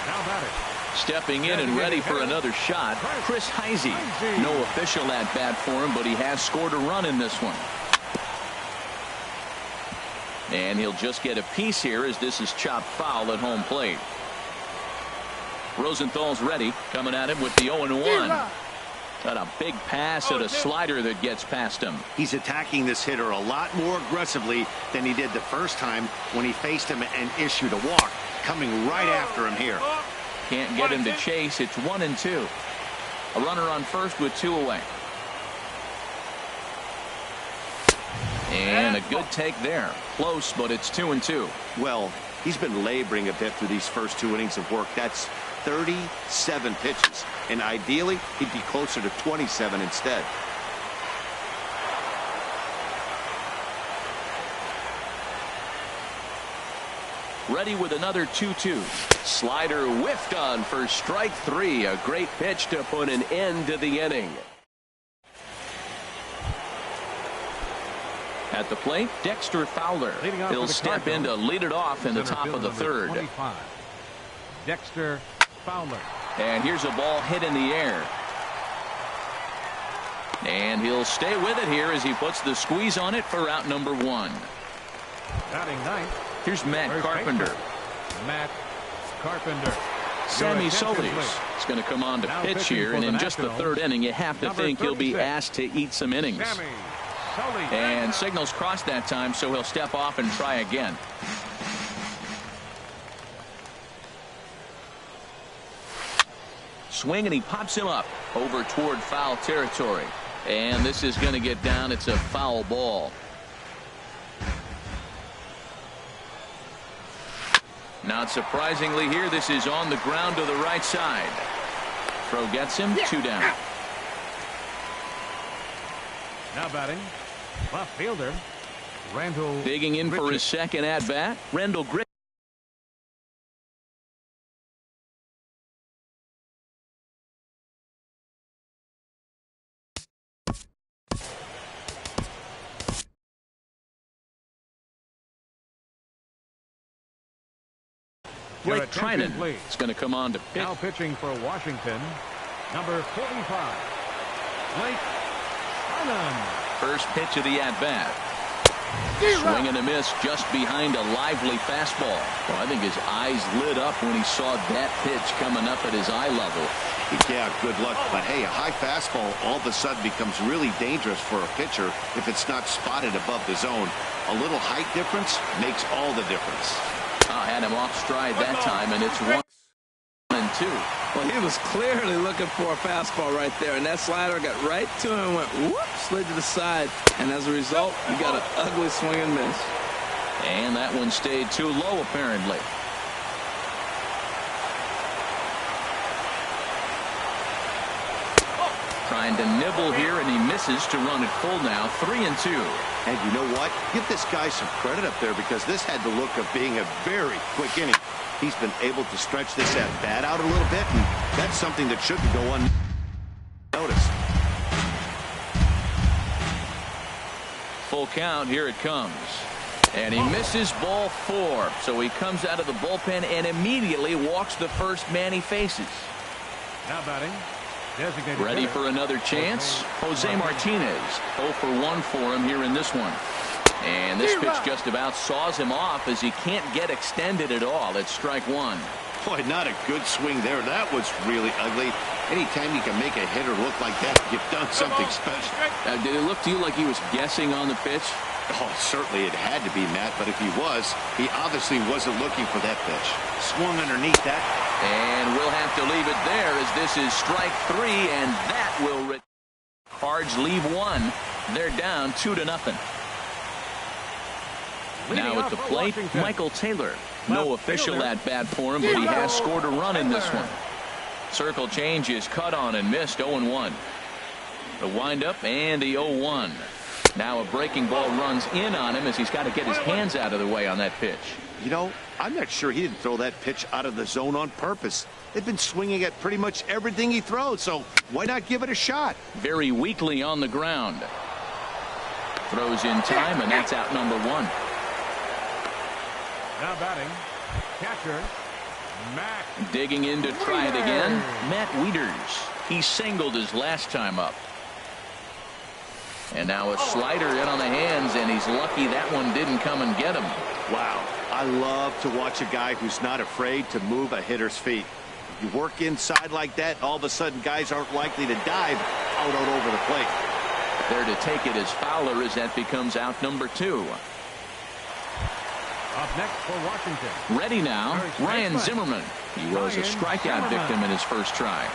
Now batting. Stepping in and ready for another shot, Chris Heisey. No official at bat for him, but he has scored a run in this one. And he'll just get a piece here as this is chopped foul at home plate. Rosenthal's ready, coming at him with the 0-1. Got a big pass at a slider that gets past him. He's attacking this hitter a lot more aggressively than he did the first time when he faced him and issued a walk. Coming right after him here. Can't get him to chase. It's 1-2. A runner on first with 2 away. And a good take there. Close, but it's 2-2. Well, he's been laboring a bit through these first 2 innings of work. That's 37 pitches. And ideally, he'd be closer to 27 instead. Ready with another 2-2. Slider whiffed on for strike 3. A great pitch to put an end to the inning. At the plate, Dexter Fowler. He'll step in to lead it off in the top of the third. 25. Dexter Fowler. And here's a ball hit in the air. And he'll stay with it here as he puts the squeeze on it for out number 1. Batting ninth. Here's Matt Carpenter. Matt Carpenter. Sammy Solis is going to come on to pitch here, and in just the 3rd inning, you have to think he'll be asked to eat some innings. And signals crossed that time, so he'll step off and try again. Swing, and he pops him up over toward foul territory. And this is going to get down. It's a foul ball. Not surprisingly here, this is on the ground to the right side. Throw gets him, 2 down. Now batting, left fielder, Randall. Digging in for his second at-bat, Randall Grichuk. Blake Trinan is going to come on to pitch. Now pitching for Washington, number 45, Blake Trinan. First pitch of the at-bat. Swing and a miss just behind a lively fastball. Well, I think his eyes lit up when he saw that pitch coming up at his eye level. Yeah, good luck. But hey, a high fastball all of a sudden becomes really dangerous for a pitcher if it's not spotted above the zone. A little height difference makes all the difference. Had him off stride that time, and it's 1-2. Well, he was clearly looking for a fastball right there, and that slider got right to him and went whoop, slid to the side, and as a result, you got an ugly swing and miss. And that one stayed too low, apparently. Trying to nibble here, and he misses to run it full now. 3-2. And you know what? Give this guy some credit up there because this had the look of being a very quick inning. He's been able to stretch this at-bat out a little bit, and that's something that shouldn't go unnoticed. Full count. Here it comes. And he misses ball 4. So he comes out of the bullpen and immediately walks the first man he faces. Now batting, designated ready hitter for another chance. Jose Martinez. 0 for 1 for him here in this one. And this pitch just about saws him off as he can't get extended at all. It's strike 1. Boy, not a good swing there. That was really ugly. Anytime you can make a hitter look like that, you've done something special. Did it look to you like he was guessing on the pitch? Oh, certainly it had to be, Matt, but if he was, he obviously wasn't looking for that pitch. Swung underneath that. And we'll have to leave it there as this is strike 3, and that will Cards leave 1. They're down 2-0. Now at the plate, Michael Taylor. No official at bat for him, but he has scored a run in this one. Circle change is cut on and missed. 0-1. The windup and the 0-1. Now a breaking ball runs in on him as he's got to get his hands out of the way on that pitch. You know, I'm not sure he didn't throw that pitch out of the zone on purpose. They've been swinging at pretty much everything he throws, so why not give it a shot? Very weakly on the ground. Throws in time, and that's out number 1. Now batting, catcher, Matt. Digging in to try it again, Matt Wieters. He singled his last time up. And now a slider in on the hands, and he's lucky that one didn't come and get him. Wow, I love to watch a guy who's not afraid to move a hitter's feet. You work inside like that, all of a sudden guys aren't likely to dive out over the plate. There to take it is Fowler as that becomes out number 2. Up next for Washington. Ready now, Ryan Zimmerman. He was a strikeout victim in his first try.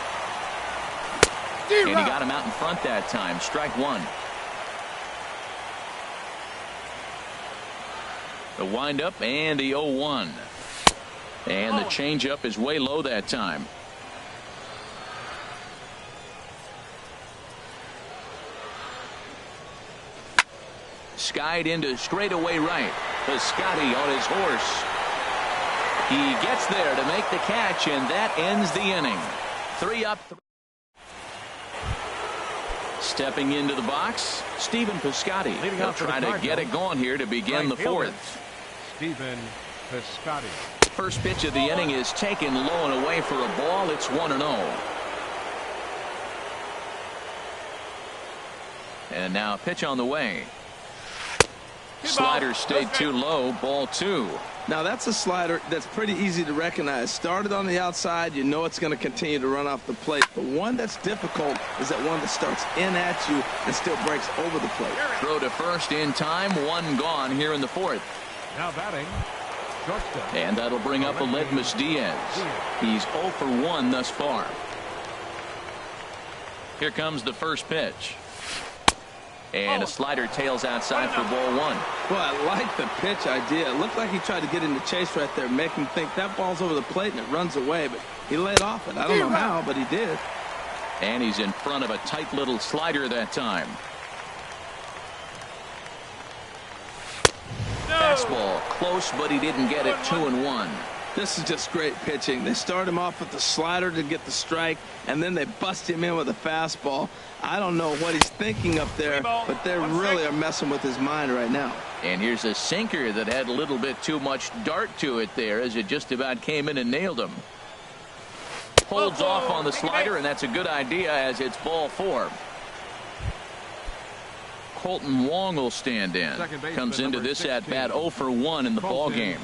And he got him out in front that time. Strike 1. The windup and the 0-1. And the changeup is way low that time. Skied into straightaway right. Piscotty on his horse. He gets there to make the catch, and that ends the inning. 3 up. Stepping into the box, Stephen Piscotty. He'll try to get it going here to begin the 4th. Stephen Piscotty. First pitch of the inning is taken low and away for a ball. It's 1-0. And now a pitch on the way. Slider stayed too low. Ball 2. Now that's a slider that's pretty easy to recognize. Started on the outside, you know it's going to continue to run off the plate. The one that's difficult is that one that starts in at you and still breaks over the plate. Throw to first in time. 1 gone here in the 4th. Now batting, shortstop. And that'll bring up Aledmus Diaz. He's 0 for 1 thus far. Here comes the first pitch. And a slider tails outside for ball 1. Well, I like the pitch idea. It looked like he tried to get in the chase right there, make him think that ball's over the plate and it runs away, but he laid off it. I don't know how, but he did. And he's in front of a tight little slider that time. Fastball close, but he didn't get it. 2-1. This is just great pitching. They start him off with the slider to get the strike, and then they bust him in with a fastball. I don't know what he's thinking up there, but they really are messing with his mind right now. And here's a sinker that had a little bit too much dart to it there as it just about came in and nailed him. Holds off on the slider, and that's a good idea as it's ball 4. Colton Wong will stand in. Comes into this at bat 0 for 1 in the ball game.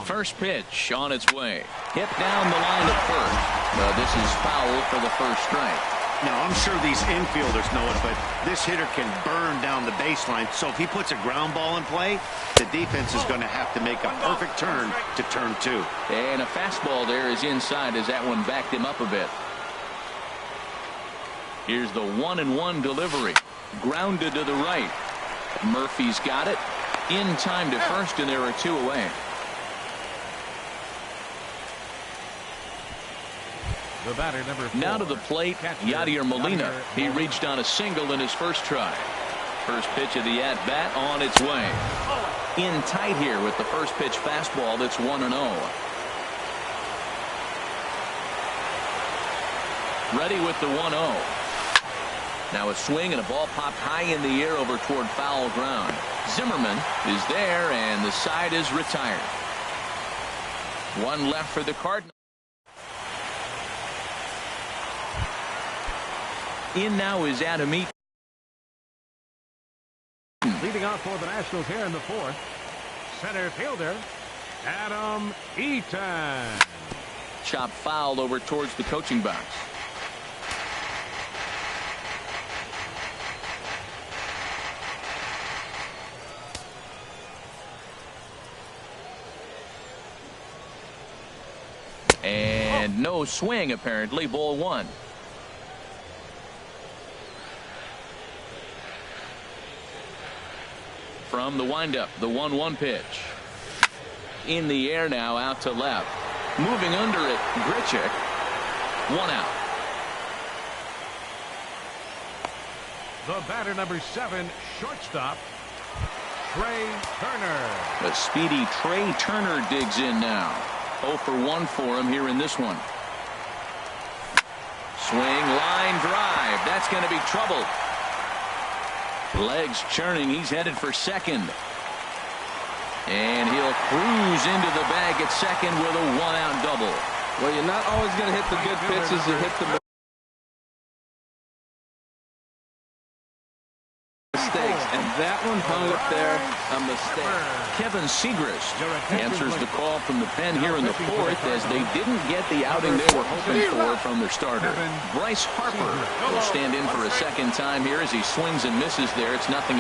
First pitch on its way. Hit down the line at first. This is foul for the first strike. Now, I'm sure these infielders know it, but this hitter can burn down the baseline. So if he puts a ground ball in play, the defense is going to have to make a perfect turn to turn 2. And a fastball there is inside as that one backed him up a bit. Here's the 1-1 delivery. Grounded to the right. Murphy's got it. In time to first, and there are 2 away. The batter, number 4. Now to the plate, Yadier Molina. He reached on a single in his first try. First pitch of the at-bat on its way. In tight here with the first pitch fastball. That's 1-0. Ready with the 1-0. Now a swing and a ball popped high in the air over toward foul ground. Zimmerman is there, and the side is retired. 1 left for the Cardinals. In now is Adam Eaton. Leading off for the Nationals here in the 4th. Center fielder, Adam Eaton. Chop foul over towards the coaching box. And no swing, apparently. Ball 1. from the windup. The 1-1 pitch. In the air now, out to left. Moving under it, Grichuk. 1 out. The batter, number 7, shortstop, Trey Turner. The speedy Trey Turner digs in now. 0 for 1 for him here in this one. Swing, line drive. That's going to be trouble. Legs churning. He's headed for second. And he'll cruise into the bag at second with a 1-out double. Well, you're not always going to hit the good pitches. You hit the mistakes, and that one hung up there, a mistake. Kevin Segrist answers the call from the pen here in the 4th as they didn't get the outing they were hoping for from their starter. Bryce Harper will stand in for a second time here as he swings and misses there. It's 0-1.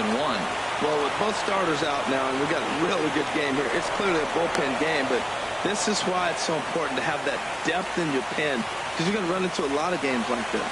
Well, with both starters out now, and we got a really good game here, it's clearly a bullpen game, but this is why it's so important to have that depth in your pen, because you're going to run into a lot of games like this.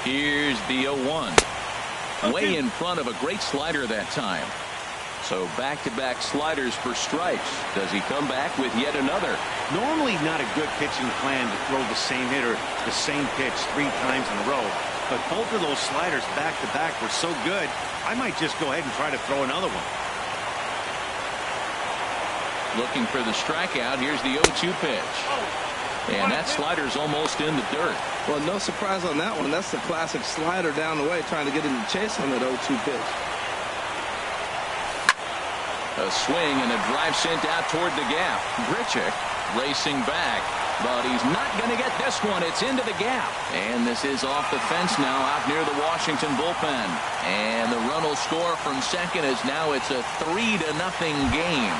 Here's the 0-1. Way in front of a great slider that time. So back-to-back sliders for strikes. Does he come back with yet another? Normally not a good pitching plan to throw the same hitter the same pitch 3 times in a row. But both of those sliders back-to-back were so good, I might just go ahead and try to throw another one. Looking for the strikeout. Here's the 0-2 pitch. And that slider's almost in the dirt. Well, no surprise on that one. That's the classic slider down the way, trying to get him to chase on that 0-2 pitch. A swing and a drive sent out toward the gap. Grichuk racing back, but he's not going to get this one. It's into the gap. And this is off the fence now out near the Washington bullpen. And the run will score from second as now it's a 3-0 game.